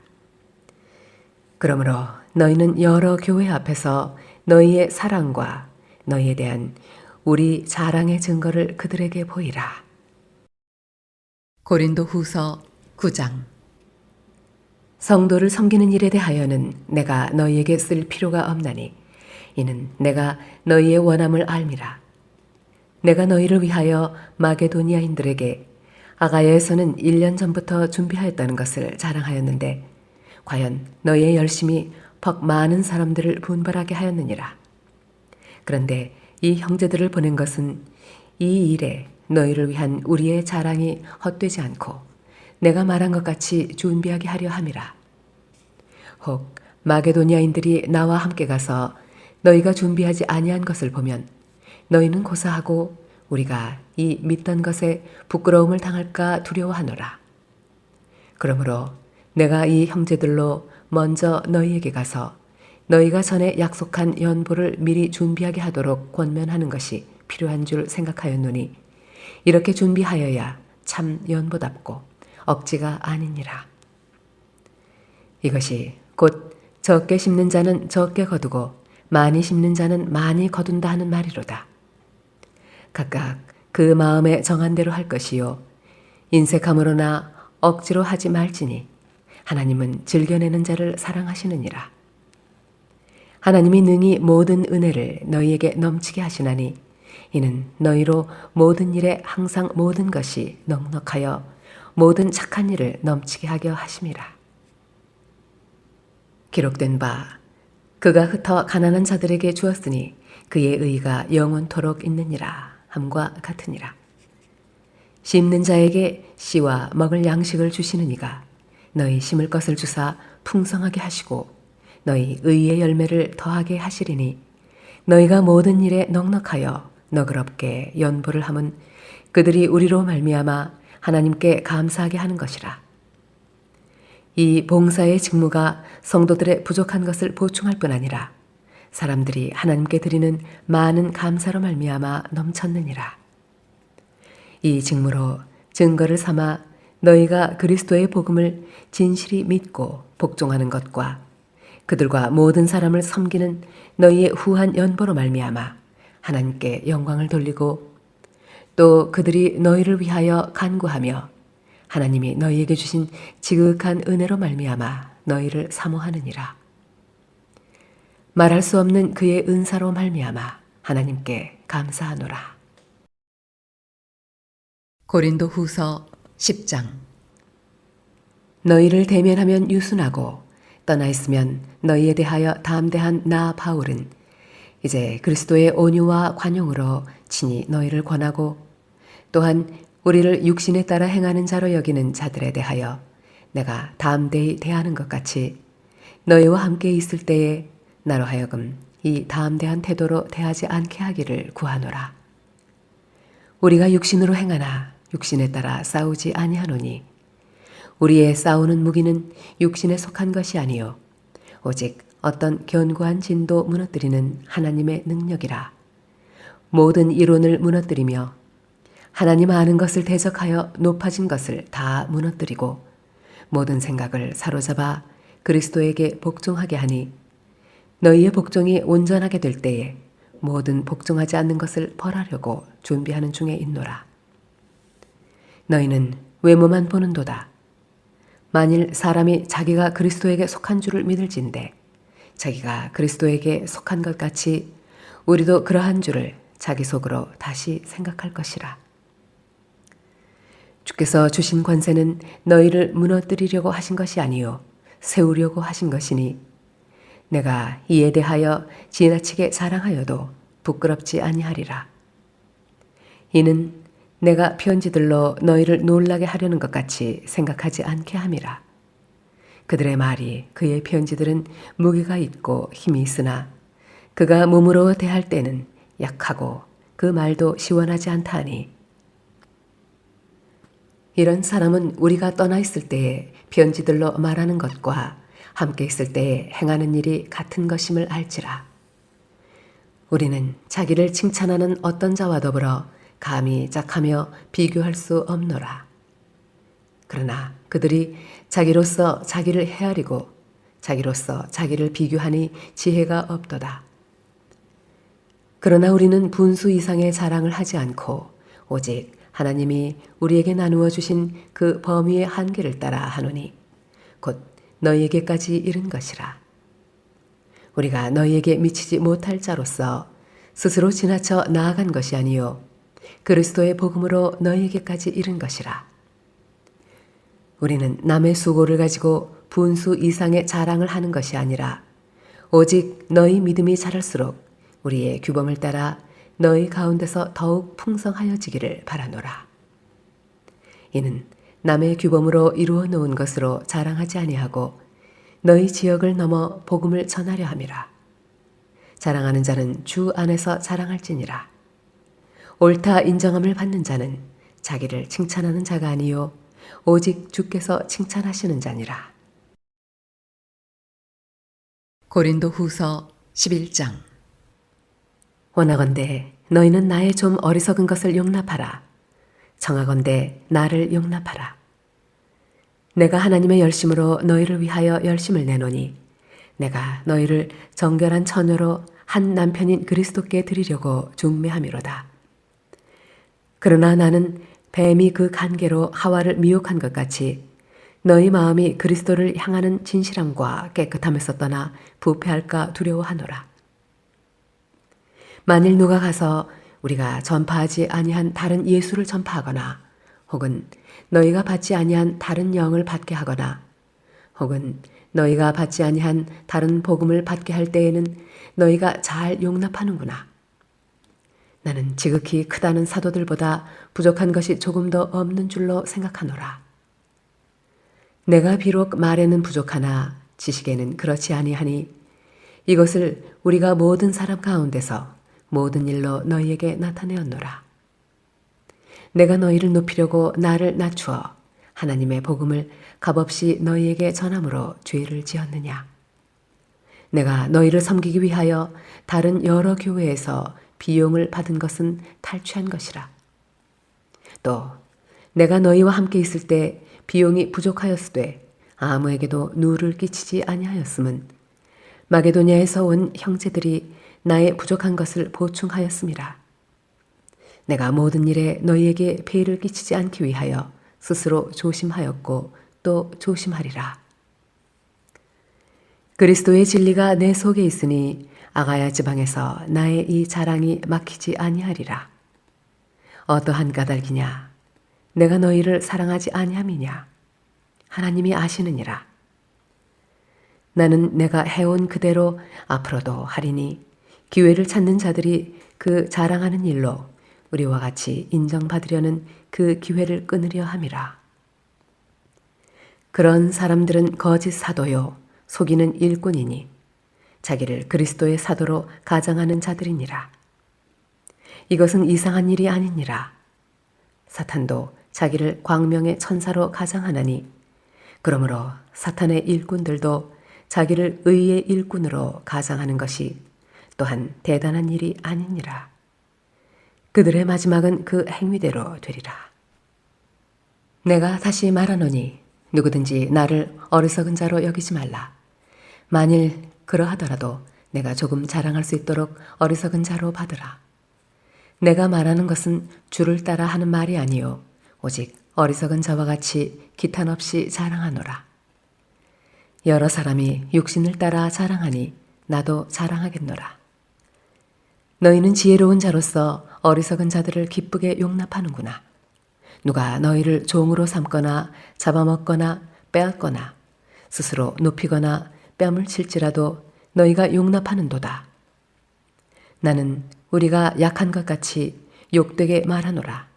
그러므로 너희는 여러 교회 앞에서 너희의 사랑과 너희에 대한 우리 자랑의 증거를 그들에게 보이라. 고린도 후서 9장. 성도를 섬기는 일에 대하여는 내가 너희에게 쓸 필요가 없나니 이는 내가 너희의 원함을 알미라. 내가 너희를 위하여 마게도니아인들에게 아가야에서는 1년 전부터 준비하였다는 것을 자랑하였는데 과연 너희의 열심이 퍽 많은 사람들을 분발하게 하였느니라. 그런데 이 형제들을 보낸 것은 이 일에 너희를 위한 우리의 자랑이 헛되지 않고 내가 말한 것 같이 준비하게 하려 함이라. 혹 마게도니아인들이 나와 함께 가서 너희가 준비하지 아니한 것을 보면 너희는 고사하고 우리가 이 믿던 것에 부끄러움을 당할까 두려워하노라. 그러므로 내가 이 형제들로 먼저 너희에게 가서 너희가 전에 약속한 연보를 미리 준비하게 하도록 권면하는 것이 필요한 줄 생각하였노니 이렇게 준비하여야 참 연보답고 억지가 아니니라. 이것이 곧 적게 심는 자는 적게 거두고 많이 심는 자는 많이 거둔다 하는 말이로다. 각각 그 마음에 정한 대로 할 것이요 인색함으로나 억지로 하지 말지니 하나님은 즐겨내는 자를 사랑하시느니라. 하나님이 능히 모든 은혜를 너희에게 넘치게 하시나니 이는 너희로 모든 일에 항상 모든 것이 넉넉하여 모든 착한 일을 넘치게 하려 하심이라. 기록된 바 그가 흩어 가난한 자들에게 주었으니 그의 의가 영원토록 있느니라 함과 같으니라. 심는 자에게 씨와 먹을 양식을 주시는 이가 너희 심을 것을 주사 풍성하게 하시고 너희 의의 열매를 더하게 하시리니 너희가 모든 일에 넉넉하여 너그럽게 연보를 함은 그들이 우리로 말미암아 하나님께 감사하게 하는 것이라. 이 봉사의 직무가 성도들의 부족한 것을 보충할 뿐 아니라 사람들이 하나님께 드리는 많은 감사로 말미암아 넘쳤느니라. 이 직무로 증거를 삼아 너희가 그리스도의 복음을 진실이 믿고 복종하는 것과 그들과 모든 사람을 섬기는 너희의 후한 연보로 말미암아 하나님께 영광을 돌리고 또 그들이 너희를 위하여 간구하며 하나님이 너희에게 주신 지극한 은혜로 말미암아 너희를 사모하느니라. 말할 수 없는 그의 은사로 말미암아 하나님께 감사하노라. 고린도 후서 10장. 너희를 대면하면 유순하고 떠나 있으면 너희에 대하여 담대한 나 바울은 이제 그리스도의 온유와 관용으로 친히 너희를 권하고 또한 우리를 육신에 따라 행하는 자로 여기는 자들에 대하여 내가 담대히 대하는 것 같이 너희와 함께 있을 때에 나로 하여금 이 담대한 태도로 대하지 않게 하기를 구하노라. 우리가 육신으로 행하나 육신에 따라 싸우지 아니하노니 우리의 싸우는 무기는 육신에 속한 것이 아니요 오직 어떤 견고한 진도 무너뜨리는 하나님의 능력이라. 모든 이론을 무너뜨리며 하나님 아는 것을 대적하여 높아진 것을 다 무너뜨리고 모든 생각을 사로잡아 그리스도에게 복종하게 하니 너희의 복종이 온전하게 될 때에 모든 복종하지 않는 것을 벌하려고 준비하는 중에 있노라. 너희는 외모만 보는도다. 만일 사람이 자기가 그리스도에게 속한 줄을 믿을진대 자기가 그리스도에게 속한 것 같이 우리도 그러한 줄을 자기 속으로 다시 생각할 것이라. 주께서 주신 권세는 너희를 무너뜨리려고 하신 것이 아니요 세우려고 하신 것이니 내가 이에 대하여 지나치게 자랑하여도 부끄럽지 아니하리라. 이는 내가 편지들로 너희를 놀라게 하려는 것 같이 생각하지 않게 함이라. 그들의 말이 그의 편지들은 무게가 있고 힘이 있으나 그가 몸으로 대할 때는 약하고 그 말도 시원하지 않다 하니 이런 사람은 우리가 떠나 있을 때에 편지들로 말하는 것과 함께 있을 때에 행하는 일이 같은 것임을 알지라. 우리는 자기를 칭찬하는 어떤 자와 더불어 감히 짝하며 비교할 수 없노라. 그러나 그들이 자기로서 자기를 헤아리고 자기로서 자기를 비교하니 지혜가 없도다. 그러나 우리는 분수 이상의 자랑을 하지 않고 오직 하나님이 우리에게 나누어 주신 그 범위의 한계를 따라 하노니 곧 너희에게까지 이른 것이라. 우리가 너희에게 미치지 못할 자로서 스스로 지나쳐 나아간 것이 아니요 그리스도의 복음으로 너희에게까지 이른 것이라. 우리는 남의 수고를 가지고 분수 이상의 자랑을 하는 것이 아니라 오직 너희 믿음이 자랄수록 우리의 규범을 따라 너희 가운데서 더욱 풍성하여지기를 바라노라. 이는 남의 규범으로 이루어 놓은 것으로 자랑하지 아니하고 너희 지역을 넘어 복음을 전하려 함이라. 자랑하는 자는 주 안에서 자랑할지니라. 옳다 인정함을 받는 자는 자기를 칭찬하는 자가 아니요 오직 주께서 칭찬하시는 자니라. 고린도 후서 11장. 원하건대 너희는 나의 좀 어리석은 것을 용납하라. 청하건대 나를 용납하라. 내가 하나님의 열심으로 너희를 위하여 열심을 내노니 내가 너희를 정결한 처녀로 한 남편인 그리스도께 드리려고 중매함이로다. 그러나 나는 뱀이 그 간계로 하와를 미혹한 것 같이 너희 마음이 그리스도를 향하는 진실함과 깨끗함에서 떠나 부패할까 두려워하노라. 만일 누가 가서 우리가 전파하지 아니한 다른 예수를 전파하거나 혹은 너희가 받지 아니한 다른 영을 받게 하거나 혹은 너희가 받지 아니한 다른 복음을 받게 할 때에는 너희가 잘 용납하는구나. 나는 지극히 크다는 사도들보다 부족한 것이 조금 더 없는 줄로 생각하노라. 내가 비록 말에는 부족하나 지식에는 그렇지 아니하니 이것을 우리가 모든 사람 가운데서 모든 일로 너희에게 나타내었노라. 내가 너희를 높이려고 나를 낮추어 하나님의 복음을 값없이 너희에게 전함으로 죄를 지었느냐. 내가 너희를 섬기기 위하여 다른 여러 교회에서 비용을 받은 것은 탈취한 것이라. 또 내가 너희와 함께 있을 때 비용이 부족하였으되 아무에게도 누를 끼치지 아니하였음은 마게도냐에서 온 형제들이 나의 부족한 것을 보충하였음이라. 내가 모든 일에 너희에게 폐를 끼치지 않기 위하여 스스로 조심하였고 또 조심하리라. 그리스도의 진리가 내 속에 있으니 아가야 지방에서 나의 이 자랑이 막히지 아니하리라. 어떠한 까닭이냐? 내가 너희를 사랑하지 아니함이냐? 하나님이 아시느니라. 나는 내가 해온 그대로 앞으로도 하리니 기회를 찾는 자들이 그 자랑하는 일로 우리와 같이 인정받으려는 그 기회를 끊으려 함이라. 그런 사람들은 거짓 사도요 속이는 일꾼이니 자기를 그리스도의 사도로 가장하는 자들이니라. 이것은 이상한 일이 아니니라. 사탄도 자기를 광명의 천사로 가장하나니 그러므로 사탄의 일꾼들도 자기를 의의 일꾼으로 가장하는 것이 또한 대단한 일이 아니니라. 그들의 마지막은 그 행위대로 되리라. 내가 다시 말하노니 누구든지 나를 어리석은 자로 여기지 말라. 만일 그러하더라도 내가 조금 자랑할 수 있도록 어리석은 자로 받으라. 내가 말하는 것은 주를 따라 하는 말이 아니요 오직 어리석은 자와 같이 기탄 없이 자랑하노라. 여러 사람이 육신을 따라 자랑하니 나도 자랑하겠노라. 너희는 지혜로운 자로서 어리석은 자들을 기쁘게 용납하는구나. 누가 너희를 종으로 삼거나 잡아먹거나 빼앗거나 스스로 높이거나 뺨을 칠지라도 너희가 용납하는도다. 나는 우리가 약한 것 같이 욕되게 말하노라.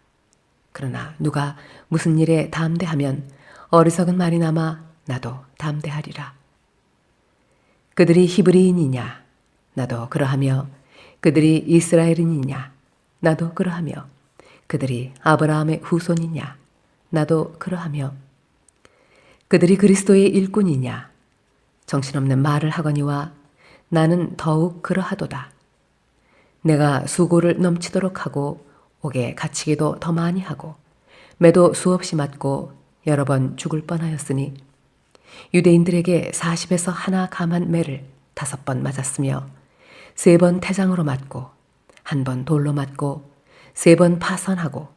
그러나 누가 무슨 일에 담대하면 어리석은 말이 남아 나도 담대하리라. 그들이 히브리인이냐? 나도 그러하며 그들이 이스라엘인이냐? 나도 그러하며 그들이 아브라함의 후손이냐? 나도 그러하며 그들이 그리스도의 일꾼이냐? 정신없는 말을 하거니와 나는 더욱 그러하도다. 내가 수고를 넘치도록 하고 옥에 갇히기도 더 많이 하고 매도 수없이 맞고 여러 번 죽을 뻔하였으니 유대인들에게 40에서 하나 감한 매를 5번 맞았으며 3번 태장으로 맞고 1번 돌로 맞고 3번 파선하고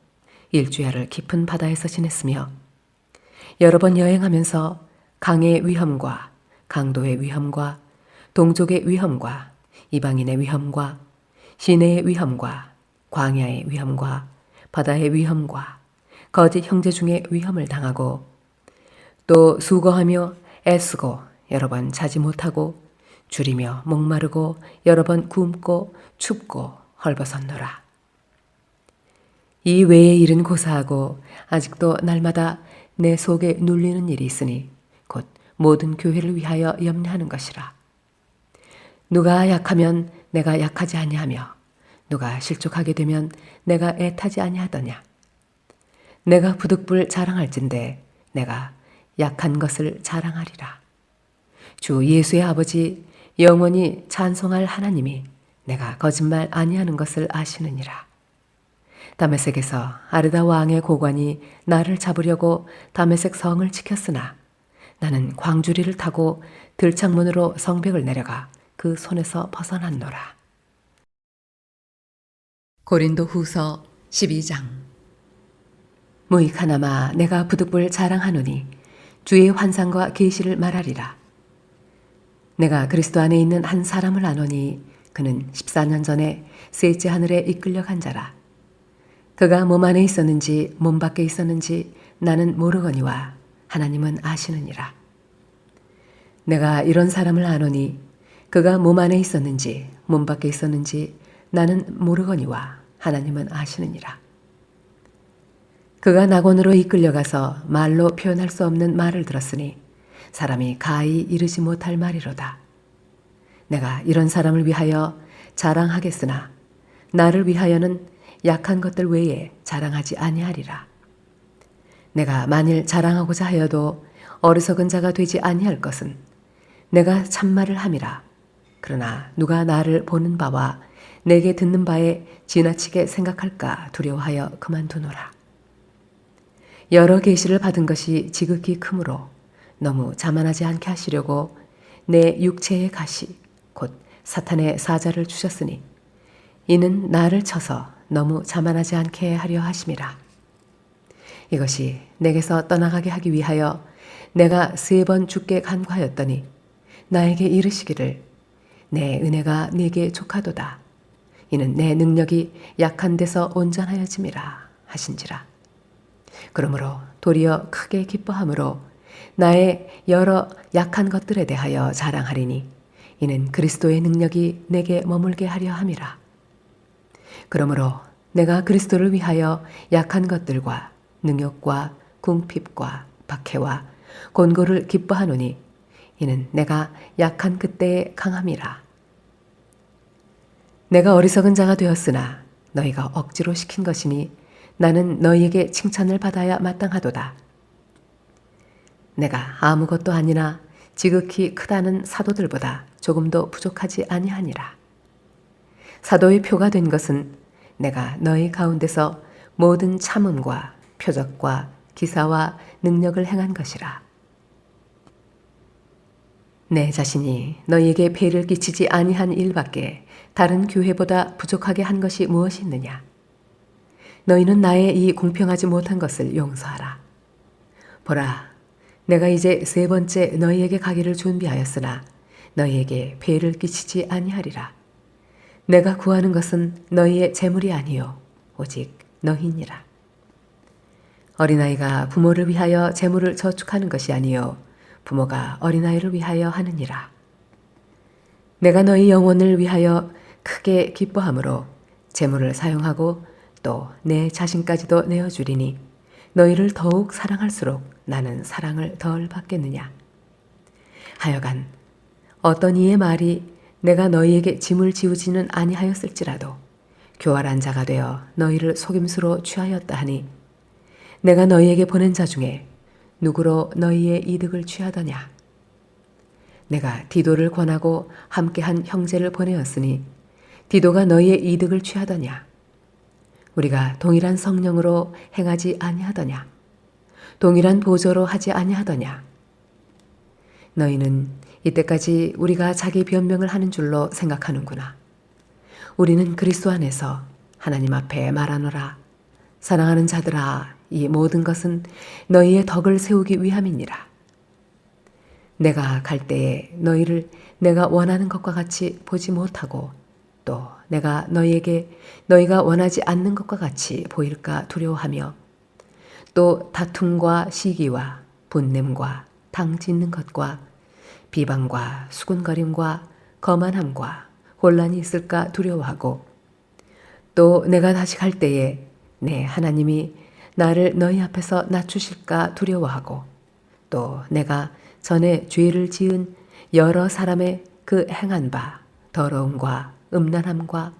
일주야를 깊은 바다에서 지냈으며 여러 번 여행하면서 강의 위험과 강도의 위험과 동족의 위험과 이방인의 위험과 시내의 위험과 광야의 위험과 바다의 위험과 거짓 형제 중에 위험을 당하고 또 수고하며 애쓰고 여러 번 자지 못하고 줄이며 목마르고 여러 번 굶고 춥고 헐벗었노라. 이 외의 일은 고사하고 아직도 날마다 내 속에 눌리는 일이 있으니 곧 모든 교회를 위하여 염려하는 것이라. 누가 약하면 내가 약하지 아니하며 누가 실족하게 되면 내가 애타지 아니하더냐. 내가 부득불 자랑할진대 내가 약한 것을 자랑하리라. 주 예수의 아버지 영원히 찬송할 하나님이 내가 거짓말 아니하는 것을 아시느니라. 다메섹에서 아르다 왕의 고관이 나를 잡으려고 다메섹 성을 지켰으나 나는 광주리를 타고 들창문으로 성벽을 내려가 그 손에서 벗어났노라. 고린도 후서 12장. 무익하나마 내가 부득불 자랑하노니 주의 환상과 계시를 말하리라. 내가 그리스도 안에 있는 한 사람을 아노니 그는 14년 전에 셋째 하늘에 이끌려간 자라. 그가 몸 안에 있었는지 몸 밖에 있었는지 나는 모르거니와 하나님은 아시느니라. 내가 이런 사람을 아노니 그가 몸 안에 있었는지 몸 밖에 있었는지 나는 모르거니와 하나님은 아시느니라. 그가 낙원으로 이끌려가서 말로 표현할 수 없는 말을 들었으니 사람이 가히 이르지 못할 말이로다. 내가 이런 사람을 위하여 자랑하겠으나 나를 위하여는 약한 것들 외에 자랑하지 아니하리라. 내가 만일 자랑하고자 하여도 어리석은 자가 되지 아니할 것은 내가 참말을 함이라. 그러나 누가 나를 보는 바와 내게 듣는 바에 지나치게 생각할까 두려워하여 그만두노라. 여러 계시를 받은 것이 지극히 크므로 너무 자만하지 않게 하시려고 내 육체의 가시 곧 사탄의 사자를 주셨으니 이는 나를 쳐서 너무 자만하지 않게 하려 하심이라. 이것이 내게서 떠나가게 하기 위하여 내가 3번 주께 간구하였더니 나에게 이르시기를 내 은혜가 네게 족하도다. 이는 내 능력이 약한 데서 온전하여짐이라 하신지라. 그러므로 도리어 크게 기뻐함으로 나의 여러 약한 것들에 대하여 자랑하리니 이는 그리스도의 능력이 내게 머물게 하려 함이라. 그러므로 내가 그리스도를 위하여 약한 것들과 능욕과 궁핍과 박해와 곤고를 기뻐하노니 이는 내가 약한 그때의 강함이라. 내가 어리석은 자가 되었으나 너희가 억지로 시킨 것이니 나는 너희에게 칭찬을 받아야 마땅하도다. 내가 아무것도 아니나 지극히 크다는 사도들보다 조금도 부족하지 아니하니라. 사도의 표가 된 것은 내가 너희 가운데서 모든 참음과 표적과 기사와 능력을 행한 것이라. 내 자신이 너희에게 폐를 끼치지 아니한 일밖에 다른 교회보다 부족하게 한 것이 무엇이 있느냐? 너희는 나의 이 공평하지 못한 것을 용서하라. 보라, 내가 이제 3번째 너희에게 가기를 준비하였으나 너희에게 폐를 끼치지 아니하리라. 내가 구하는 것은 너희의 재물이 아니요 오직 너희니라. 어린아이가 부모를 위하여 재물을 저축하는 것이 아니요 부모가 어린아이를 위하여 하느니라. 내가 너희 영혼을 위하여 크게 기뻐함으로 재물을 사용하고 또 내 자신까지도 내어주리니 너희를 더욱 사랑할수록 나는 사랑을 덜 받겠느냐. 하여간 어떤 이의 말이 내가 너희에게 짐을 지우지는 아니하였을지라도 교활한 자가 되어 너희를 속임수로 취하였다 하니 내가 너희에게 보낸 자 중에 누구로 너희의 이득을 취하더냐. 내가 디도를 권하고 함께한 형제를 보내었으니 디도가 너희의 이득을 취하더냐. 우리가 동일한 성령으로 행하지 아니하더냐. 동일한 보조로 하지 아니하더냐. 너희는 이때까지 우리가 자기 변명을 하는 줄로 생각하는구나. 우리는 그리스도 안에서 하나님 앞에 말하노라. 사랑하는 자들아, 이 모든 것은 너희의 덕을 세우기 위함이니라. 내가 갈 때에 너희를 내가 원하는 것과 같이 보지 못하고 또 내가 너희에게 너희가 원하지 않는 것과 같이 보일까 두려워하며 또 다툼과 시기와 분냄과 당 짓는 것과 비방과 수군거림과 거만함과 혼란이 있을까 두려워하고 또 내가 다시 갈 때에 내 하나님이 나를 너희 앞에서 낮추실까 두려워하고 또 내가 전에 죄를 지은 여러 사람의 그 행한 바 더러움과 음란함과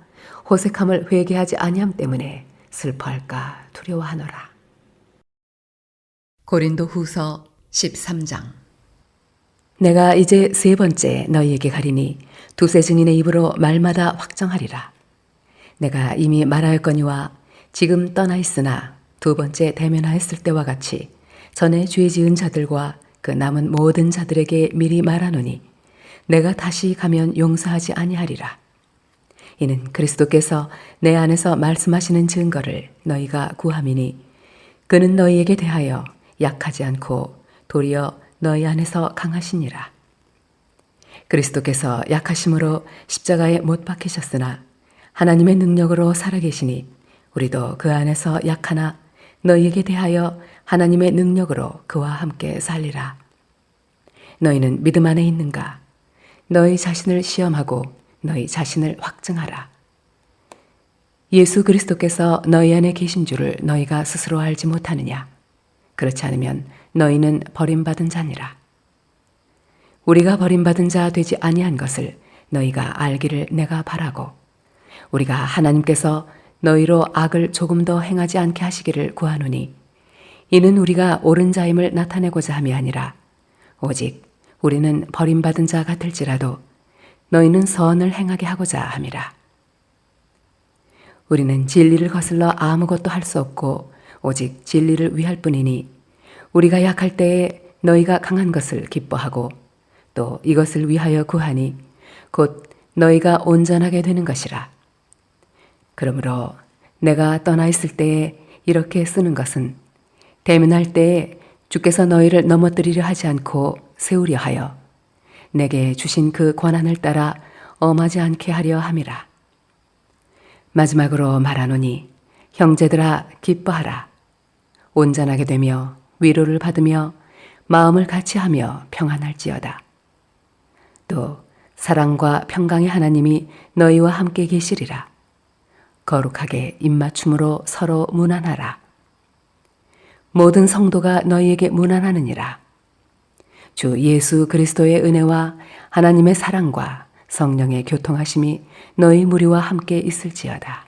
호색함을 회개하지 아니함 때문에 슬퍼할까 두려워하노라. 고린도 후서 13장. 내가 이제 세 번째 너희에게 가리니 두세 증인의 입으로 말마다 확정하리라. 내가 이미 말하였거니와 지금 떠나 있으나 두 번째 대면하였을 때와 같이 전에 죄 지은 자들과 그 남은 모든 자들에게 미리 말하노니 내가 다시 가면 용서하지 아니하리라. 이는 그리스도께서 내 안에서 말씀하시는 증거를 너희가 구함이니 그는 너희에게 대하여 약하지 않고 도리어 너희 안에서 강하시니라. 그리스도께서 약하심으로 십자가에 못 박히셨으나 하나님의 능력으로 살아계시니 우리도 그 안에서 약하나 너희에게 대하여 하나님의 능력으로 그와 함께 살리라. 너희는 믿음 안에 있는가? 너희 자신을 시험하고 너희 자신을 확증하라. 예수 그리스도께서 너희 안에 계신 줄을 너희가 스스로 알지 못하느냐? 그렇지 않으면 너희는 버림받은 자니라. 우리가 버림받은 자 되지 아니한 것을 너희가 알기를 내가 바라고 우리가 하나님께서 너희로 악을 조금 더 행하지 않게 하시기를 구하노니 이는 우리가 옳은 자임을 나타내고자 함이 아니라 오직 우리는 버림받은 자 같을지라도 너희는 선을 행하게 하고자 함이라. 우리는 진리를 거슬러 아무것도 할 수 없고 오직 진리를 위할 뿐이니 우리가 약할 때에 너희가 강한 것을 기뻐하고 또 이것을 위하여 구하니 곧 너희가 온전하게 되는 것이라. 그러므로 내가 떠나 있을 때에 이렇게 쓰는 것은 대면할 때에 주께서 너희를 넘어뜨리려 하지 않고 세우려 하여 내게 주신 그 권한을 따라 엄하지 않게 하려 함이라. 마지막으로 말하노니 형제들아 기뻐하라. 온전하게 되며 위로를 받으며 마음을 같이 하며 평안할지어다. 또 사랑과 평강의 하나님이 너희와 함께 계시리라. 거룩하게 입맞춤으로 서로 문안하라. 모든 성도가 너희에게 문안하느니라. 주 예수 그리스도의 은혜와 하나님의 사랑과 성령의 교통하심이 너희 무리와 함께 있을지어다.